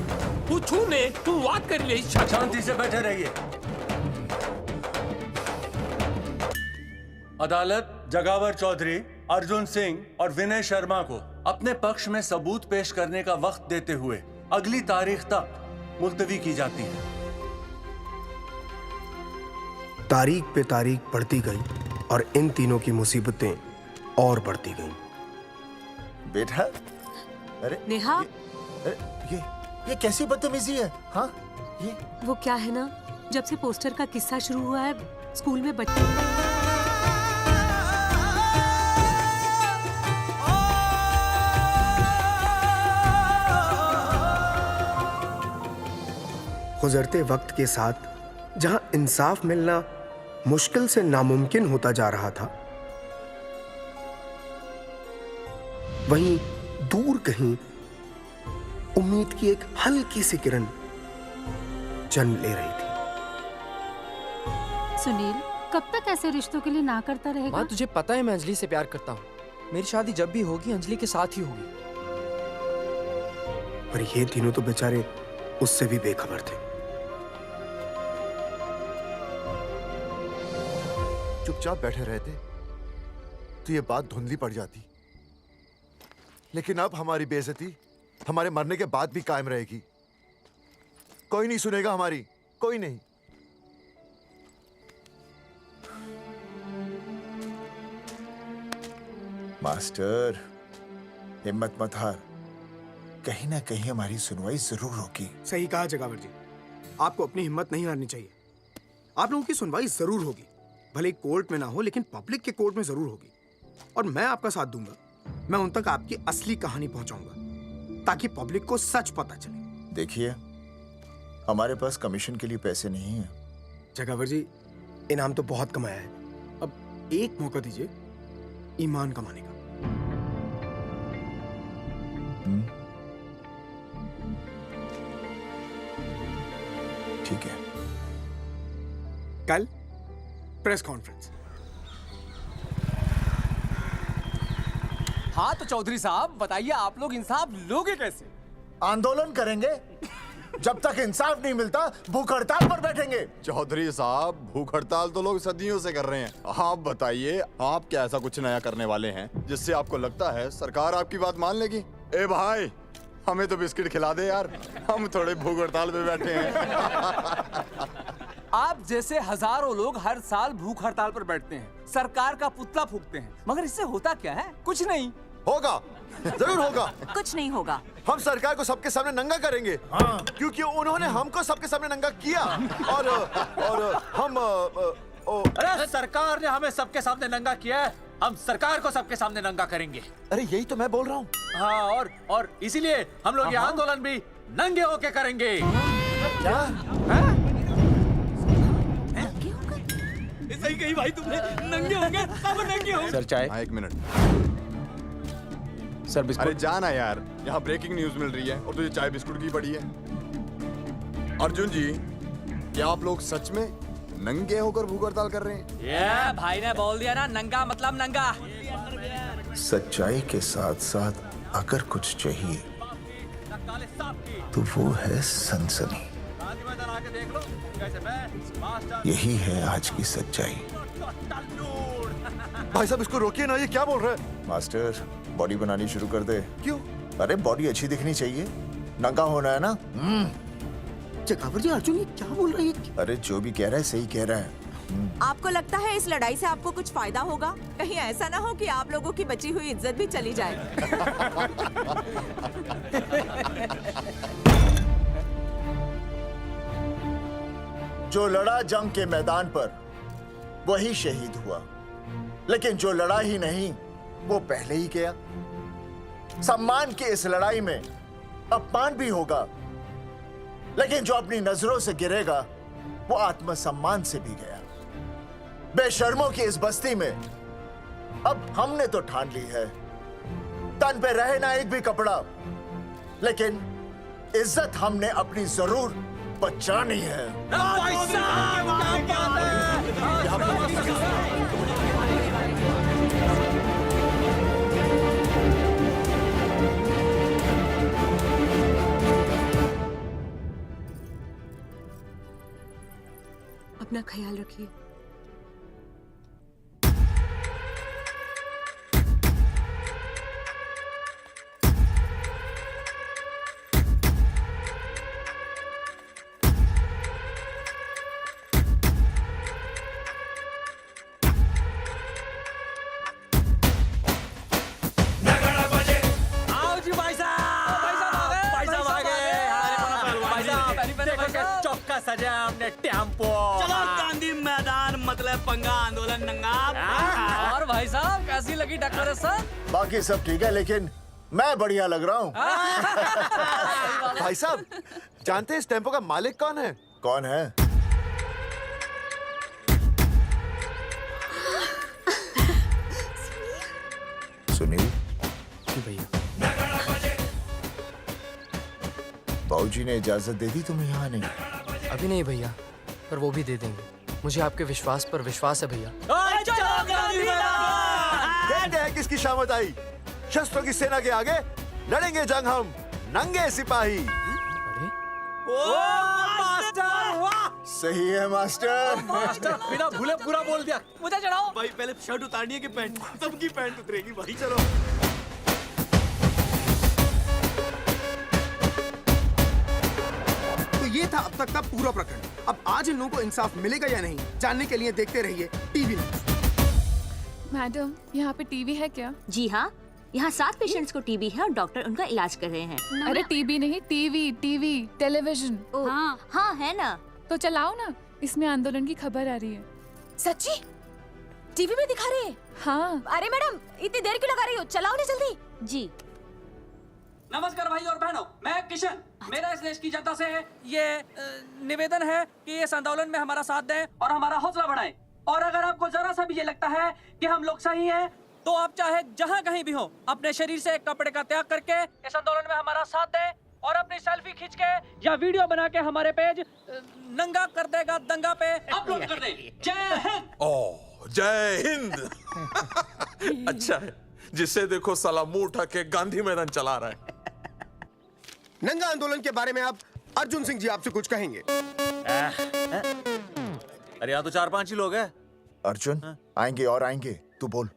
पूछू ने तू बात कर ले। शांति से बैठे रहिए। अदालत जगावर चौधरी, अर्जुन सिंह और विनय शर्मा को अपने पक्ष में सबूत पेश करने का वक्त देते हुए अगली तारीख तक मुलतवी की जाती है। तारीख पे तारीख बढ़ती गई और इन तीनों की मुसीबतें और बढ़ती गईं। बेटा, अरे नेहा, ये कैसी बदतमीजी है? हाँ, ये वो क्या है ना, जब से पोस्टर का किस्सा शुरू हुआ है स्कूल में बच्चे गुजरते वक्त के साथ जहां इंसाफ मिलना मुश्किल से नामुमकिन होता जा रहा था, वहीं दूर कहीं उम्मीद की एक हल्की सी किरण जन्म ले रही थी। सुनील, कब तक ऐसे रिश्तों के लिए ना करता रहेगा? माँ, तुझे पता है मैं अंजलि से प्यार करता हूँ। मेरी शादी जब भी होगी अंजलि के साथ ही होगी। पर ये तीनों तो बेचारे उससे भी बेखबर थे। चुपचाप बैठे रहते तो ये बात धुंधली पड़ जाती, लेकिन अब हमारी बेइज्जती हमारे मरने के बाद भी कायम रहेगी। कोई नहीं सुनेगा हमारी, कोई नहीं। मास्टर, हिम्मत मत हार, कहीं ना कहीं हमारी सुनवाई जरूर होगी। सही कहा जगावर जी, आपको अपनी हिम्मत नहीं हारनी चाहिए। आप लोगों की सुनवाई जरूर होगी, भले कोर्ट में ना हो लेकिन पब्लिक के कोर्ट में जरूर होगी, और मैं आपका साथ दूंगा। मैं उन तक आपकी असली कहानी पहुंचाऊंगा ताकि पब्लिक को सच पता चले। देखिए, हमारे पास कमीशन के लिए पैसे नहीं है। जगावर जी, इनाम तो बहुत कमाया है, अब एक मौका दीजिए ईमान कमाने का। ठीक है, कल प्रेस कॉन्फ्रेंस। हाँ तो चौधरी साहब बताइए, आप लोग इंसाफ लोगे कैसे? आंदोलन करेंगे। जब तक इंसाफ नहीं मिलता भूख हड़ताल पर बैठेंगे। चौधरी साहब, भूख हड़ताल तो लोग सदियों से कर रहे हैं। आप बताइए, आप क्या ऐसा कुछ नया करने वाले हैं जिससे आपको लगता है सरकार आपकी बात मान लेगी? ए भाई, हमें तो बिस्किट खिला दे यार, हम थोड़े भूख हड़ताल पे बैठे हैं। आप जैसे हजारों लोग हर साल भूख हड़ताल पर बैठते हैं, सरकार का पुतला फूंकते हैं, मगर इससे होता क्या है? कुछ नहीं होगा, जरूर होगा। कुछ नहीं होगा। हम सरकार को सबके सामने नंगा करेंगे। हाँ। क्योंकि उन्होंने हमको सबके सामने नंगा किया और हम अरे सरकार ने हमें सबके सामने नंगा किया है, हम सरकार को सबके सामने नंगा करेंगे। अरे यही तो मैं बोल रहा हूँ। हाँ, और इसीलिए हम लोग ये आंदोलन भी नंगे होके करेंगे। क्या? सही कही भाई तुमने, नंगे होंगे, अब नंगे होंगे। सर चाय। हाँ, 1 मिनट सर। बिस्कुट। अरे जाना यार, यहाँ ब्रेकिंग न्यूज मिल रही है और तुझे चाय बिस्कुट की पड़ी है। अर्जुन जी, क्या आप लोग सच में नंगे होकर भूख हड़ताल कर रहे हैं? ये भाई ने बोल दिया ना, नंगा मतलब नंगा। सच्चाई के साथ साथ अगर कुछ चाहिए तो वो है सनसनी। यही है आज की सच्चाई। भाई साहब, इसको रोकिए ना, ये क्या बोल रहा है? मास्टर, बॉडी बनानी शुरू कर दे। क्यों? अरे बॉडी अच्छी दिखनी चाहिए, नंगा होना है ना। जगावर जी, अर्जुन ये क्या बोल रही है? अरे जो भी कह रहा है सही कह रहा है। आपको लगता है इस लड़ाई से आपको कुछ फायदा होगा? कहीं ऐसा ना हो कि आप लोगों की बची हुई इज्जत भी चली जाए। जो लड़ा जंग के मैदान पर वही शहीद हुआ, लेकिन जो लड़ा ही नहीं वो पहले ही गया। सम्मान की इस लड़ाई में अपमान भी होगा, लेकिन जो अपनी नजरों से गिरेगा वो आत्मसम्मान से भी गया। बेशर्मों की इस बस्ती में अब हमने तो ठान ली है, तन पे रहे ना एक भी कपड़ा, लेकिन इज्जत हमने अपनी जरूर बचानी है। अपना ख्याल रखिए। सजा हमने टेम्पो। चलो गांधी मैदान, मतलब पंगा आंदोलन नंगा। और भाई साहब कैसी लगी टक्कर सर? बाकी सब ठीक है, लेकिन मैं बढ़िया लग रहा हूँ। भाई साहब, जानते हैं इस टेम्पो का मालिक कौन है? कौन है? सुनील। भैया, बाबूजी ने इजाजत दे दी तुम्हें यहाँ आने? अभी नहीं भैया, पर वो भी दे देंगे। मुझे आपके विश्वास पर विश्वास है भैया। देखते हैं किसकी शामत आई। शस्त्रों की सेना के आगे लड़ेंगे जंग हम, नंगे सिपाही। सही है मास्टर। मास्टर बिना भूले पूरा बोल दिया। मुझे चढ़ाओ भाई, पहले शर्ट उतारनी है कि पैंट? सबकी पैंट उतरेगी भाई। चलो ये था अब तक का पूरा प्रकरण। अब आज इन लोगों को इंसाफ मिलेगा या नहीं, जानने के लिए देखते रहिए टीवी न्यूज़। मैडम, यहाँ पे टीवी है क्या? जी हाँ, यहाँ 7 पेशेंट्स को टीबी है और डॉक्टर उनका इलाज कर रहे हैं। अरे टीबी नहीं, टीवी, टेलीविजन। हाँ हाँ है ना। तो चलाओ ना, इसमें आंदोलन की खबर आ रही है। सच्ची? टीवी में दिखा रहे हैं। हाँ। अरे मैडम इतनी देर क्यों लगा रही हो, चलाओ ना जल्दी। जी नमस्कार भाई और बहनों, मैं किशन। मेरा इस देश की जनता से ये निवेदन है कि इस आंदोलन में हमारा साथ दें और हमारा हौसला बढ़ाएं। और अगर आपको जरा सा भी ये लगता है कि हम लोग सही हैं, तो आप चाहे जहाँ कहीं भी हो अपने शरीर से एक कपड़े का त्याग करके इस आंदोलन में हमारा साथ दें और अपनी सेल्फी खींच के या वीडियो बना के हमारे पेज नंगा कर देगा दंगा पे अपलोड कर दें। जय हिंद। ओह जय हिंद। अच्छा है, जिसे देखो साला मुंह उठा के गांधी मैदान चला रहा है। नंगा आंदोलन के बारे में आप अर्जुन सिंह जी आपसे कुछ कहेंगे। अरे यहाँ तो 4-5 ही लोग हैं। अर्जुन आएंगे और आएंगे, तू बोल।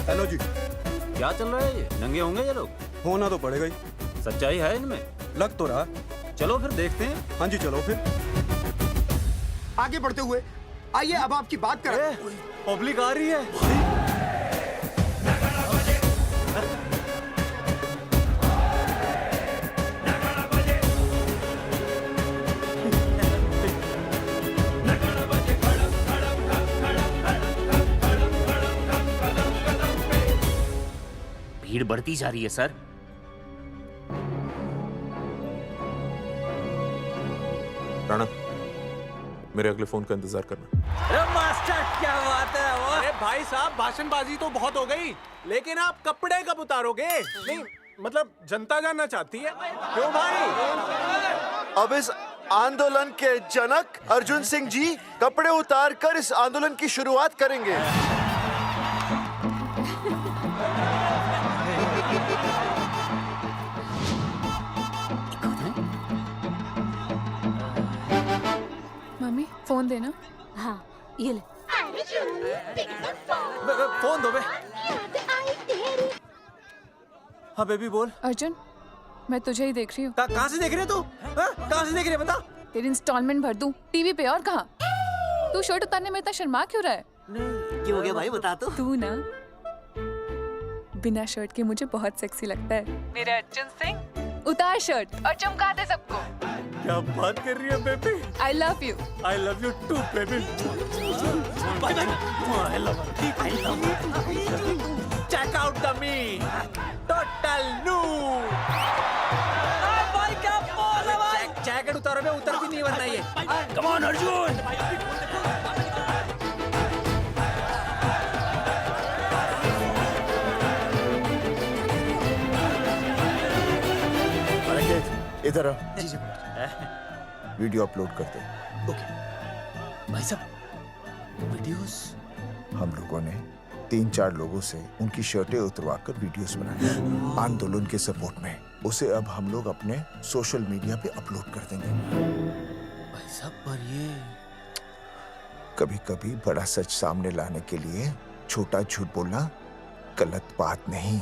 हेलो जी, क्या चल रहा है ये? नंगे होंगे ये लोग? होना तो पड़ेगा ही। सच्चाई है इनमें? लग तो रहा। चलो फिर देखते हैं। हाँ जी चलो फिर आगे बढ़ते हुए आइए अब आपकी बात करें। पब्लिक आ रही है। भीड़ बढ़ती जा रही है सर। राणा, मेरे अगले फोन का इंतजार करना। अरे मास्टर क्या बात है वो। अरे भाई साहब, भाषणबाजी तो बहुत हो गई, लेकिन आप कपड़े कब उतारोगे? नहीं मतलब जनता जानना चाहती है। क्यों भाई? अब इस आंदोलन के जनक अर्जुन सिंह जी कपड़े उतार कर इस आंदोलन की शुरुआत करेंगे। मम्मी फोन देना। हाँ ये ले। फोन दो बे। हाँ बेबी बोल। अर्जुन मैं तुझे ही देख रही हूँ। कहाँ से देख रही है तू? कहाँ से देख रही है बता? तेरी इंस्टॉलमेंट भर दूं टीवी पे और कहाँ? तू शर्ट उतारने में इतना शर्मा क्यों रहा है? क्या हो गया भाई, बता तो। तू ना बिना शर्ट के मुझे बहुत सेक्सी लगता है। मेरे अर्जुन सिंह, उतार शर्ट और चमका दे सबको। क्या बात कर रही है baby? I love you. I love you too baby. Bye bye. I love you. Check out the me. Total new. भाई क्या बोल है भाई? जैकेट उतारो बे, उतर भी नहीं वरना ये। Come on Arjun. इधर आ। वीडियो अपलोड करते। भाई साहब वीडियोस? हम लोगों ने 3-4 लोगों से उनकी शर्टें उतरवाकर वीडियोस बनाए आंदोलन के सपोर्ट में। उसे अब हम लोग अपने सोशल मीडिया पे अपलोड कर देंगे। भाई साहब पर ये कभी-कभी बड़ा सच सामने लाने के लिए छोटा झूठ बोलना गलत बात नहीं।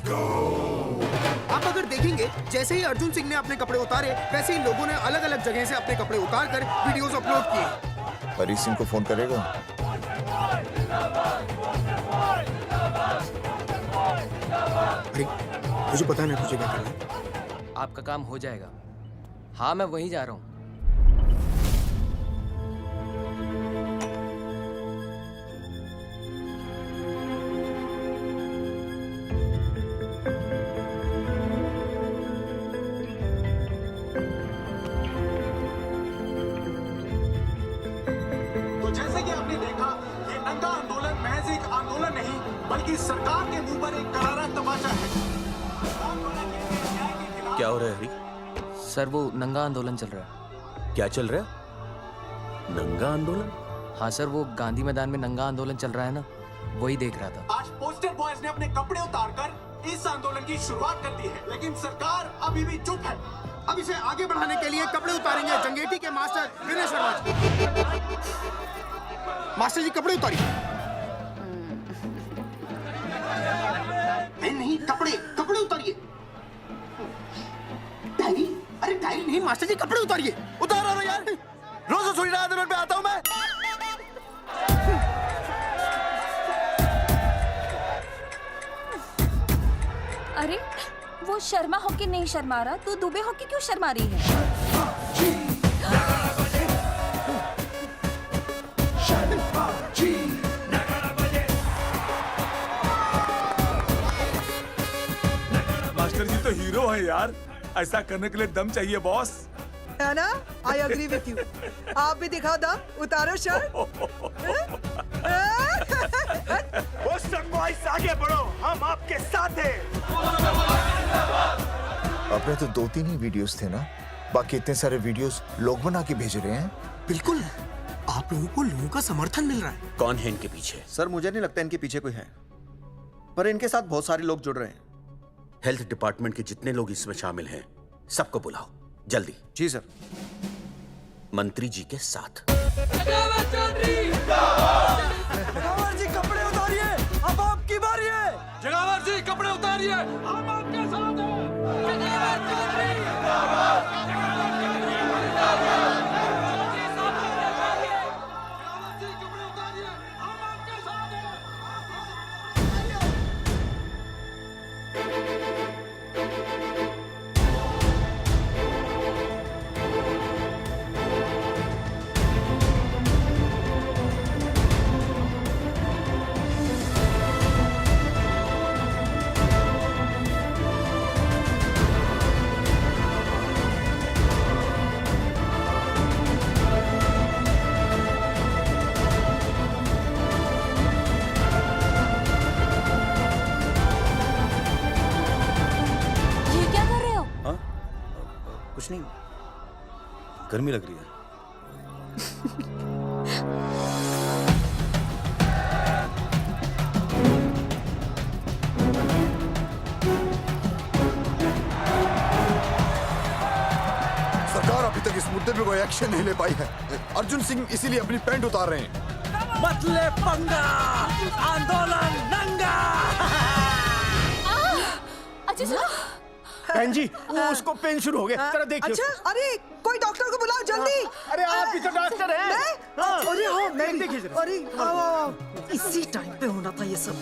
आप अगर देखेंगे जैसे ही अर्जुन सिंह ने अपने कपड़े उतारे वैसे ही लोगों ने अलग अलग जगह से अपने कपड़े उतार कर वीडियोस अपलोड किए। हरी सिंह को फोन करेगा? अरे मुझे पता नहीं तुझे क्या करना है। आपका काम हो जाएगा। हाँ मैं वहीं जा रहा हूँ। तो जैसे कि आपने देखा, ये नंगा आंदोलन महज एक आंदोलन नहीं बल्कि सरकार के मुंह पर एक करारा तमाचा है। क्या हो रहा है हरी? सर वो नंगा आंदोलन चल रहा है। क्या चल रहा है? नंगा आंदोलन? हाँ सर, वो गांधी मैदान में नंगा आंदोलन चल रहा है ना, वही देख रहा था। आज पोस्टर बॉयज ने अपने कपड़े उतारकर इस आंदोलन की शुरुआत कर दी है, लेकिन सरकार अभी भी चुप है। अब इसे आगे बढ़ाने के लिए कपड़े उतारेंगे जंगेटी के मास्टर विनय शर्मा जी। मास्टर जी कपड़े उतारिए। नहीं कपड़े उतारिए। जी मास्टर जी कपड़े उतारिए। उतारो ना यार, रोज थोड़ी ना आधे मिनट में आता हूँ मैं। अरे वो शर्मा होके नहीं शर्मा रहा, तू दुबे होके क्यों शर्मा रही है? मास्टर जी तो हीरो है यार, ऐसा करने के लिए दम चाहिए बॉस। है ना? I agree with you. आप भी दिखाओ दम, उतारो शर्ट। बॉयज आगे बढ़ो, हम आपके साथ हैं। अपने तो 2-3 ही वीडियोस थे ना, बाकी इतने सारे वीडियोस लोग बना के भेज रहे हैं। बिल्कुल, आप लोगों को लोगों का समर्थन मिल रहा है। कौन है इनके पीछे? सर मुझे नहीं लगता इनके पीछे कोई है, पर इनके साथ बहुत सारे लोग जुड़ रहे हैं। हेल्थ डिपार्टमेंट के जितने लोग इसमें शामिल हैं, सबको बुलाओ जल्दी। जी सर। मंत्री जी के साथ। जगावर जी कपड़े उतारिए, अब आपकी बारी है। जगावर जी कपड़े उतारिए, हम आपके साथ हैं। जगावर चौधरी कुछ नहीं, गर्मी लग रही है। सरकार अभी तक इस मुद्दे पे कोई एक्शन नहीं ले पाई है। अर्जुन सिंह इसीलिए अपनी पैंट उतार रहे हैं। मतले पंगा, आंदोलन नंगा। बहन जी, वो उसको पेन शुरू हो गया, जरा देखिए। अच्छा, अरे कोई डॉक्टर को बुलाओ जल्दी। अरे आप ही तो डॉक्टर हैं। अरे हाँ, मैं देखिए जरा। अरे आओ, इसी टाइम पे होना था ये सब।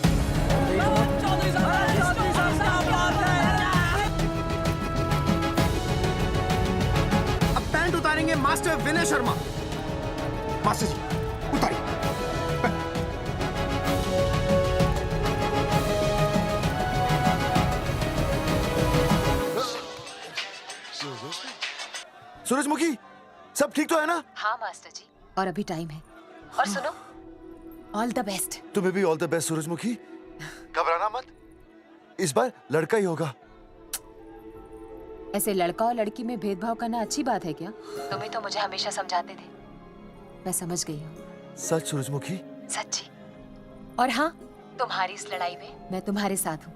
अब पैंट उतारेंगे मास्टर विनय शर्मा। मास्टर जी उतारिए। सूरजमुखी, सब ठीक तो है ना? हाँ मास्टर जी, और अभी टाइम है। और सुनो, ऑल द बेस्ट। तुम्हें भी ऑल द बेस्ट सूरजमुखी। घबराना मत, इस बार लड़का ही होगा। ऐसे लड़का और लड़की में भेदभाव करना अच्छी बात है क्या? तुम ही तो मुझे हमेशा समझाते थे। मैं समझ गई हूँ। सच सूरजमुखी? सच्ची। और हाँ, तुम्हारी इस लड़ाई में मैं तुम्हारे साथ हूँ,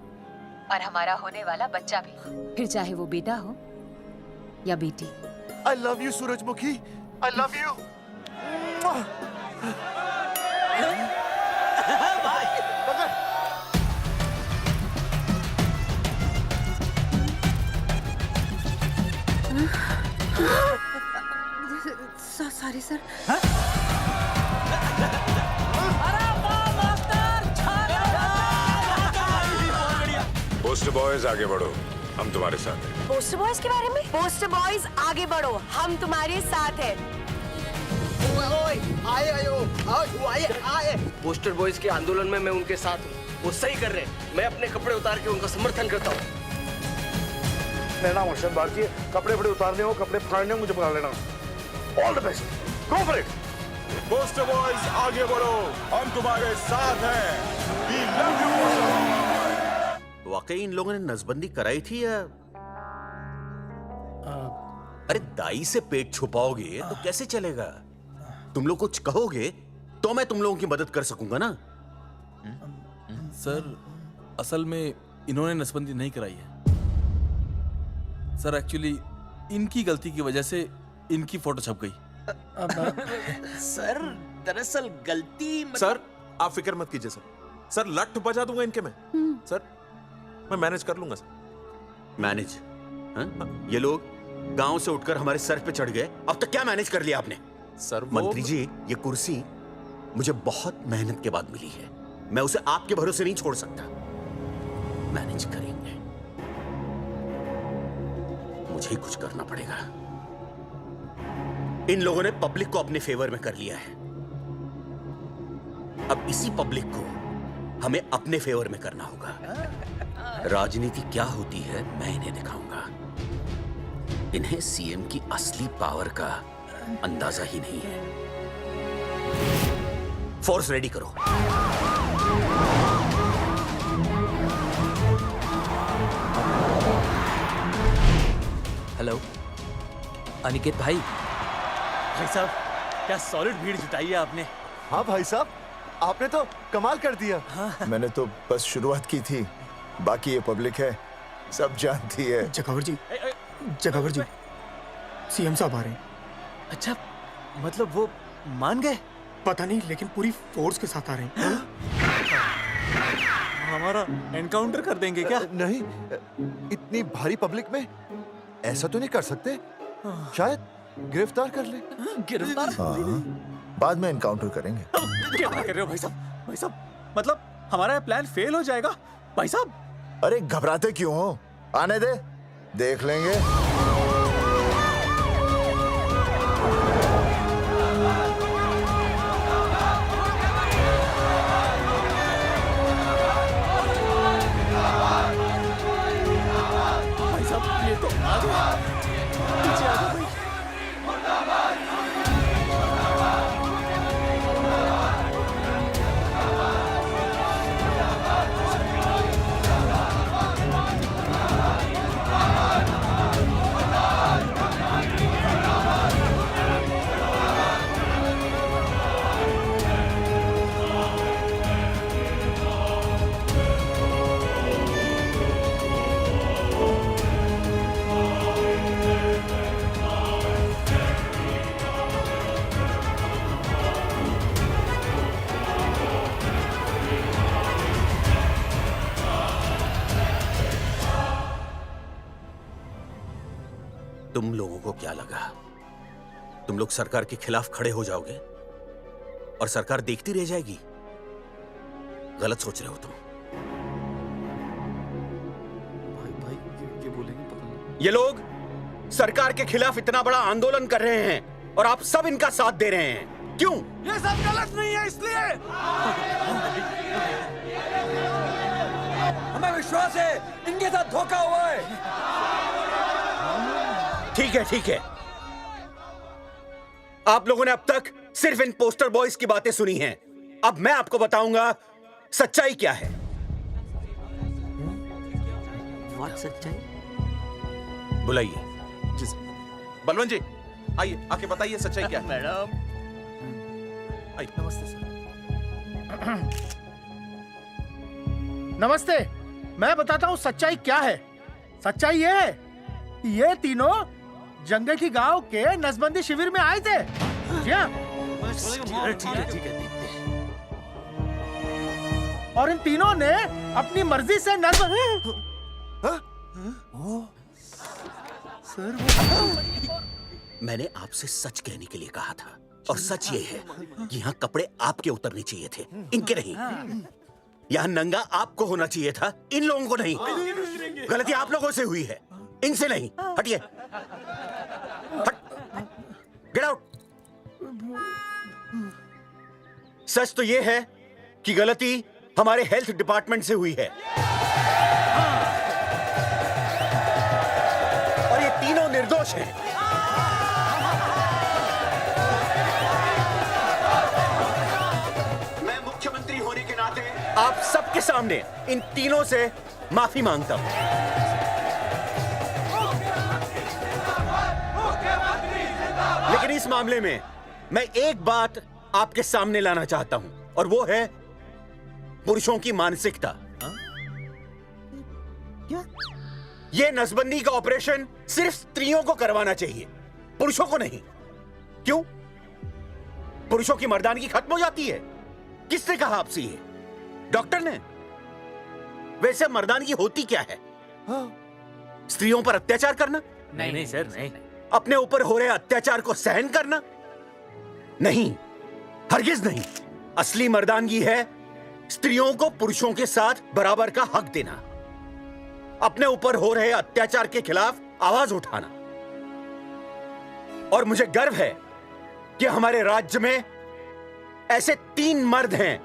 और हमारा होने वाला बच्चा भी, फिर चाहे वो बेटा हो या बेटी। I love you, सूरजमुखी। I love you. Sorry sir. Poster boys आगे बढ़ो, हम तुम्हारे साथ हैं। पोस्टर बॉयज के बारे में? पोस्टर बॉयज आगे बढ़ो, हम तुम्हारे साथ हैं। आए। पोस्टर बॉयज के आंदोलन में मैं उनके साथ हूँ, वो सही कर रहे हैं। मैं अपने कपड़े उतार के उनका समर्थन करता हूँ। मेरा नाम अर्षद भारती है। कपड़े बड़े उतारने हो, कपड़े फाड़ने हो, मुझे बुला लेना। All the best, go for it. Poster boys आगे बढ़ो, हम तुम्हारे साथ हैं। We love you, poster boys. वाकई इन लोगों ने नसबंदी कराई थी या? अरे दाई से पेट छुपाओगे तो कैसे चलेगा? तुम लोग कुछ कहोगे तो मैं तुम लोगों की मदद कर सकूंगा ना। सर, असल में इन्होंने नसबंदी नहीं कराई है सर। एक्चुअली इनकी गलती की वजह से इनकी फोटो छप गई। सर दरअसल गलती सर आप फिक्र मत कीजिए सर। सर लठ बजा दूंगा इनके में। सर मैं मैनेज कर लूंगा सर। मैनेज? हाँ? ये लोग गांव से उठकर हमारे सर पे चढ़ गए। अब तक क्या मैनेज कर लिया आपने? सर मंत्री जी, ये कुर्सी मुझे बहुत मेहनत के बाद मिली है। मैं उसे आपके भरोसे नहीं छोड़ सकता। मैनेज करेंगे, मुझे ही कुछ करना पड़ेगा। इन लोगों ने पब्लिक को अपने फेवर में कर लिया है। अब इसी पब्लिक को हमें अपने फेवर में करना होगा। राजनीति क्या होती है मैं इन्हें दिखाऊंगा। इन्हें सीएम की असली पावर का अंदाजा ही नहीं है। फोर्स रेडी करो। हेलो अनिकेत भाई। भाई साहब, क्या सॉलिड भीड़ जुटाई है आपने। हाँ भाई साहब, आपने तो कमाल कर दिया। मैंने तो बस शुरुआत की थी, बाकी ये पब्लिक है, सब जानती है। जगावर जी, जगावर जी, सीएम साहब आ रहे हैं। अच्छा, मतलब वो मान गए? पता नहीं, लेकिन पूरी फोर्स के साथ आ रहे हैं। हमारा एनकाउंटर कर देंगे क्या? नहीं, इतनी भारी पब्लिक में ऐसा तो नहीं कर सकते। शायद गिरफ्तार कर ले। गिरफ्तार? हाँ, बाद में एनकाउंटर करेंगे। क्या बात कर रहे हो भाई साहब? भाई साहब, मतलब हमारा प्लान फेल हो जाएगा भाई साहब? अरे घबराते क्यों हो? आने दे, देख लेंगे। भाई साहब, ये तो आ गया। पीछे आ जाओ भाई। तुम लोगों को क्या लगा तुम लोग सरकार के खिलाफ खड़े हो जाओगे और सरकार देखती रह जाएगी? गलत सोच रहे हो तुम। भाई ये बोलेंगे पता नहीं। ये लोग सरकार के खिलाफ इतना बड़ा आंदोलन कर रहे हैं और आप सब इनका साथ दे रहे हैं। क्यों? ये सब गलत नहीं है इसलिए। हमें विश्वास है इनके साथ धोखा हुआ है। ठीक है, ठीक है। आप लोगों ने अब तक सिर्फ इन पोस्टर बॉयज की बातें सुनी हैं। अब मैं आपको बताऊंगा सच्चाई क्या है। व्हाट सच्चाई? बुलाइए। बलवंत जी, आइए, आके बताइए सच्चाई क्या है। मैडम, आइए। नमस्ते सर। नमस्ते, मैं बताता हूँ सच्चाई क्या है। सच्चाई ये है कि ये तीनों जंगल की गांव के नसबंदी शिविर में आए थे। जी हाँ। ठीक है। और इन तीनों ने अपनी मर्जी से मैंने आपसे सच कहने के लिए कहा था और सच ये है कि यहाँ कपड़े आपके उतरने चाहिए थे, इनके नहीं। यहाँ नंगा आपको होना चाहिए था, इन लोगों को नहीं। गलती आप लोगों से हुई है, इनसे नहीं। हटिए, गेट आउट। सच तो ये है कि गलती हमारे हेल्थ डिपार्टमेंट से हुई है और ये तीनों निर्दोष हैं। मैं मुख्यमंत्री होने के नाते आप सबके सामने इन तीनों से माफी मांगता हूं। लेकिन इस मामले में मैं एक बात आपके सामने लाना चाहता हूं और वो है पुरुषों की मानसिकता। क्या? ये नसबंदी का ऑपरेशन सिर्फ स्त्रियों को करवाना चाहिए, पुरुषों को नहीं। क्यों? पुरुषों की मर्दानगी खत्म हो जाती है? किसने कहा आपसे ये? डॉक्टर ने? वैसे मर्दानगी होती क्या है? स्त्रियों पर अत्याचार करना, नहीं सर नहीं। अपने ऊपर हो रहे अत्याचार को सहन करना? नहीं, हरगिज नहीं। असली मर्दानगी है स्त्रियों को पुरुषों के साथ बराबर का हक देना, अपने ऊपर हो रहे अत्याचार के खिलाफ आवाज उठाना। और मुझे गर्व है कि हमारे राज्य में ऐसे 3 मर्द हैं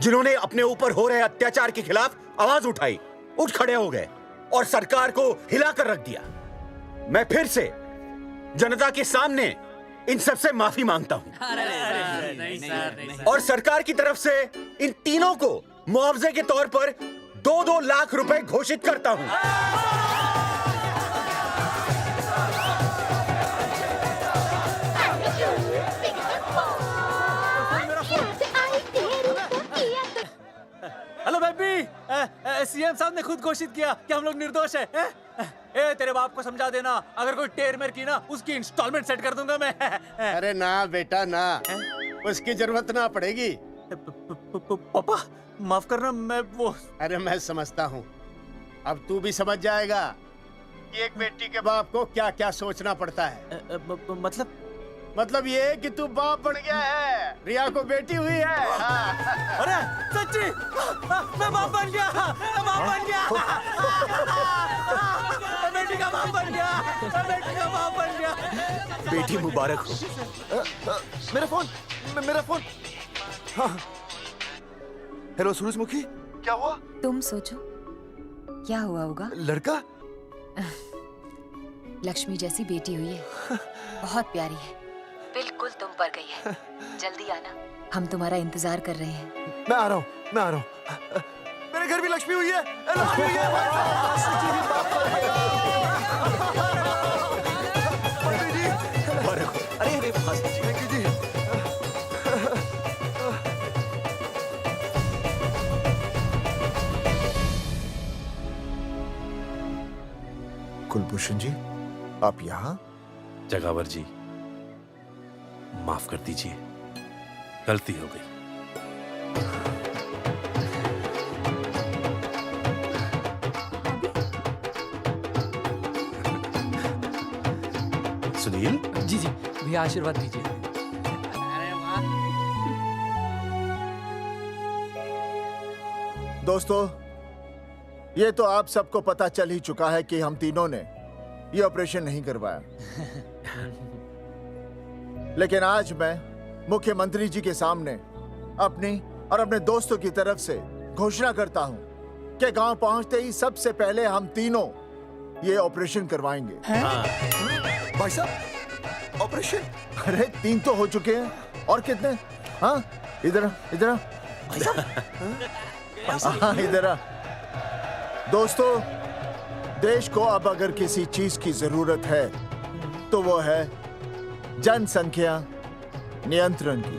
जिन्होंने अपने ऊपर हो रहे अत्याचार के खिलाफ आवाज उठाई, उठ खड़े हो गए और सरकार को हिलाकर रख दिया। मैं फिर से जनता के सामने इन सबसे माफी मांगता हूं और सरकार की तरफ से इन तीनों को मुआवजे के तौर पर 2-2 लाख रुपए घोषित करता हूं। हेलो बेबी, सीएम साहब ने खुद घोषित किया कि हम लोग निर्दोष हैं। ए तेरे बाप को समझा देना, अगर कोई टेर मेर की ना उसकी इंस्टॉलमेंट सेट कर दूंगा मैं। अरे ना बेटा ना, उसकी जरूरत ना पड़ेगी। पापा माफ करना, मैं वो। अरे मैं समझता हूँ, अब तू भी समझ जाएगा कि एक बेटी के बाप को क्या क्या सोचना पड़ता है। मतलब ये कि तू बाप बन गया है, रिया को बेटी हुई है। अरे सच्ची, मैं बाप बन गया, मैं बाप बन गया, मैं बेटी का बाप बन गया, मैं बेटी का बाप बन गया। बेटी मुबारक हो। मेरा फोन। हाँ। हेलो सूरजमुखी, क्या हुआ? तुम सोचो क्या हुआ होगा। लड़का? लक्ष्मी जैसी बेटी हुई है, बहुत प्यारी है, बिल्कुल तुम पर गई है। जल्दी आना, हम तुम्हारा इंतजार कर रहे हैं। मैं आ रहा हूँ। मेरे घर भी लक्ष्मी हुई है। लक्ष्मी हुई अरे कुलभूषण जी, आप यहाँ? जगावर जी, माफ कर दीजिए, गलती हो गई। सुनील जी भैया आशीर्वाद दीजिए। दोस्तों, ये तो आप सबको पता चल ही चुका है कि हम तीनों ने ये ऑपरेशन नहीं करवाया। लेकिन आज मैं मुख्यमंत्री जी के सामने अपनी और अपने दोस्तों की तरफ से घोषणा करता हूं कि गांव पहुंचते ही सबसे पहले हम तीनों ये ऑपरेशन करवाएंगे। भाई साहब, ऑपरेशन? अरे 3 तो हो चुके हैं, और कितने? हाँ, इधर इधर। दोस्तों, देश को अब अगर किसी चीज की जरूरत है तो वो है जनसंख्या नियंत्रण की।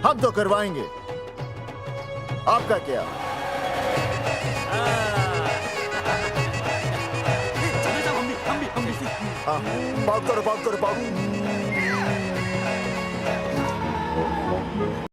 हम तो करवाएंगे, आपका क्या? पाउट करो।